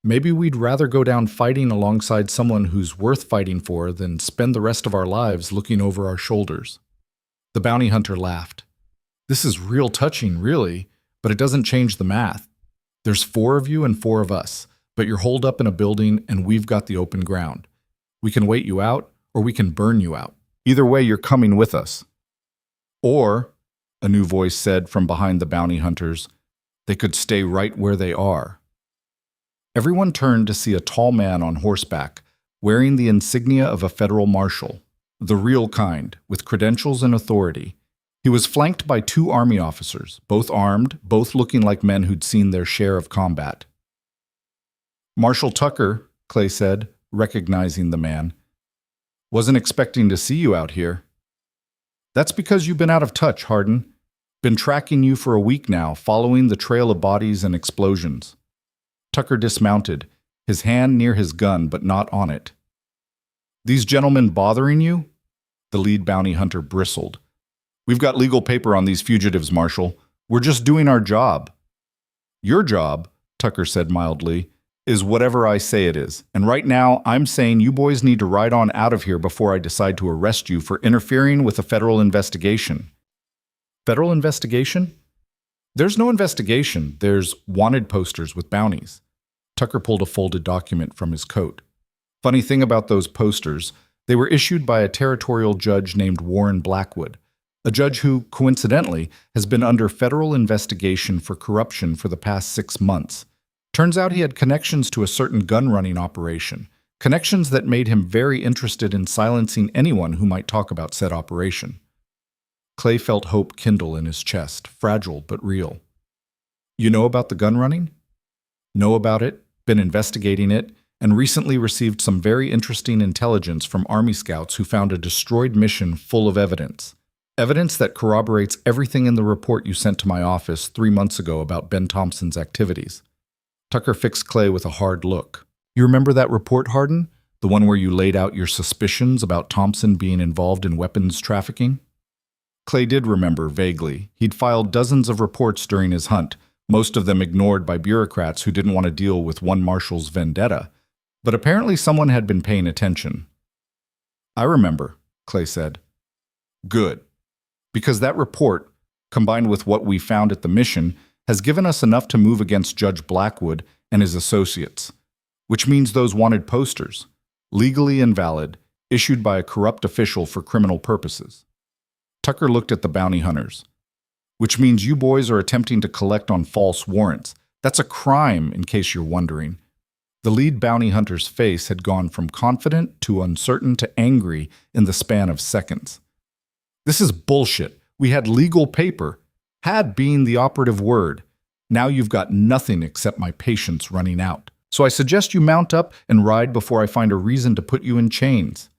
Maybe we'd rather go down fighting alongside someone who's worth fighting for than spend the rest of our lives looking over our shoulders." The bounty hunter laughed. "This is real touching, really, but it doesn't change the math. There's 4 of you and 4 of us, but you're holed up in a building and we've got the open ground. We can wait you out, or we can burn you out. Either way, you're coming with us." "Or," a new voice said from behind the bounty hunters, "they could stay right where they are." Everyone turned to see a tall man on horseback, wearing the insignia of a federal marshal, the real kind, with credentials and authority. He was flanked by 2 army officers, both armed, both looking like men who'd seen their share of combat. "Marshal Tucker," Clay said, recognizing the man. "Wasn't expecting to see you out here." "That's because you've been out of touch, Harden. Been tracking you for a week now, following the trail of bodies and explosions." Tucker dismounted, his hand near his gun but not on it. "These gentlemen bothering you?" The lead bounty hunter bristled. "We've got legal paper on these fugitives, Marshal. We're just doing our job." "Your job," Tucker said mildly, "is whatever I say it is. And right now, I'm saying you boys need to ride on out of here before I decide to arrest you for interfering with a federal investigation." "Federal investigation?" "There's no investigation. There's wanted posters with bounties." Tucker pulled a folded document from his coat. "Funny thing about those posters, they were issued by a territorial judge named Warren Blackwood, a judge who, coincidentally, has been under federal investigation for corruption for the past 6 months. Turns out he had connections to a certain gun-running operation, connections that made him very interested in silencing anyone who might talk about said operation." Clay felt hope kindle in his chest, fragile but real. "You know about the gun running?" "Know about it, been investigating it, and recently received some very interesting intelligence from Army scouts who found a destroyed mission full of evidence. Evidence that corroborates everything in the report you sent to my office 3 months ago about Ben Thompson's activities." Tucker fixed Clay with a hard look. "You remember that report, Harden? The one where you laid out your suspicions about Thompson being involved in weapons trafficking?" Clay did remember, vaguely. He'd filed dozens of reports during his hunt, most of them ignored by bureaucrats who didn't want to deal with one marshal's vendetta. But apparently someone had been paying attention. "I remember," Clay said. "Good. Because that report, combined with what we found at the mission, has given us enough to move against Judge Blackwood and his associates. Which means those wanted posters, legally invalid, issued by a corrupt official for criminal purposes." Tucker looked at the bounty hunters. "Which means you boys are attempting to collect on false warrants. That's a crime, in case you're wondering." The lead bounty hunter's face had gone from confident to uncertain to angry in the span of seconds. "This is bullshit. We had legal paper. Had being the operative word. Now you've got nothing except my patience running out. So I suggest you mount up and ride before I find a reason to put you in chains."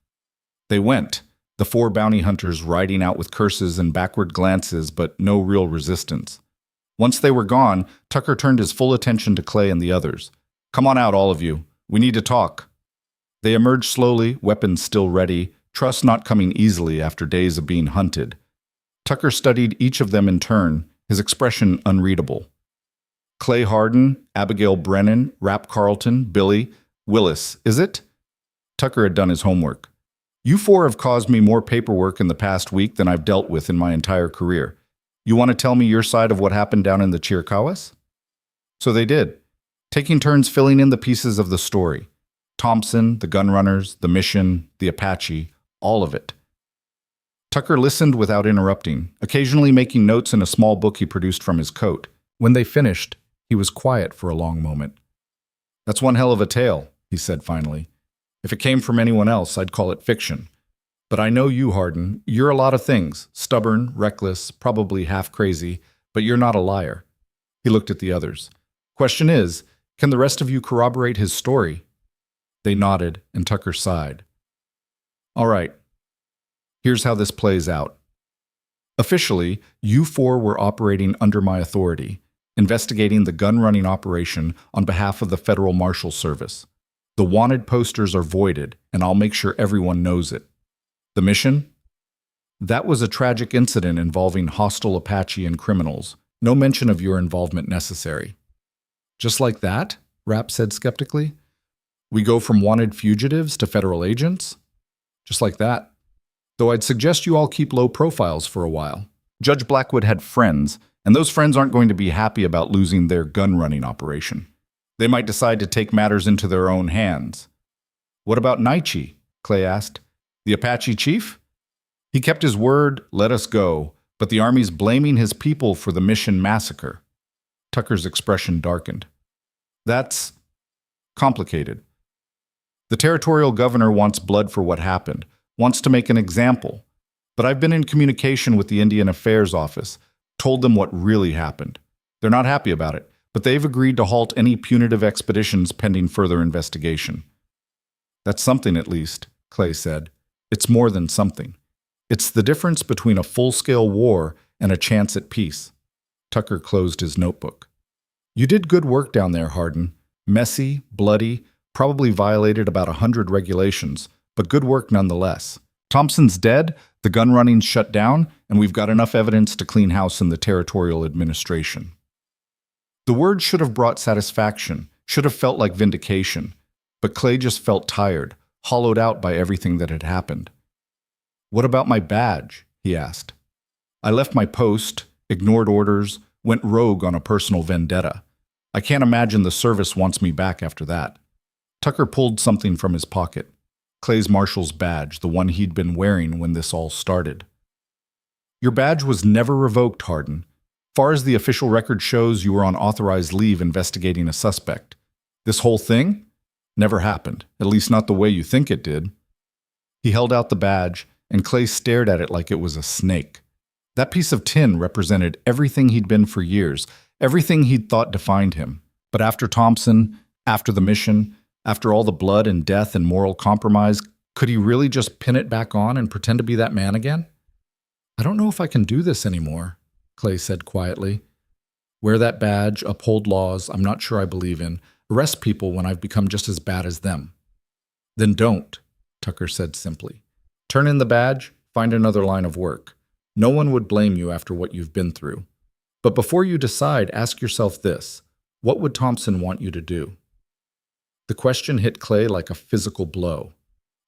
They went, the 4 bounty hunters riding out with curses and backward glances, but no real resistance. Once they were gone, Tucker turned his full attention to Clay and the others. "Come on out, all of you. We need to talk." They emerged slowly, weapons still ready, trust not coming easily after days of being hunted. Tucker studied each of them in turn, his expression unreadable. "Clay Harden, Abigail Brennan, Rapp Carlton, Billy, Willis, is it?" Tucker had done his homework. "You 4 have caused me more paperwork in the past week than I've dealt with in my entire career. You want to tell me your side of what happened down in the Chiricahuas?" So they did. taking turns filling in the pieces of the story. Thompson, the gunrunners, the mission, the Apache, all of it. Tucker listened without interrupting, occasionally making notes in a small book he produced from his coat. When they finished, he was quiet for a long moment. "That's one hell of a tale," he said finally. "If it came from anyone else, I'd call it fiction. But I know you, Harden. You're a lot of things. Stubborn, reckless, probably half crazy, but you're not a liar." He looked at the others. "Question is, can the rest of you corroborate his story?" They nodded, and Tucker sighed. "All right. Here's how this plays out. Officially, you four were operating under my authority, investigating the gun-running operation on behalf of the Federal Marshal Service. The wanted posters are voided, and I'll make sure everyone knows it. The mission? That was a tragic incident involving hostile Apache and criminals. No mention of your involvement necessary." "Just like that?" Rapp said skeptically. "We go from wanted fugitives to federal agents?" "Just like that. Though I'd suggest you all keep low profiles for a while. Judge Blackwood had friends, and those friends aren't going to be happy about losing their gun-running operation. They might decide to take matters into their own hands." "What about Naichi?" Clay asked. "The Apache chief? He kept his word, let us go, but the Army's blaming his people for the mission massacre." Tucker's expression darkened. "That's complicated. The territorial governor wants blood for what happened, wants to make an example. But I've been in communication with the Indian Affairs Office, told them what really happened. They're not happy about it, but they've agreed to halt any punitive expeditions pending further investigation." "That's something at least," Clay said. "It's more than something. It's the difference between a full-scale war and a chance at peace." Tucker closed his notebook. "You did good work down there, Harden. Messy, bloody, probably violated about 100 regulations, but good work nonetheless. Thompson's dead, the gun running's shut down, and we've got enough evidence to clean house in the territorial administration." The word should have brought satisfaction, should have felt like vindication, but Clay just felt tired, hollowed out by everything that had happened. "What about my badge?" he asked. "I left my post, ignored orders, went rogue on a personal vendetta. I can't imagine the service wants me back after that." Tucker pulled something from his pocket. Clay's Marshal's badge, the one he'd been wearing when this all started. "Your badge was never revoked, Harden. Far as the official record shows, you were on authorized leave investigating a suspect. This whole thing? Never happened, at least not the way you think it did." He held out the badge, and Clay stared at it like it was a snake. That piece of tin represented everything he'd been for years, everything he'd thought defined him. But after Thompson, after the mission, after all the blood and death and moral compromise, could he really just pin it back on and pretend to be that man again? "I don't know if I can do this anymore," Clay said quietly. "Wear that badge, uphold laws I'm not sure I believe in, arrest people when I've become just as bad as them." "Then don't," Tucker said simply. "Turn in the badge, find another line of work. No one would blame you after what you've been through. But before you decide, ask yourself this: what would Thompson want you to do?" The question hit Clay like a physical blow.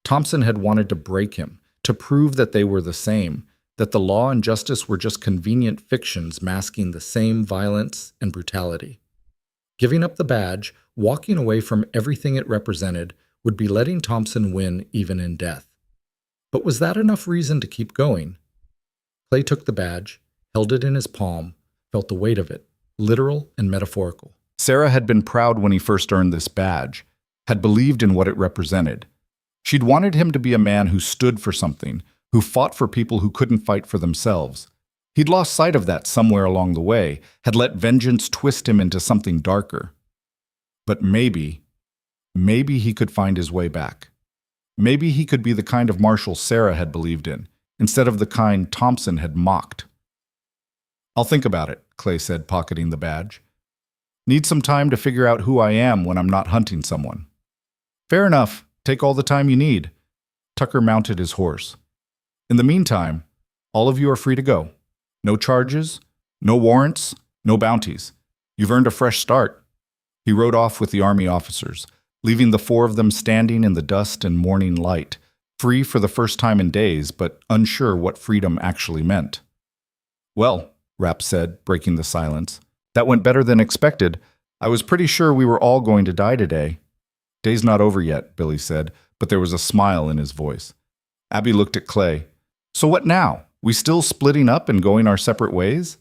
Thompson had wanted to break him, to prove that they were the same, that the law and justice were just convenient fictions masking the same violence and brutality. Giving up the badge, walking away from everything it represented, would be letting Thompson win even in death. But was that enough reason to keep going? Clay took the badge, held it in his palm, felt the weight of it, literal and metaphorical. Sarah had been proud when he first earned this badge, had believed in what it represented. She'd wanted him to be a man who stood for something, who fought for people who couldn't fight for themselves. He'd lost sight of that somewhere along the way, had let vengeance twist him into something darker. But maybe he could find his way back. Maybe he could be the kind of Marshal Sarah had believed in, instead of the kind Thompson had mocked. "I'll think about it," Clay said, pocketing the badge. "Need some time to figure out who I am when I'm not hunting someone." "Fair enough. Take all the time you need." Tucker mounted his horse. "In the meantime, all of you are free to go. No charges, no warrants, no bounties. You've earned a fresh start." He rode off with the Army officers, leaving the four of them standing in the dust and morning light, free for the first time in days, but unsure what freedom actually meant. "Well," Rapp said, breaking the silence, "that went better than expected. I was pretty sure we were all going to die today. Day's not over yet, Billy said, but there was a smile in his voice. Abby looked at Clay. So what now? We still splitting up and going our separate ways?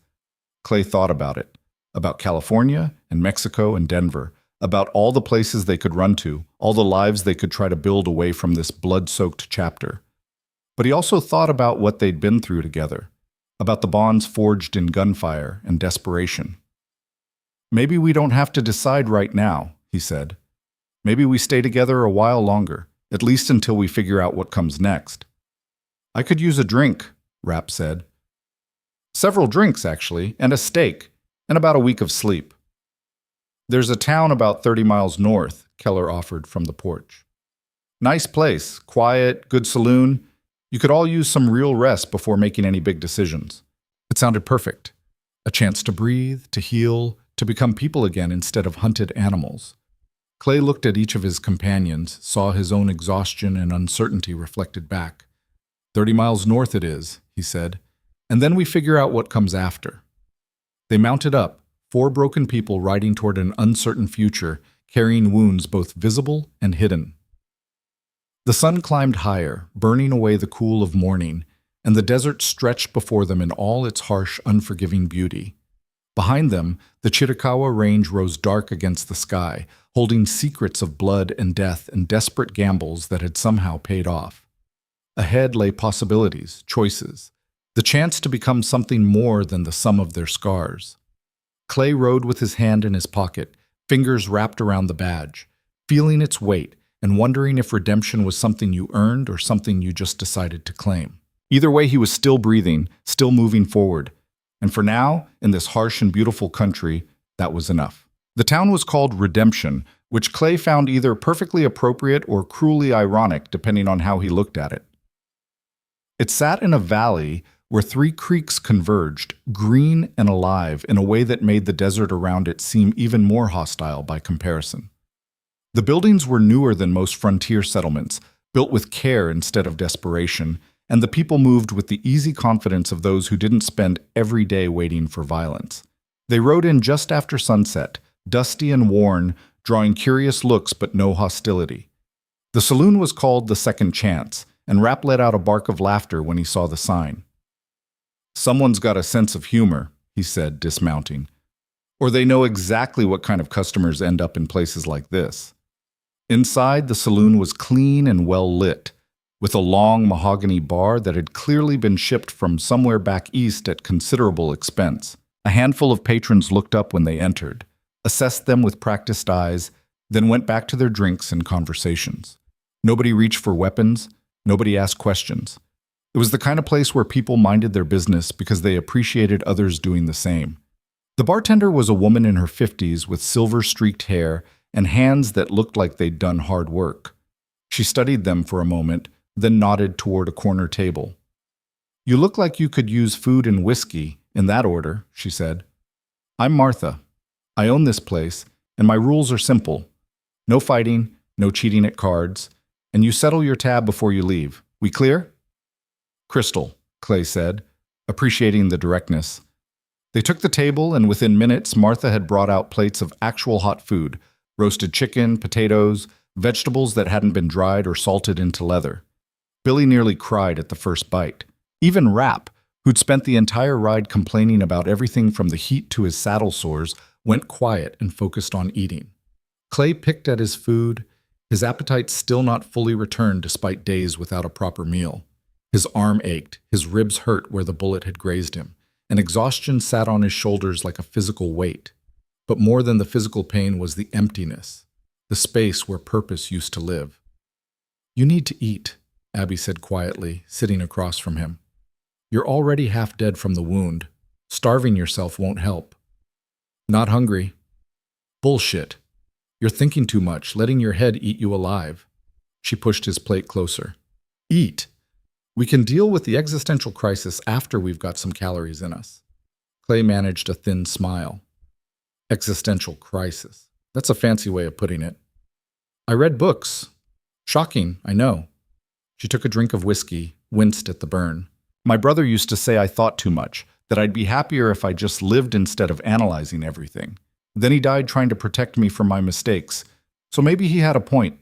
Clay thought about it. About California and Mexico and Denver. About all the places they could run to, all the lives they could try to build away from this blood-soaked chapter. But he also thought about what they'd been through together. About the bonds forged in gunfire and desperation. Maybe we don't have to decide right now, he said. Maybe we stay together a while longer, at least until we figure out what comes next. I could use a drink, Rapp said. Several drinks, actually, and a steak, and about a week of sleep. There's a town about 30 miles north, Keller offered from the porch. Nice place, quiet, good saloon. You could all use some real rest before making any big decisions. It sounded perfect. A chance to breathe, to heal, to become people again instead of hunted animals. Clay looked at each of his companions, saw his own exhaustion and uncertainty reflected back. 30 miles north it is, he said, and then we figure out what comes after. They mounted up, 4 broken people riding toward an uncertain future, carrying wounds both visible and hidden. The sun climbed higher, burning away the cool of morning, and the desert stretched before them in all its harsh, unforgiving beauty. Behind them, the Chiricahua Range rose dark against the sky, holding secrets of blood and death and desperate gambles that had somehow paid off. Ahead lay possibilities, choices, the chance to become something more than the sum of their scars. Clay rode with his hand in his pocket, fingers wrapped around the badge, feeling its weight and wondering if redemption was something you earned or something you just decided to claim. Either way, he was still breathing, still moving forward. And for now, in this harsh and beautiful country, that was enough. The town was called Redemption, which Clay found either perfectly appropriate or cruelly ironic, depending on how he looked at it. It sat in a valley where 3 creeks converged, green and alive, in a way that made the desert around it seem even more hostile by comparison. The buildings were newer than most frontier settlements, built with care instead of desperation, and the people moved with the easy confidence of those who didn't spend every day waiting for violence. They rode in just after sunset, dusty and worn, drawing curious looks but no hostility. The saloon was called the Second Chance, and Rapp let out a bark of laughter when he saw the sign. Someone's got a sense of humor, he said, dismounting. Or they know exactly what kind of customers end up in places like this. Inside, the saloon was clean and well lit, with a long mahogany bar that had clearly been shipped from somewhere back east at considerable expense. A handful of patrons looked up when they entered, assessed them with practiced eyes, then went back to their drinks and conversations. Nobody reached for weapons, nobody asked questions. It was the kind of place where people minded their business because they appreciated others doing the same. The bartender was a woman in her 50s with silver-streaked hair and hands that looked like they'd done hard work. She studied them for a moment, then nodded toward a corner table. "You look like you could use food and whiskey, in that order," she said. "I'm Martha. I own this place, and my rules are simple. No fighting, no cheating at cards, and you settle your tab before you leave. We clear?" "Crystal," Clay said, appreciating the directness. They took the table, and within minutes, Martha had brought out plates of actual hot food, roasted chicken, potatoes, vegetables that hadn't been dried or salted into leather. Billy nearly cried at the first bite. Even Rapp, who'd spent the entire ride complaining about everything from the heat to his saddle sores, went quiet and focused on eating. Clay picked at his food, his appetite still not fully returned despite days without a proper meal. His arm ached, his ribs hurt where the bullet had grazed him, and exhaustion sat on his shoulders like a physical weight. But more than the physical pain was the emptiness, the space where purpose used to live. "You need to eat," Abby said quietly, sitting across from him. "You're already half dead from the wound. Starving yourself won't help." "Not hungry." "Bullshit. You're thinking too much, letting your head eat you alive." She pushed his plate closer. "Eat. We can deal with the existential crisis after we've got some calories in us." Clay managed a thin smile. Existential crisis. That's a fancy way of putting it. "I read books. Shocking, I know." She took a drink of whiskey, winced at the burn. "My brother used to say I thought too much, that I'd be happier if I just lived instead of analyzing everything. Then he died trying to protect me from my mistakes. So maybe he had a point.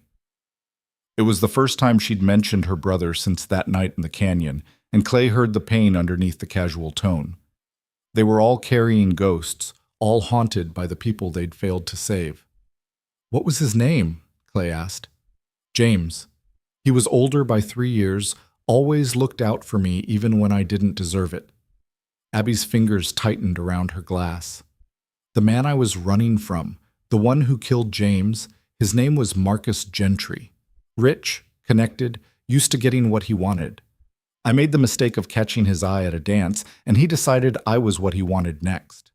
It was the first time she'd mentioned her brother since that night in the canyon, and Clay heard the pain underneath the casual tone. They were all carrying ghosts, all haunted by the people they'd failed to save. What was his name? Clay asked. James. He was older by 3 years, always looked out for me even when I didn't deserve it. Abby's fingers tightened around her glass. The man I was running from, the one who killed James, his name was Marcus Gentry. Rich, connected, used to getting what he wanted. I made the mistake of catching his eye at a dance, and he decided I was what he wanted next.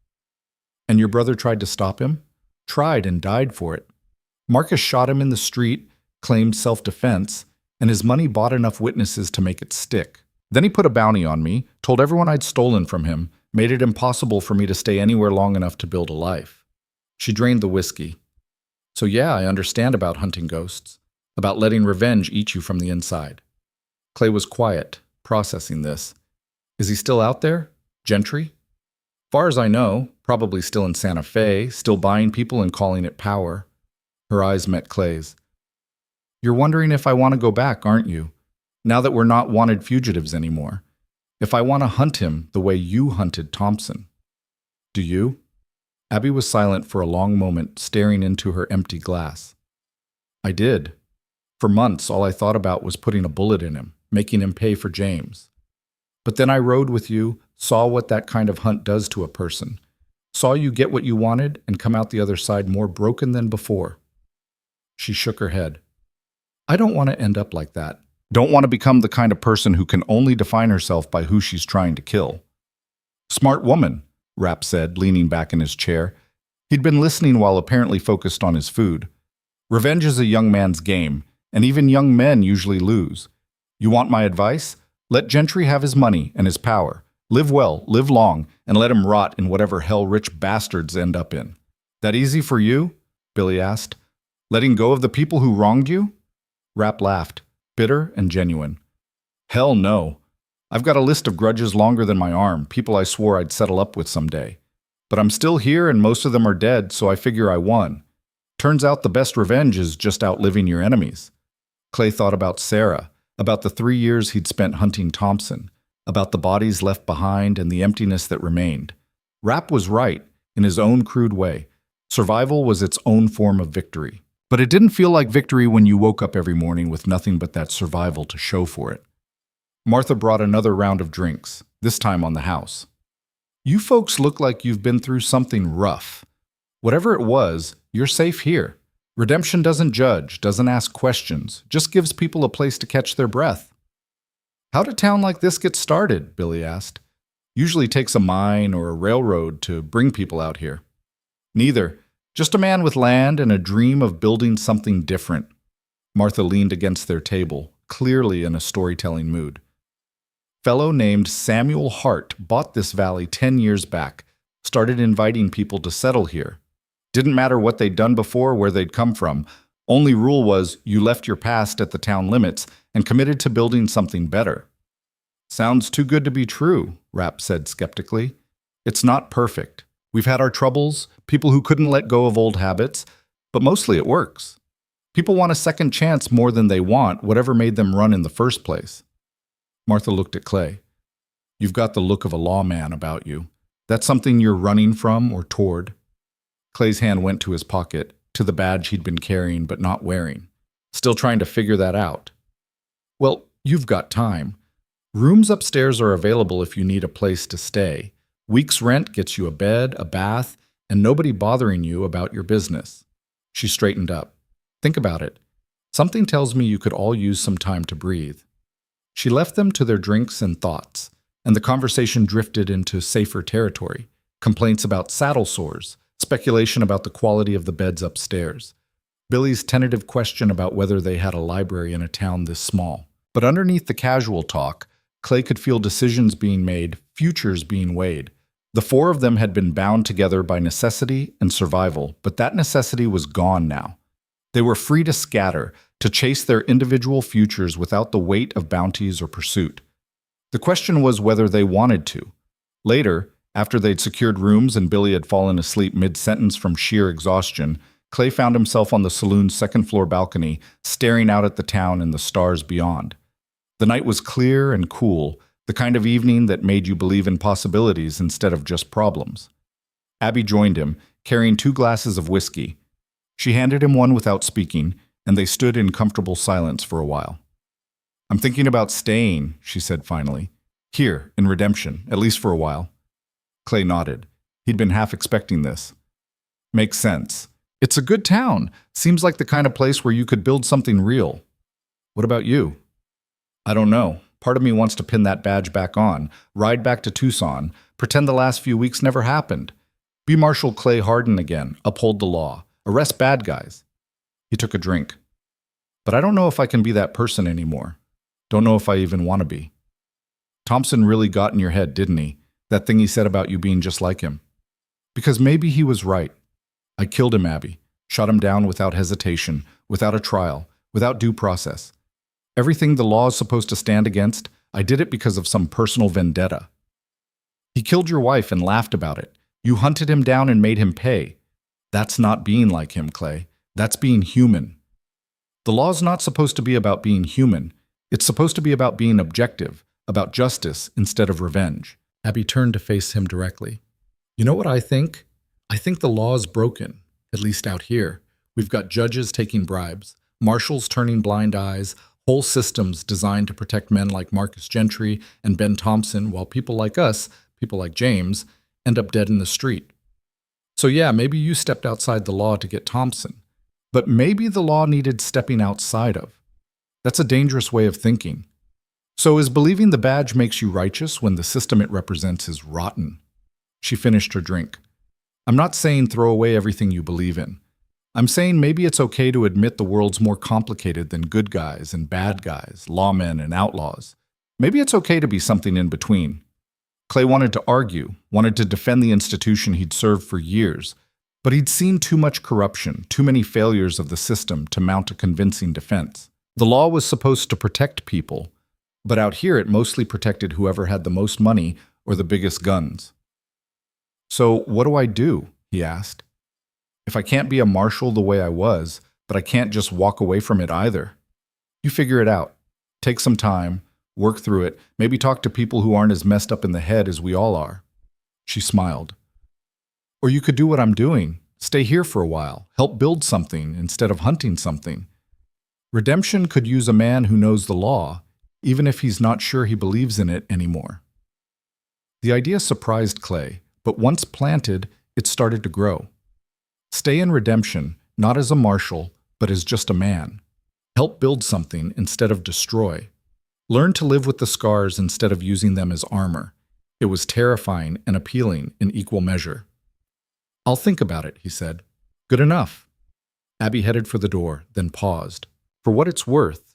And your brother tried to stop him? Tried and died for it. Marcus shot him in the street, claimed self-defense, and his money bought enough witnesses to make it stick. Then he put a bounty on me, told everyone I'd stolen from him, made it impossible for me to stay anywhere long enough to build a life. She drained the whiskey. So yeah, I understand about hunting ghosts, about letting revenge eat you from the inside. Clay was quiet, processing this. Is he still out there? Gentry? Far as I know, probably still in Santa Fe, still buying people and calling it power. Her eyes met Clay's. You're wondering if I want to go back, aren't you? Now that we're not wanted fugitives anymore. If I want to hunt him the way you hunted Thompson. Do you? Abby was silent for a long moment, staring into her empty glass. I did. For months, all I thought about was putting a bullet in him, making him pay for James. But then I rode with you, saw what that kind of hunt does to a person. Saw you get what you wanted and come out the other side more broken than before. She shook her head. I don't want to end up like that. Don't want to become the kind of person who can only define herself by who she's trying to kill. Smart woman, Rapp said, leaning back in his chair. He'd been listening while apparently focused on his food. Revenge is a young man's game, and even young men usually lose. You want my advice? Let Gentry have his money and his power. Live well, live long, and let him rot in whatever hell rich bastards end up in. That easy for you? Billy asked. Letting go of the people who wronged you? Rapp laughed, bitter and genuine. Hell no. I've got a list of grudges longer than my arm, people I swore I'd settle up with someday. But I'm still here and most of them are dead, so I figure I won. Turns out the best revenge is just outliving your enemies. Clay thought about Sarah, about the 3 years he'd spent hunting Thompson, about the bodies left behind and the emptiness that remained. Rapp was right, in his own crude way. Survival was its own form of victory. But it didn't feel like victory when you woke up every morning with nothing but that survival to show for it. Martha brought another round of drinks, this time on the house. You folks look like you've been through something rough. Whatever it was, you're safe here. Redemption doesn't judge, doesn't ask questions, just gives people a place to catch their breath. How did a town like this get started? Billy asked. Usually takes a mine or a railroad to bring people out here. Neither. Just a man with land and a dream of building something different. Martha leaned against their table, clearly in a storytelling mood. Fellow named Samuel Hart bought this valley 10 years back, started inviting people to settle here. Didn't matter what they'd done before, where they'd come from. Only rule was you left your past at the town limits and committed to building something better. Sounds too good to be true, Rapp said skeptically. It's not perfect. We've had our troubles, people who couldn't let go of old habits, but mostly it works. People want a second chance more than they want whatever made them run in the first place. Martha looked at Clay. You've got the look of a lawman about you. That's something you're running from or toward. Clay's hand went to his pocket, to the badge he'd been carrying but not wearing. Still trying to figure that out. Well, you've got time. Rooms upstairs are available if you need a place to stay. Week's rent gets you a bed, a bath, and nobody bothering you about your business. She straightened up. Think about it. Something tells me you could all use some time to breathe. She left them to their drinks and thoughts, and the conversation drifted into safer territory. Complaints about saddle sores, speculation about the quality of the beds upstairs. Billy's tentative question about whether they had a library in a town this small. But underneath the casual talk, Clay could feel decisions being made, futures being weighed. The four of them had been bound together by necessity and survival, but that necessity was gone now. They were free to scatter, to chase their individual futures without the weight of bounties or pursuit. The question was whether they wanted to. Later, After they'd secured rooms and Billy had fallen asleep mid-sentence from sheer exhaustion, Clay found himself on the saloon's second-floor balcony, staring out at the town and the stars beyond. The night was clear and cool, the kind of evening that made you believe in possibilities instead of just problems. Abby joined him, carrying 2 glasses of whiskey. She handed him one without speaking, and they stood in comfortable silence for a while. "I'm thinking about staying," she said finally. "Here, in Redemption, at least for a while." Clay nodded. He'd been half expecting this. "Makes sense. It's a good town. Seems like the kind of place where you could build something real. What about you?" "I don't know. Part of me wants to pin that badge back on, ride back to Tucson, pretend the last few weeks never happened. Be Marshal Clay Harden again, uphold the law, arrest bad guys." He took a drink. "But I don't know if I can be that person anymore. Don't know if I even want to be." "Thompson really got in your head, didn't he? That thing he said about you being just like him." "Because maybe he was right. I killed him, Abby. Shot him down without hesitation, without a trial, without due process. Everything the law is supposed to stand against, I did it because of some personal vendetta. He killed your wife and laughed about it. You hunted him down and made him pay. That's not being like him, Clay. That's being human. The law's not supposed to be about being human. It's supposed to be about being objective, about justice instead of revenge." Abby turned to face him directly. "You know what I think? I think the law's broken, at least out here. We've got judges taking bribes, marshals turning blind eyes, whole systems designed to protect men like Marcus Gentry and Ben Thompson, while people like us, people like James, end up dead in the street. So yeah, maybe you stepped outside the law to get Thompson, but maybe the law needed stepping outside of. That's a dangerous way of thinking. So is believing the badge makes you righteous when the system it represents is rotten?" She finished her drink. "I'm not saying throw away everything you believe in. I'm saying maybe it's okay to admit the world's more complicated than good guys and bad guys, lawmen and outlaws. Maybe it's okay to be something in between." Clay wanted to argue, wanted to defend the institution he'd served for years, but he'd seen too much corruption, too many failures of the system to mount a convincing defense. The law was supposed to protect people, but out here it mostly protected whoever had the most money or the biggest guns. "So what do I do?" he asked. "If I can't be a marshal the way I was, but I can't just walk away from it either. You figure it out. Take some time, work through it, maybe talk to people who aren't as messed up in the head as we all are." She smiled. "Or you could do what I'm doing. Stay here for a while, help build something instead of hunting something. Redemption could use a man who knows the law, even if he's not sure he believes in it anymore." The idea surprised Clay, but once planted, it started to grow. Stay in Redemption, not as a marshal, but as just a man. Help build something instead of destroy. Learn to live with the scars instead of using them as armor. It was terrifying and appealing in equal measure. "I'll think about it," he said. "Good enough." Abby headed for the door, then paused. "For what it's worth,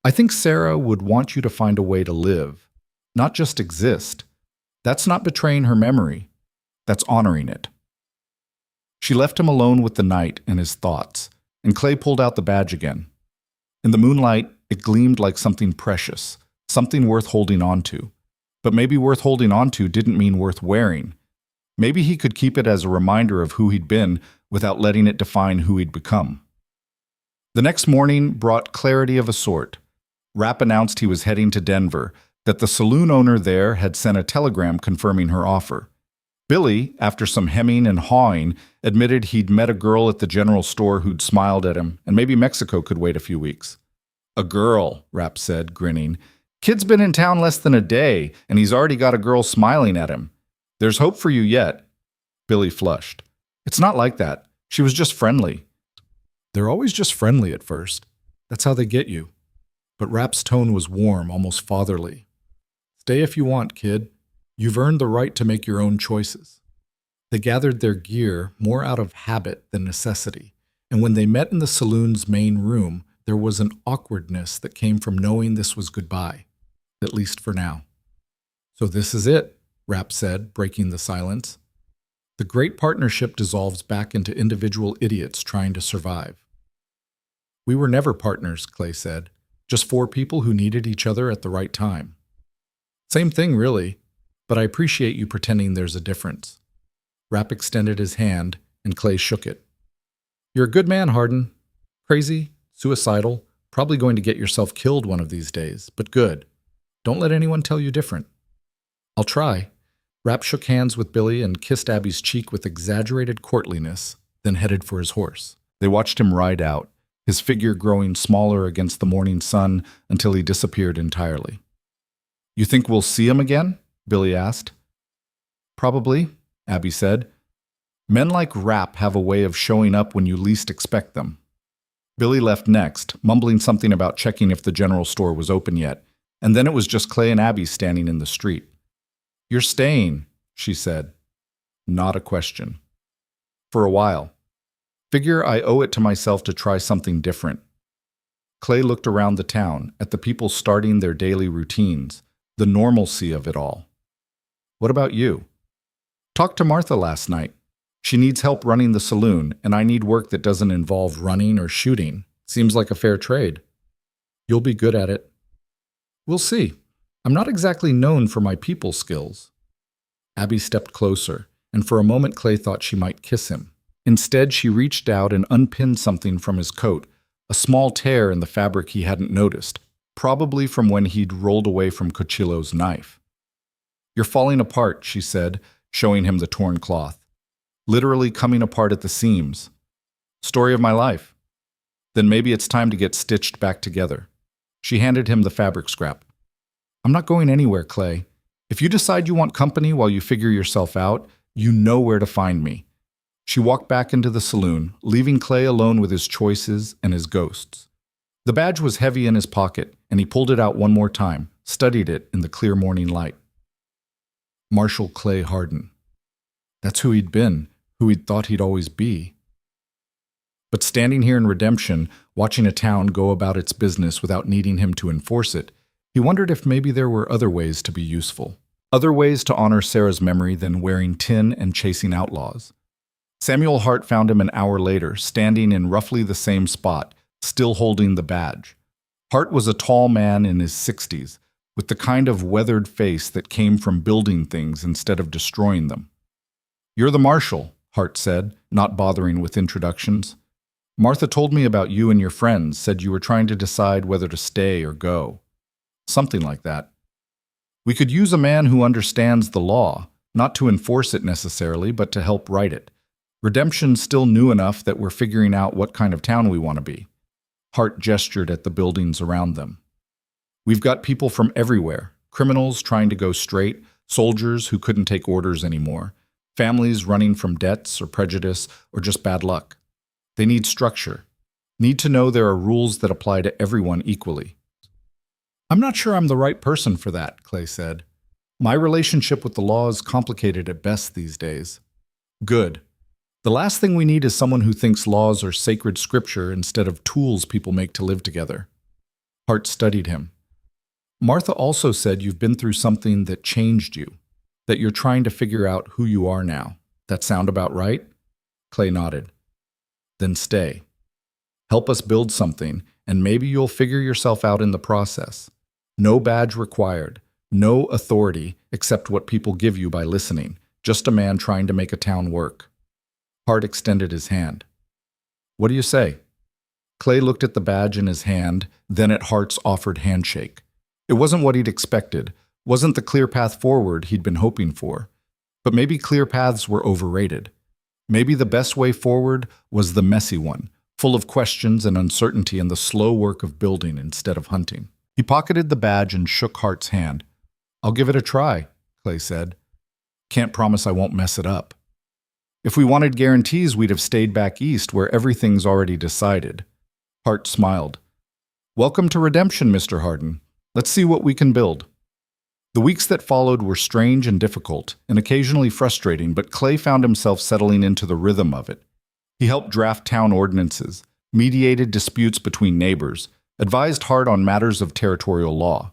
I think Sarah would want you to find a way to live, not just exist. That's not betraying her memory. That's honoring it." She left him alone with the night and his thoughts, and Clay pulled out the badge again. In the moonlight, it gleamed like something precious, something worth holding on to. But maybe worth holding on to didn't mean worth wearing. Maybe he could keep it as a reminder of who he'd been without letting it define who he'd become. The next morning brought clarity of a sort. Rapp announced he was heading to Denver, that the saloon owner there had sent a telegram confirming her offer. Billy, after some hemming and hawing, admitted he'd met a girl at the general store who'd smiled at him, and maybe Mexico could wait a few weeks. "A girl," Rapp said, grinning. "Kid's been in town less than a day, and he's already got a girl smiling at him. There's hope for you yet." Billy flushed. "It's not like that. She was just friendly." "They're always just friendly at first. That's how they get you." But Rapp's tone was warm, almost fatherly. "Stay if you want, kid. You've earned the right to make your own choices." They gathered their gear more out of habit than necessity, and when they met in the saloon's main room, there was an awkwardness that came from knowing this was goodbye, at least for now. "So this is it," Rapp said, breaking the silence. "The great partnership dissolves back into individual idiots trying to survive." "We were never partners," Clay said, "just 4 people who needed each other at the right time." "Same thing, really. but I appreciate you pretending there's a difference. Rapp extended his hand, and Clay shook it. You're a good man, Harden. Crazy, suicidal, probably going to get yourself killed one of these days, but good. Don't let anyone tell you different. I'll try. Rapp shook hands with Billy and kissed Abby's cheek with exaggerated courtliness, then headed for his horse. They watched him ride out, his figure growing smaller against the morning sun until he disappeared entirely. You think we'll see him again? Billy asked. Probably, Abby said. Men like Rapp have a way of showing up when you least expect them. Billy left next, mumbling something about checking if the general store was open yet, and then it was just Clay and Abby standing in the street. You're staying, she said. Not a question. For a while. Figure I owe it to myself to try something different. Clay looked around the town, at the people starting their daily routines, the normalcy of it all. What about you? Talked to Martha last night. She needs help running the saloon, and I need work that doesn't involve running or shooting. Seems like a fair trade. You'll be good at it. We'll see. I'm not exactly known for my people skills. Abby stepped closer, and for a moment Clay thought she might kiss him. Instead, she reached out and unpinned something from his coat, a small tear in the fabric he hadn't noticed, probably from when he'd rolled away from Cochillo's knife. You're falling apart, she said, showing him the torn cloth. Literally coming apart at the seams. Story of my life. Then maybe it's time to get stitched back together. She handed him the fabric scrap. I'm not going anywhere, Clay. If you decide you want company while you figure yourself out, you know where to find me. She walked back into the saloon, leaving Clay alone with his choices and his ghosts. The badge was heavy in his pocket, and he pulled it out one more time, studied it in the clear morning light. Marshal Clay Harden. That's who he'd been, who he'd thought he'd always be. But standing here in Redemption, watching a town go about its business without needing him to enforce it, he wondered if maybe there were other ways to be useful. Other ways to honor Sarah's memory than wearing tin and chasing outlaws. Samuel Hart found him an hour later, standing in roughly the same spot, still holding the badge. Hart was a tall man in his 60s, with the kind of weathered face that came from building things instead of destroying them. You're the Marshal, Hart said, not bothering with introductions. Martha told me about you and your friends, said you were trying to decide whether to stay or go. Something like that. We could use a man who understands the law, not to enforce it necessarily, but to help write it. Redemption's still new enough that we're figuring out what kind of town we want to be. Hart gestured at the buildings around them. We've got people from everywhere, criminals trying to go straight, soldiers who couldn't take orders anymore, families running from debts or prejudice or just bad luck. They need structure, need to know there are rules that apply to everyone equally. I'm not sure I'm the right person for that, Clay said. My relationship with the law is complicated at best these days. Good. The last thing we need is someone who thinks laws are sacred scripture instead of tools people make to live together. Hart studied him. Martha also said you've been through something that changed you, that you're trying to figure out who you are now. That sound about right? Clay nodded. Then stay. Help us build something, and maybe you'll figure yourself out in the process. No badge required, no authority except what people give you by listening, just a man trying to make a town work. Hart extended his hand. What do you say? Clay looked at the badge in his hand, then at Hart's offered handshake. It wasn't what he'd expected, wasn't the clear path forward he'd been hoping for. But maybe clear paths were overrated. Maybe the best way forward was the messy one, full of questions and uncertainty and the slow work of building instead of hunting. He pocketed the badge and shook Hart's hand. I'll give it a try, Clay said. Can't promise I won't mess it up. If we wanted guarantees, we'd have stayed back east where everything's already decided. Hart smiled. Welcome to Redemption, Mr. Harden. Let's see what we can build. The weeks that followed were strange and difficult, and occasionally frustrating, but Clay found himself settling into the rhythm of it. He helped draft town ordinances, mediated disputes between neighbors, advised Hart on matters of territorial law.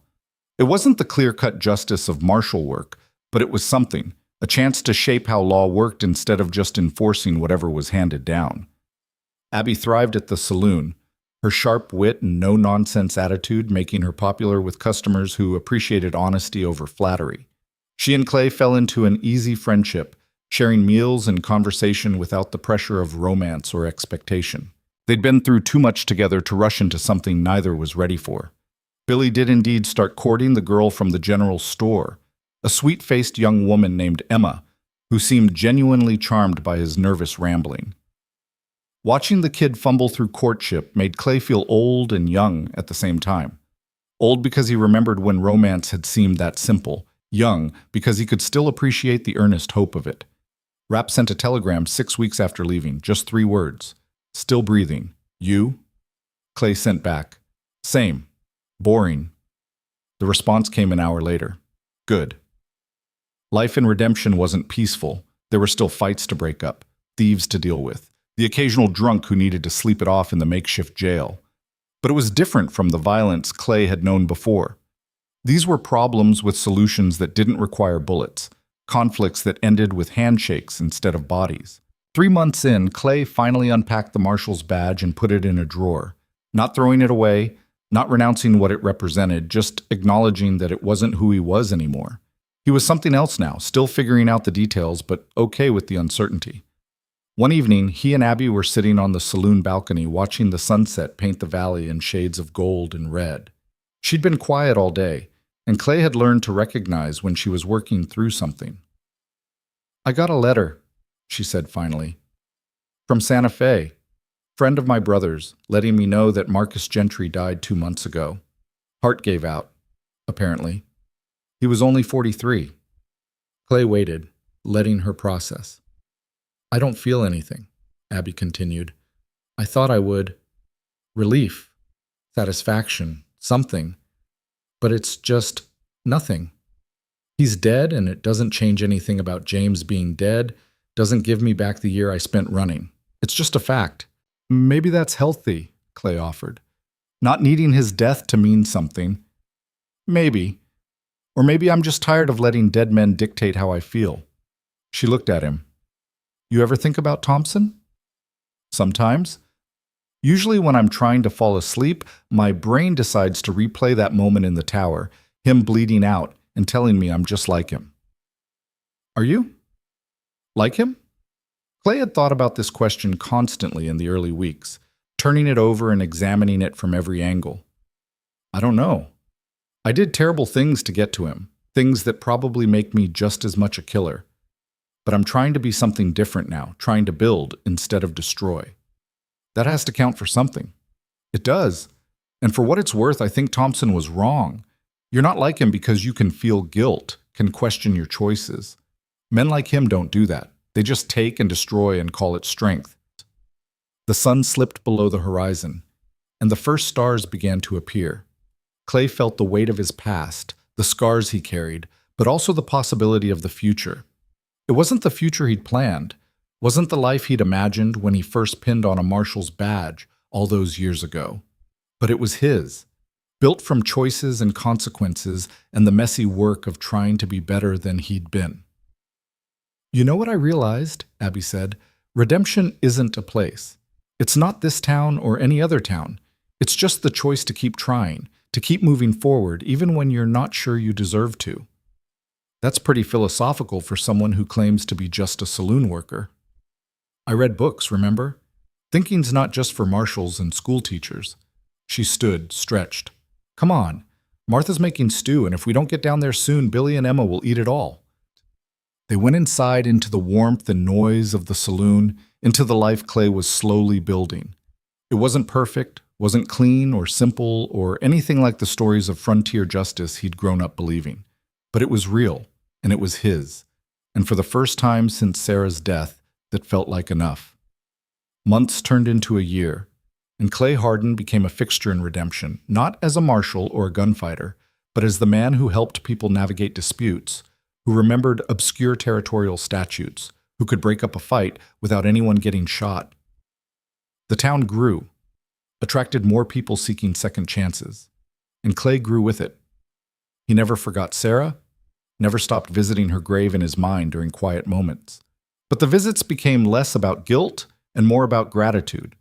It wasn't the clear-cut justice of martial work, but it was something, a chance to shape how law worked instead of just enforcing whatever was handed down. Abby thrived at the saloon, her sharp wit and no-nonsense attitude making her popular with customers who appreciated honesty over flattery. She and Clay fell into an easy friendship, sharing meals and conversation without the pressure of romance or expectation. They'd been through too much together to rush into something neither was ready for. Billy did indeed start courting the girl from the general store, a sweet-faced young woman named Emma, who seemed genuinely charmed by his nervous rambling. Watching the kid fumble through courtship made Clay feel old and young at the same time. Old because he remembered when romance had seemed that simple, young because he could still appreciate the earnest hope of it. Rapp sent a telegram 6 weeks after leaving, just 3 words. Still breathing. You? Clay sent back. Same. Boring. The response came an hour later. Good. Life in Redemption wasn't peaceful. There were still fights to break up, thieves to deal with, the occasional drunk who needed to sleep it off in the makeshift jail. But it was different from the violence Clay had known before. These were problems with solutions that didn't require bullets, conflicts that ended with handshakes instead of bodies. 3 months in, Clay finally unpacked the Marshal's badge and put it in a drawer, not throwing it away, not renouncing what it represented, just acknowledging that it wasn't who he was anymore. He was something else now, still figuring out the details, but okay with the uncertainty. One evening, he and Abby were sitting on the saloon balcony watching the sunset paint the valley in shades of gold and red. She'd been quiet all day, and Clay had learned to recognize when she was working through something. I got a letter, she said finally. From Santa Fe, friend of my brother's, letting me know that Marcus Gentry died 2 months ago. Heart gave out, apparently. He was only 43. Clay waited, letting her process. I don't feel anything, Abby continued. I thought I would. Relief, satisfaction, something. But it's just nothing. He's dead, and it doesn't change anything about James being dead, doesn't give me back the year I spent running. It's just a fact. Maybe that's healthy, Clay offered. Not needing his death to mean something. Maybe. Or maybe I'm just tired of letting dead men dictate how I feel. She looked at him. You ever think about Thompson? Sometimes. Usually when I'm trying to fall asleep, my brain decides to replay that moment in the tower, him bleeding out and telling me I'm just like him. Are you? Like him? Clay had thought about this question constantly in the early weeks, turning it over and examining it from every angle. I don't know. I did terrible things to get to him, things that probably make me just as much a killer. But I'm trying to be something different now, trying to build instead of destroy. That has to count for something. It does. And for what it's worth, I think Thompson was wrong. You're not like him because you can feel guilt, can question your choices. Men like him don't do that. They just take and destroy and call it strength. The sun slipped below the horizon, and the first stars began to appear. Clay felt the weight of his past, the scars he carried, but also the possibility of the future. It wasn't the future he'd planned, wasn't the life he'd imagined when he first pinned on a Marshal's badge all those years ago. But it was his, built from choices and consequences and the messy work of trying to be better than he'd been. You know what I realized, Abby said? Redemption isn't a place. It's not this town or any other town. It's just the choice to keep trying, to keep moving forward, even when you're not sure you deserve to. That's pretty philosophical for someone who claims to be just a saloon worker. I read books, remember? Thinking's not just for marshals and school teachers. She stood, stretched. Come on. Martha's making stew, and if we don't get down there soon, Billy and Emma will eat it all. They went inside into the warmth and noise of the saloon, into the life Clay was slowly building. It wasn't perfect, wasn't clean or simple or anything like the stories of frontier justice he'd grown up believing. But it was real, and it was his. And for the first time since Sarah's death, that felt like enough. Months turned into a year, and Clay Harden became a fixture in Redemption, not as a marshal or a gunfighter, but as the man who helped people navigate disputes, who remembered obscure territorial statutes, who could break up a fight without anyone getting shot. The town grew, attracted more people seeking second chances, and Clay grew with it. He never forgot Sarah, never stopped visiting her grave in his mind during quiet moments. But the visits became less about guilt and more about gratitude,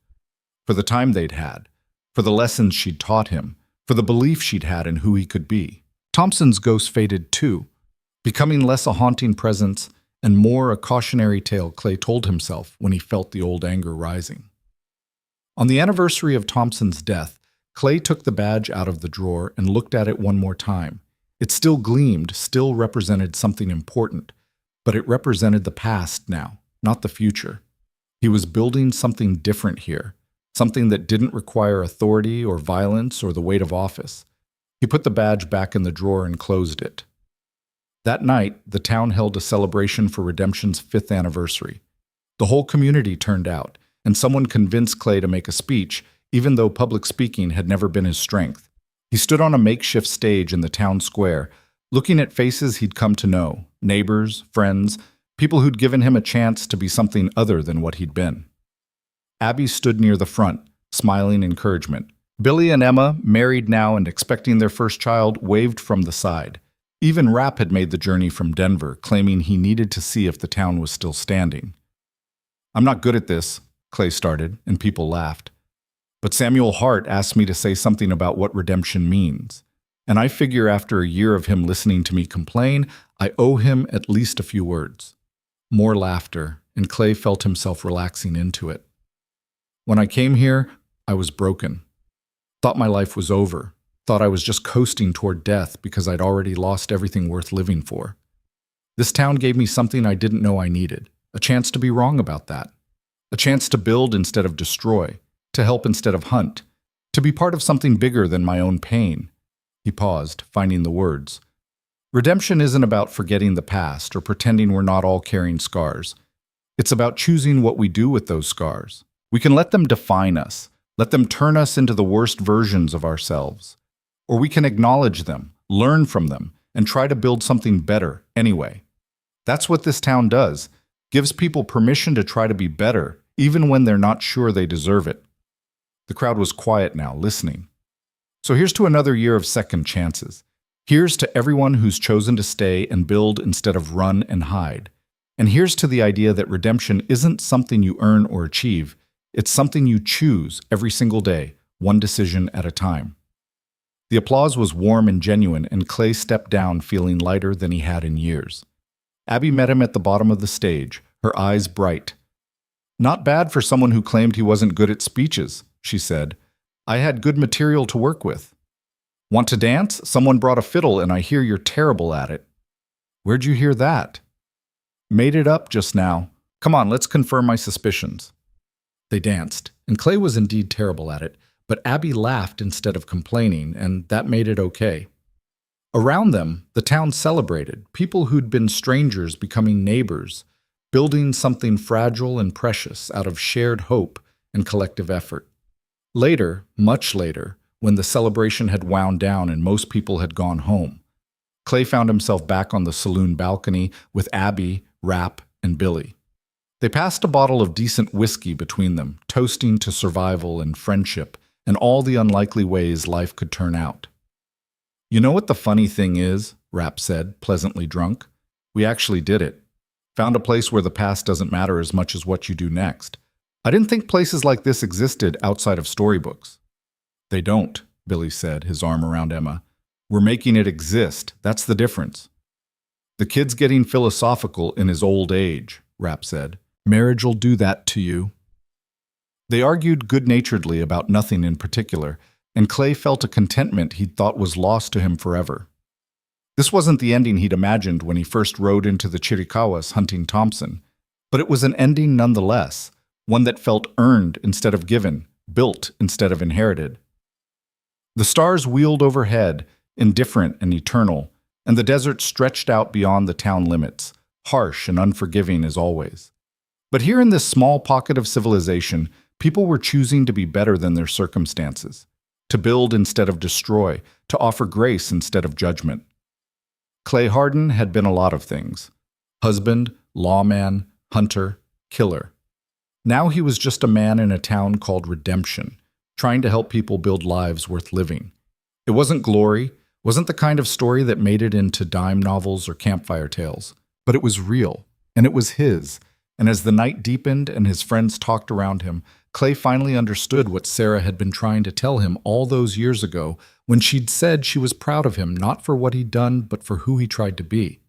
for the time they'd had, for the lessons she'd taught him, for the belief she'd had in who he could be. Thompson's ghost faded too, becoming less a haunting presence and more a cautionary tale, Clay told himself when he felt the old anger rising. On the anniversary of Thompson's death, Clay took the badge out of the drawer and looked at it one more time. It still gleamed, still represented something important, but it represented the past now, not the future. He was building something different here, something that didn't require authority or violence or the weight of office. He put the badge back in the drawer and closed it. That night, the town held a celebration for Redemption's 5th anniversary. The whole community turned out, and someone convinced Clay to make a speech, even though public speaking had never been his strength. He stood on a makeshift stage in the town square, looking at faces he'd come to know, neighbors, friends, people who'd given him a chance to be something other than what he'd been. Abby stood near the front, smiling encouragement. Billy and Emma, married now and expecting their first child, waved from the side. Even Rapp had made the journey from Denver, claiming he needed to see if the town was still standing. "I'm not good at this," Clay started, and people laughed. "But Samuel Hart asked me to say something about what redemption means. And I figure after a year of him listening to me complain, I owe him at least a few words." More laughter, and Clay felt himself relaxing into it. "When I came here, I was broken. Thought my life was over. Thought I was just coasting toward death because I'd already lost everything worth living for. This town gave me something I didn't know I needed, a chance to be wrong about that. A chance to build instead of destroy, to help instead of hunt, to be part of something bigger than my own pain." He paused, finding the words. Redemption isn't about forgetting the past or pretending we're not all carrying scars. It's about choosing what we do with those scars. We can let them define us, let them turn us into the worst versions of ourselves. Or we can acknowledge them, learn from them, and try to build something better anyway. That's what this town does. Gives people permission to try to be better, even when they're not sure they deserve it. The crowd was quiet now, listening. So here's to another year of second chances. Here's to everyone who's chosen to stay and build instead of run and hide. And here's to the idea that redemption isn't something you earn or achieve. It's something you choose every single day, one decision at a time. The applause was warm and genuine, and Clay stepped down feeling lighter than he had in years. Abby met him at the bottom of the stage, her eyes bright. "Not bad for someone who claimed he wasn't good at speeches," she said. "I had good material to work with." "Want to dance? Someone brought a fiddle and I hear you're terrible at it." "Where'd you hear that?" "Made it up just now. Come on, let's confirm my suspicions." They danced, and Clay was indeed terrible at it, but Abby laughed instead of complaining, and that made it okay. Around them, the town celebrated, people who'd been strangers becoming neighbors, building something fragile and precious out of shared hope and collective effort. Later, much later, when the celebration had wound down and most people had gone home, Clay found himself back on the saloon balcony with Abby, Rapp, and Billy. They passed a bottle of decent whiskey between them, toasting to survival and friendship and all the unlikely ways life could turn out. "You know what the funny thing is?" Rapp said, pleasantly drunk. "We actually did it. Found a place where the past doesn't matter as much as what you do next. I didn't think places like this existed outside of storybooks." "They don't," Billy said, his arm around Emma. "We're making it exist. That's the difference." "The kid's getting philosophical in his old age," Rapp said. "Marriage'll do that to you." They argued good-naturedly about nothing in particular, and Clay felt a contentment he'd thought was lost to him forever. This wasn't the ending he'd imagined when he first rode into the Chiricahuas hunting Thompson, but it was an ending nonetheless, one that felt earned instead of given, built instead of inherited. The stars wheeled overhead, indifferent and eternal, and the desert stretched out beyond the town limits, harsh and unforgiving as always. But here in this small pocket of civilization, people were choosing to be better than their circumstances, to build instead of destroy, to offer grace instead of judgment. Clay Harden had been a lot of things: husband, lawman, hunter, killer. Now he was just a man in a town called Redemption, trying to help people build lives worth living. It wasn't glory, wasn't the kind of story that made it into dime novels or campfire tales, but it was real, and it was his. And as the night deepened and his friends talked around him, Clay finally understood what Sarah had been trying to tell him all those years ago when she'd said she was proud of him not for what he'd done but for who he tried to be.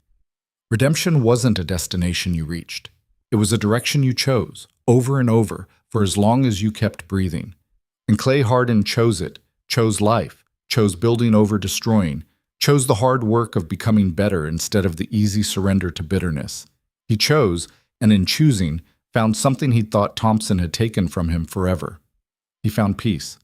Redemption wasn't a destination you reached. It was a direction you chose, over and over, for as long as you kept breathing. And Clay Harden chose it, chose life, chose building over destroying, chose the hard work of becoming better instead of the easy surrender to bitterness. He chose, and in choosing, found something he thought Thompson had taken from him forever. He found peace.